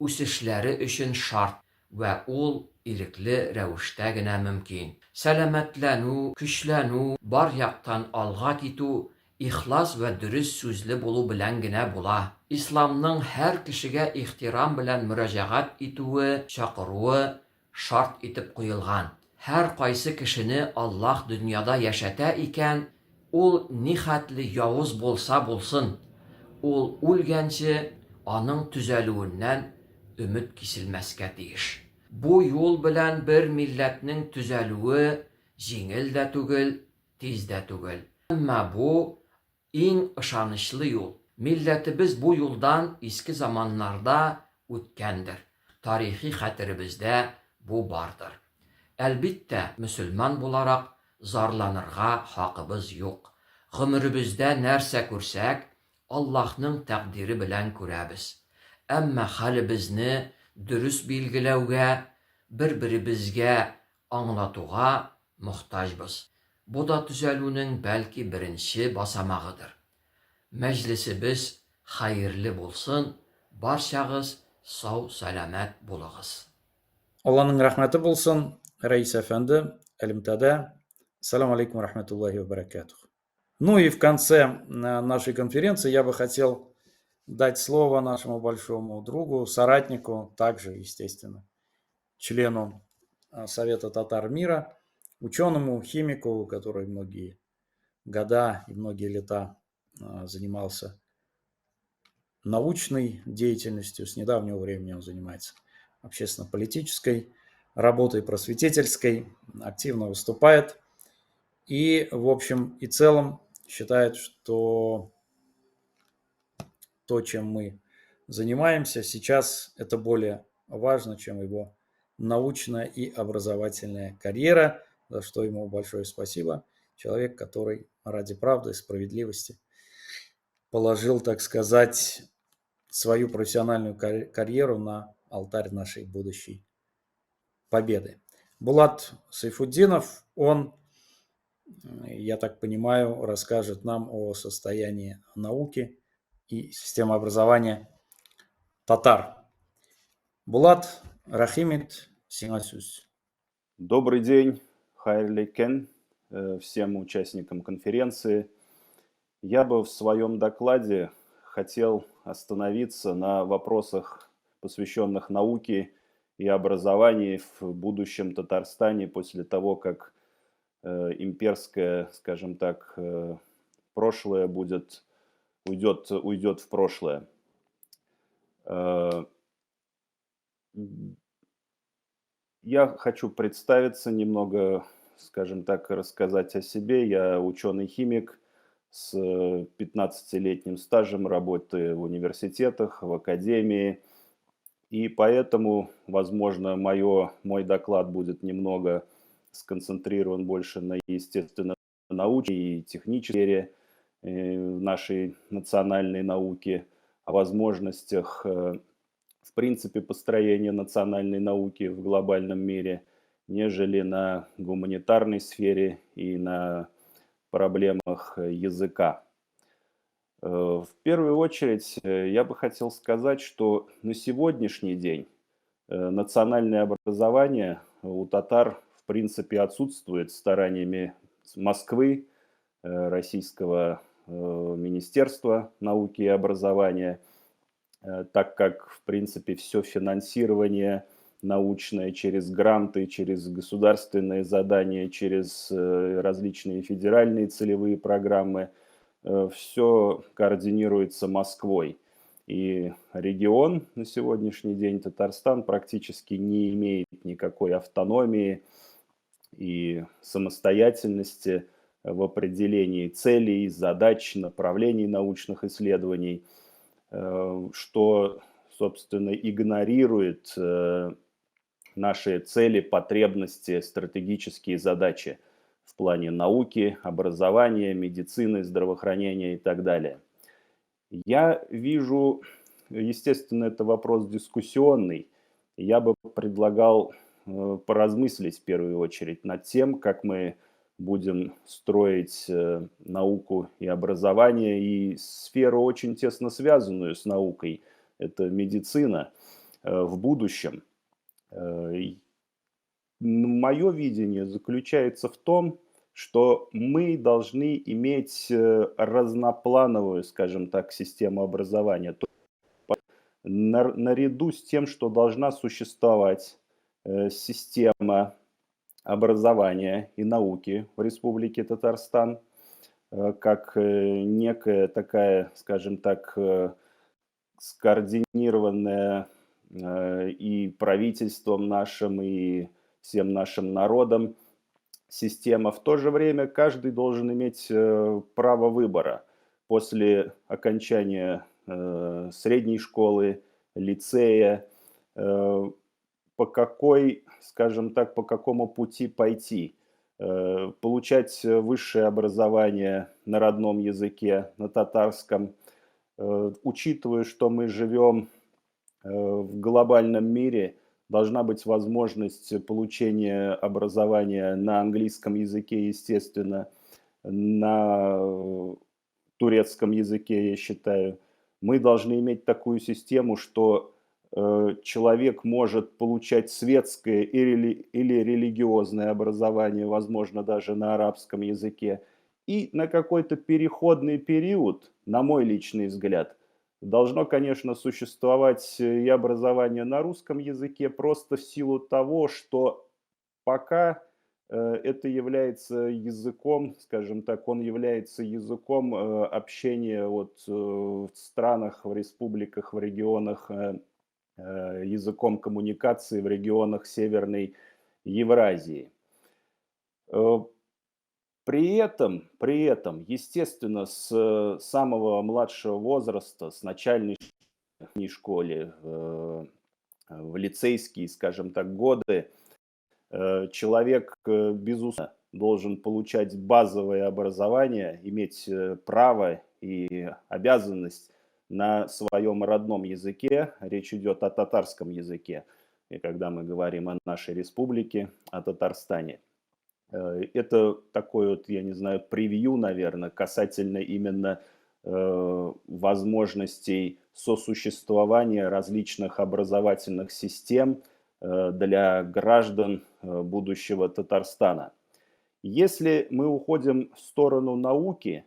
үсешләре өчен шарт ва ул ирекле рәвештә генә мөмкин. Сәламәтләнү, көчләнү, бар яктан алга китү, ихлас ва дөрес сүзле булу белән генә була. Исламның һәр кешегә ихтирам белән мөрәҗәгать итүе, чакыруы шарт итеп куелган. Һәр кайсы кешене Аллаһ дөньяда яшәтә икән, ул нихәтле явыз булса булсын, ул үлгәнче аның төзәлүеннән өмет киселмәскә тиеш. Бу юл белән bir милләтнең төзәлүе җиңел дә түгел, тиз дә түгел. Әмма бу иң ышанычлы юл. Милләтебез бу юлдан иске заманнарда үткәндер. Тарихи хәтеребездә бу бардыр. Әлбиттә, мөселман буларак зарланырга хакыбыз юк. Гомеребездә нәрсә күрсәк, Аллаһның тәкъдире белән күрәбез. Әмма хәлебезне дөрес билгеләүгә, бер-беребезгә аңлатуга мохтаҗбыз. Bu da düzəlünin bəlkə birinci basamağıdır. Məclisimiz xeyirli bolsun, barşağız sağ salamat bolağız. Allah'ın rahmeti bulsun. Reis Efendi, Эльмтада. Ассаламу алейкум ва рахматуллахи ва баракатух. Ну и в конце нашей конференции я бы хотел дать слово нашему большому другу, соратнику, также, естественно, члену Совета татар мира, ученому, химику, который многие года и многие лета занимался научной деятельностью. С недавнего времени он занимается общественно-политической работой, просветительской, активно выступает и, в общем и целом, считает, что то, чем мы занимаемся сейчас, это более важно, чем его научная и образовательная карьера, за что ему большое спасибо. Человек, который ради правды и справедливости положил, так сказать, свою профессиональную карьеру на алтарь нашей будущей победы. Булат Сайфутдинов, он, я так понимаю, расскажет нам о состоянии науки и системы образования татар. Булат, рахимит, сиңа-сүз. Добрый день, хайрлі кен, всем участникам конференции. Я бы в своем докладе хотел остановиться на вопросах, посвященных науке и образованию в будущем Татарстане после того, как имперское, скажем так, прошлое уйдет в прошлое. Я хочу представиться немного, скажем так, рассказать о себе. Я ученый-химик с 15-летним стажем работы в университетах, в академии. И поэтому, возможно, мой доклад будет немного сконцентрирован больше на естественно-научной и технической сфере нашей национальной науки, о возможностях, в принципе, построения национальной науки в глобальном мире, нежели на гуманитарной сфере и на проблемах языка. В первую очередь я бы хотел сказать, что на сегодняшний день национальное образование у татар в принципе отсутствует стараниями Москвы, Российского Министерства науки и образования, так как в принципе все финансирование научное через гранты, через государственные задания, через различные федеральные целевые программы, все координируется Москвой. И регион на сегодняшний день, Татарстан, практически не имеет никакой автономии и самостоятельности в определении целей, задач, направлений научных исследований, что, собственно, игнорирует наши цели, потребности, стратегические задачи в плане науки, образования, медицины, здравоохранения и так далее. Я вижу, естественно, это вопрос дискуссионный. Я бы предлагал поразмыслить в первую очередь над тем, как мы будем строить науку и образование, и сферу, очень тесно связанную с наукой, это медицина, в будущем. Мое видение заключается в том, что мы должны иметь разноплановую, скажем так, систему образования. Наряду с тем, что должна существовать система образования и науки в Республике Татарстан, как некая такая, скажем так, скоординированная и правительством нашим, и всем нашим народом система. В то же время каждый должен иметь право выбора после окончания средней школы, лицея, по какой, скажем так, по какому пути пойти. Получать высшее образование на родном языке, на татарском, учитывая, что мы живем в глобальном мире, должна быть возможность получения образования на английском языке, естественно, на турецком языке, я считаю. Мы должны иметь такую систему, что человек может получать светское или религиозное образование, возможно, даже на арабском языке. И на какой-то переходный период, на мой личный взгляд, должно, конечно, существовать и образование на русском языке просто в силу того, что пока это является языком, скажем так, он является языком общения вот, в странах, в республиках, в регионах, языком коммуникации в регионах Северной Евразии. При этом, естественно, с самого младшего возраста, с начальной школе, в лицейские, скажем так, годы, человек, безусловно, должен получать базовое образование, иметь право и обязанность на своем родном языке. Речь идет о татарском языке. И когда мы говорим о нашей республике, о Татарстане. Это такой вот, я не знаю, превью, наверное, касательно именно возможностей сосуществования различных образовательных систем для граждан будущего Татарстана. Если мы уходим в сторону науки,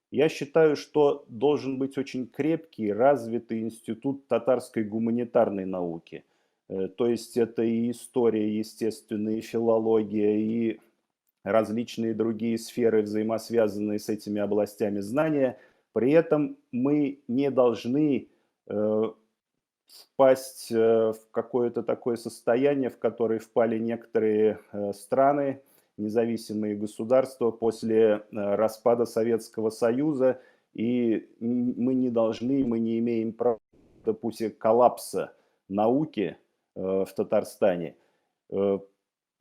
я считаю, что должен быть очень крепкий, развитый институт татарской гуманитарной науки. То есть это и история, естественно, и филология, и различные другие сферы, взаимосвязанные с этими областями знания. При этом мы не должны впасть в какое-то такое состояние, в которое впали некоторые страны, независимые государства после распада Советского Союза, и мы не должны, мы не имеем права, допустим, коллапса науки в Татарстане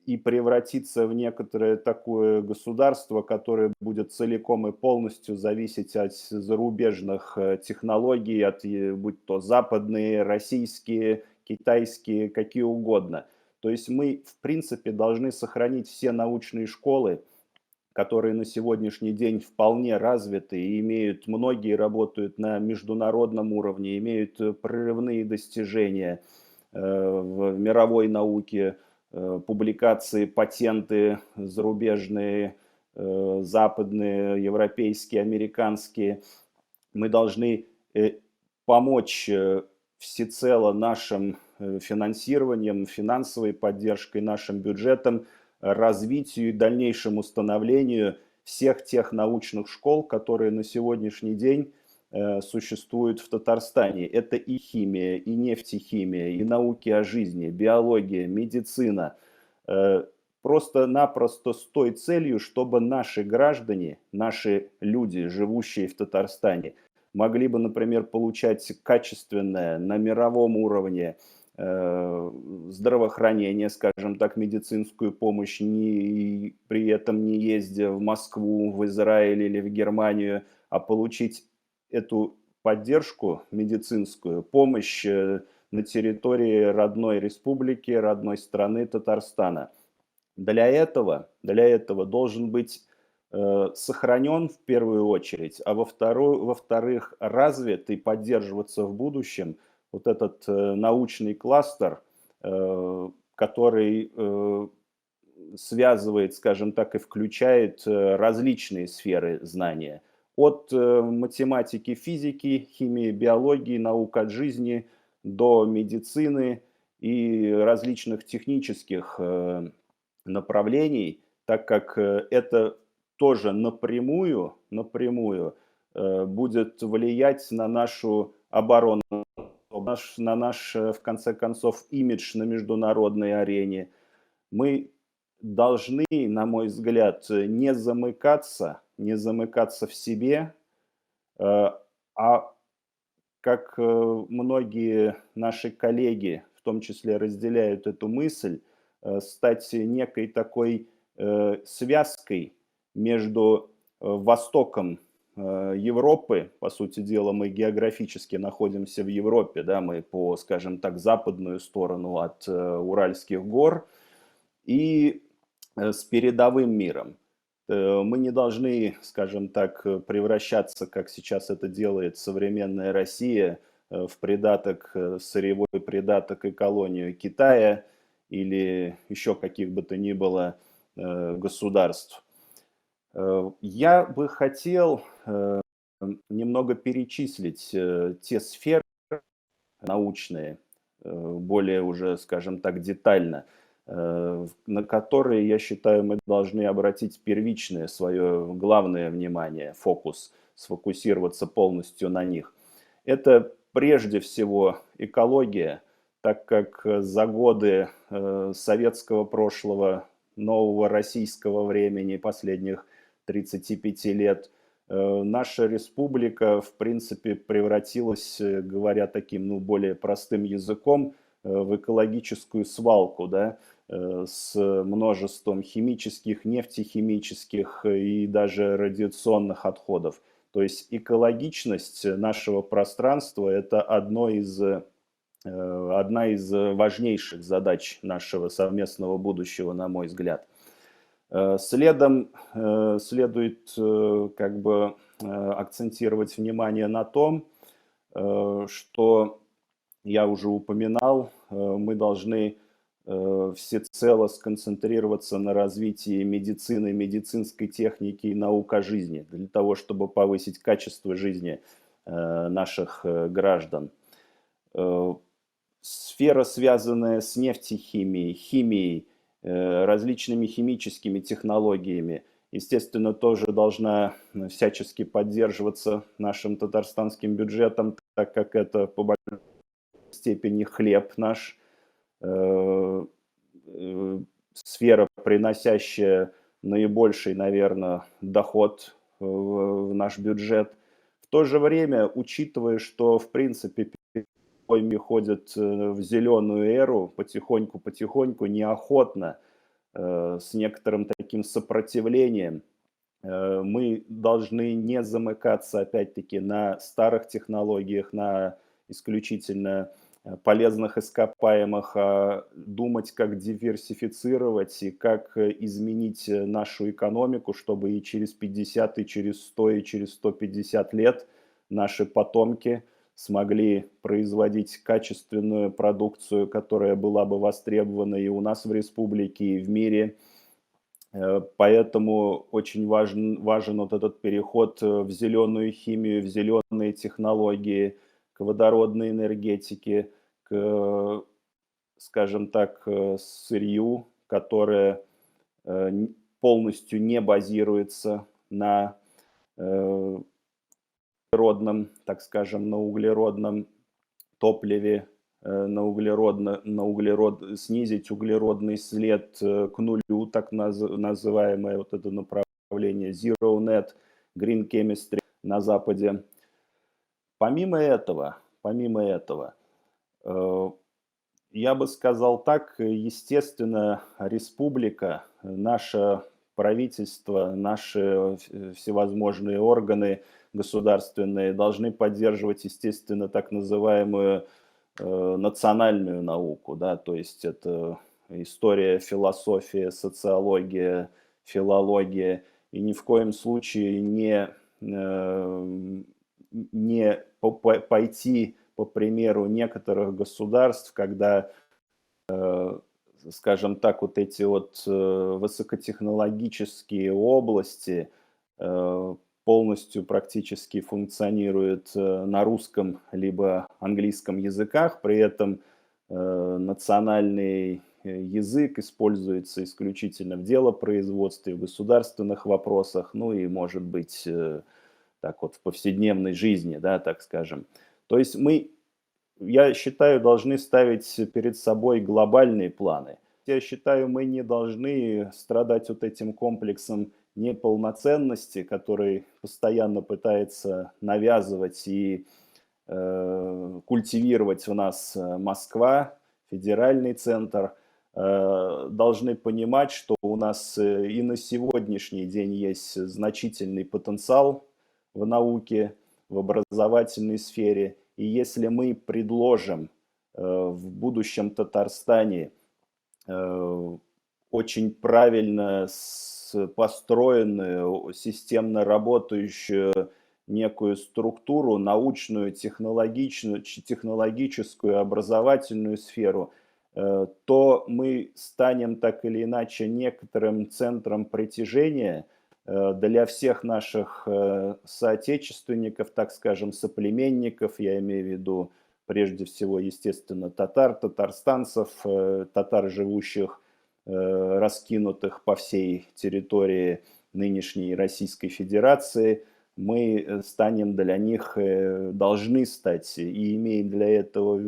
и превратиться в некоторое такое государство, которое будет целиком и полностью зависеть от зарубежных технологий, будь то западные, российские, китайские, какие угодно. То есть мы, в принципе, должны сохранить все научные школы, которые на сегодняшний день вполне развиты и имеют, многие работают на международном уровне, имеют прорывные достижения в мировой науке, публикации, патенты зарубежные, западные, европейские, американские. Мы должны помочь всецело нашим финансированием, финансовой поддержкой, нашим бюджетом, развитию и дальнейшему становлению всех тех научных школ, которые на сегодняшний день существуют в Татарстане. Это и химия, и нефтехимия, и науки о жизни, биология, медицина. Просто-напросто с той целью, чтобы наши граждане, наши люди, живущие в Татарстане, могли бы, например, получать качественное на мировом уровне здравоохранение, скажем так, медицинскую помощь, при этом не ездя в Москву, в Израиль или в Германию, а получить эту поддержку медицинскую, помощь на территории родной республики, родной страны Татарстана. Для этого должен быть сохранен в первую очередь, а во-вторых, развит и поддерживаться в будущем вот этот научный кластер, который связывает, скажем так, и включает различные сферы знания. От математики, физики, химии, биологии, наук от жизни до медицины и различных технических направлений, так как это тоже напрямую будет влиять на нашу оборону, на наш, в конце концов, имидж на международной арене. Мы должны, на мой взгляд, не замыкаться в себе, а как многие наши коллеги, в том числе, разделяют эту мысль, стать некой такой связкой между Востоком, Европы, по сути дела, мы географически находимся в Европе, да, мы по, скажем так, западную сторону от Уральских гор, и с передовым миром. Мы не должны, скажем так, превращаться, как сейчас это делает современная Россия, в придаток, сырьевой придаток и колонию Китая или еще каких бы то ни было государств. Я бы хотел немного перечислить те сферы научные, более уже, скажем так, детально, на которые, я считаю, мы должны обратить первичное свое главное внимание, фокус, сфокусироваться полностью на них. Это прежде всего экология, так как за годы советского прошлого, нового российского времени, последних 35 лет, наша республика, в принципе, превратилась, говоря таким, ну, более простым языком, в экологическую свалку, да, с множеством химических, нефтехимических и даже радиационных отходов. То есть экологичность нашего пространства – это одна из важнейших задач нашего совместного будущего, на мой взгляд. Следом следует как бы акцентировать внимание на том, что я уже упоминал, мы должны всецело сконцентрироваться на развитии медицины, медицинской техники и наук о жизни, для того, чтобы повысить качество жизни наших граждан. Сфера, связанная с нефтехимией, химией, различными химическими технологиями, естественно, тоже должна всячески поддерживаться нашим татарстанским бюджетом, так как это по большой степени хлеб наш, сфера, приносящая наибольший, наверное, доход в наш бюджет. В то же время, учитывая, что, в принципе, ходят в зеленую эру потихоньку, неохотно, с некоторым таким сопротивлением, мы должны не замыкаться, опять-таки, на старых технологиях, на исключительно полезных ископаемых, а думать, как диверсифицировать и как изменить нашу экономику, чтобы и через 50, и через 100, и через 150 лет наши потомки смогли производить качественную продукцию, которая была бы востребована и у нас в республике, и в мире. Поэтому очень важен вот этот переход в зеленую химию, в зеленые технологии, к водородной энергетике, к, скажем так, сырью, которое полностью не базируется на углеродном, так скажем, на углеродном топливе, снизить углеродный след к нулю, так называемое вот это направление Zero Net, Green Chemistry на Западе. Помимо этого, я бы сказал так, естественно, республика, наше правительство, наши всевозможные органы государственные должны поддерживать, естественно, так называемую национальную науку, да, то есть это история, философия, социология, филология, и ни в коем случае не пойти по примеру некоторых государств, когда, скажем так, вот эти вот высокотехнологические области полностью практически функционируют на русском либо английском языках, при этом национальный язык используется исключительно в делопроизводстве, в государственных вопросах, ну и, может быть, так вот в повседневной жизни, да, так скажем. То есть мы, я считаю, должны ставить перед собой глобальные планы. Я считаю, мы не должны страдать вот этим комплексом неполноценности, который постоянно пытается навязывать и культивировать в нас Москва, федеральный центр. Должны понимать, что у нас и на сегодняшний день есть значительный потенциал в науке, в образовательной сфере. И если мы предложим в будущем Татарстане очень правильно построенную, системно работающую некую структуру, научную, технологическую, образовательную сферу, то мы станем так или иначе некоторым центром притяжения для всех наших соотечественников, так скажем, соплеменников, я имею в виду прежде всего, естественно, татарстанцев, татар, живущих, раскинутых по всей территории нынешней Российской Федерации. Мы станем для них, должны стать, и имеем для этого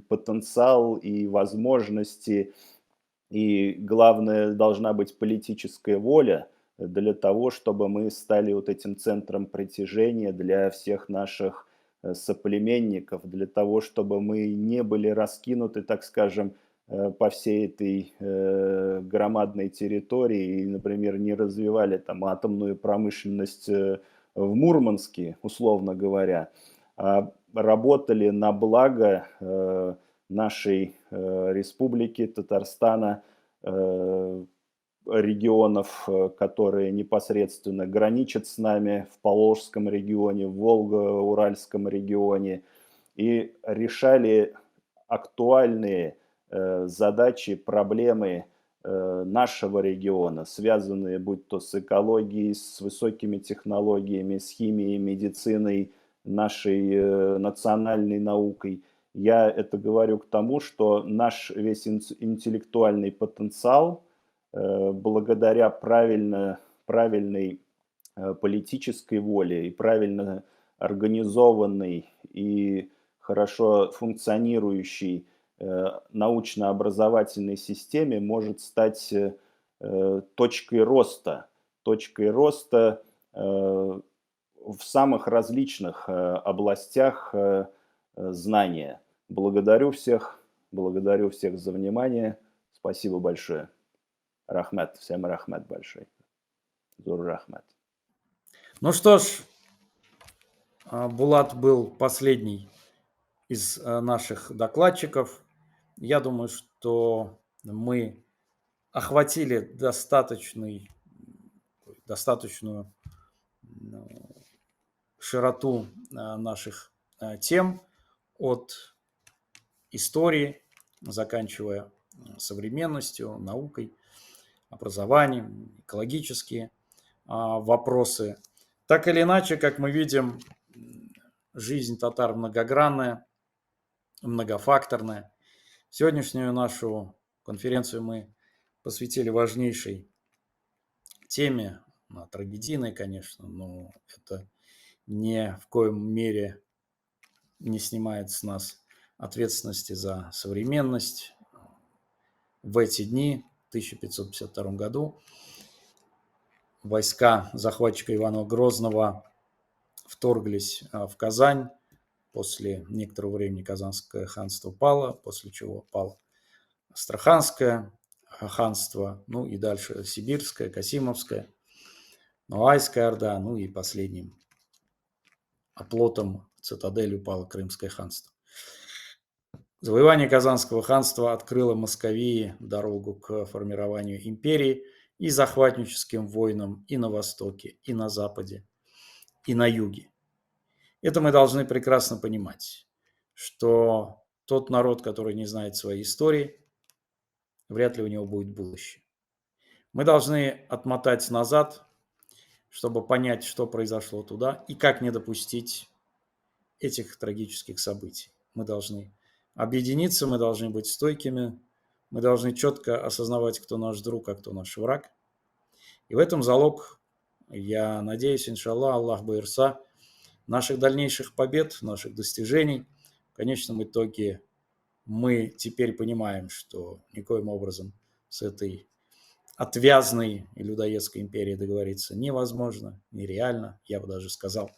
потенциал и возможности, и главное, должна быть политическая воля для того, чтобы мы стали вот этим центром притяжения для всех наших соплеменников, для того, чтобы мы не были раскинуты, так скажем, по всей этой громадной территории и, например, не развивали там атомную промышленность в Мурманске, условно говоря, а работали на благо нашей республики Татарстана, регионов, которые непосредственно граничат с нами в Поволжском регионе, в Волго-Уральском регионе, и решали актуальные задачи, проблемы нашего региона, связанные будь то с экологией, с высокими технологиями, с химией, медициной, нашей национальной наукой. Я это говорю к тому, что наш весь интеллектуальный потенциал, благодаря правильной политической воле и правильно организованной и хорошо функционирующей научно-образовательной системе, может стать точкой роста в самых различных областях знания. Благодарю всех за внимание. Спасибо большое. Рахмет, всем рахмет большой. Зур рахмет. Ну что ж, Булат был последний из наших докладчиков. Я думаю, что мы охватили достаточную широту наших тем от истории, заканчивая современностью, наукой, образованием, экологические вопросы. Так или иначе, как мы видим, жизнь татар многогранная, многофакторная. Сегодняшнюю нашу конференцию мы посвятили важнейшей теме, трагедийной, конечно, но это ни в коем мере не снимает с нас ответственности за современность. В эти дни, в 1552 году, войска захватчика Ивана Грозного вторглись в Казань. После некоторого времени Казанское ханство пало, после чего пало Астраханское ханство, ну и дальше Сибирское, Касимовское, Ноайская Орда, ну и последним оплотом, цитаделью пало Крымское ханство. Завоевание Казанского ханства открыло Московии дорогу к формированию империи и захватническим войнам и на Востоке, и на Западе, и на Юге. Это мы должны прекрасно понимать, что тот народ, который не знает своей истории, вряд ли у него будет будущее. Мы должны отмотать назад, чтобы понять, что произошло туда и как не допустить этих трагических событий. Мы должны объединиться, мы должны быть стойкими, мы должны четко осознавать, кто наш друг, а кто наш враг. И в этом залог, я надеюсь, иншаллах, Аллах Байрса, наших дальнейших побед, наших достижений. В конечном итоге мы теперь понимаем, что никоим образом с этой отвязной и людоедской империей договориться невозможно, нереально, я бы даже сказал,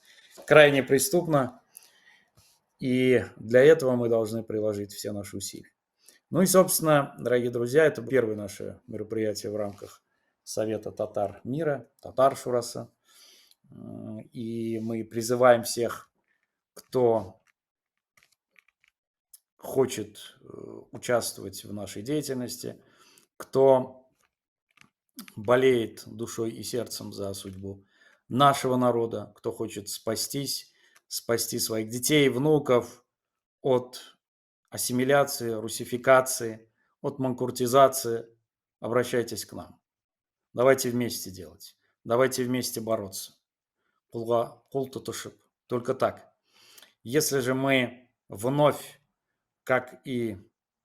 крайне преступно. И для этого мы должны приложить все наши усилия. Ну и, собственно, дорогие друзья, это первое наше мероприятие в рамках Совета татар мира, татар Шурасы. И мы призываем всех, кто хочет участвовать в нашей деятельности, кто болеет душой и сердцем за судьбу нашего народа, кто хочет спасти своих детей, внуков от ассимиляции, русификации, от манкуртизации, обращайтесь к нам. Давайте вместе делать. Давайте вместе бороться. Только так. Если же мы вновь, как и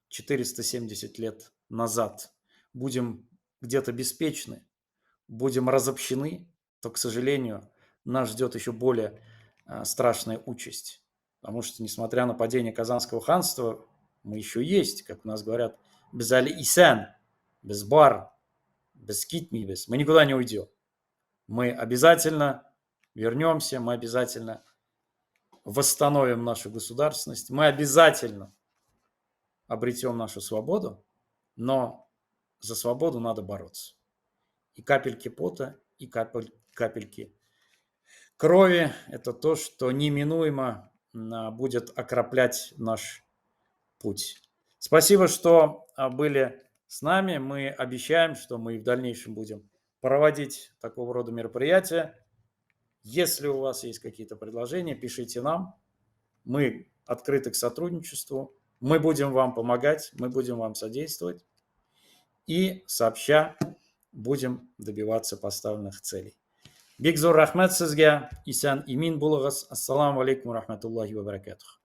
470 лет назад, будем где-то беспечны, будем разобщены, то, к сожалению, нас ждет еще более страшная участь. Потому что, несмотря на падение Казанского ханства, мы еще есть, как у нас говорят, без Али-Исан, без Бар, без Китмибес. Мы никуда не уйдем. Мы обязательно вернемся, мы обязательно восстановим нашу государственность, мы обязательно обретем нашу свободу, но за свободу надо бороться. И капельки пота, и капельки крови – это то, что неминуемо будет окроплять наш путь. Спасибо, что были с нами. Мы обещаем, что мы в дальнейшем будем проводить такого рода мероприятия. Если у вас есть какие-то предложения, пишите нам. Мы открыты к сотрудничеству. Мы будем вам помогать, мы будем вам содействовать. И сообща будем добиваться поставленных целей. Бик зор рахмат сізге. Исән имин булыгыз. Ассаламу алейкум рахматуллахи ва баракатух.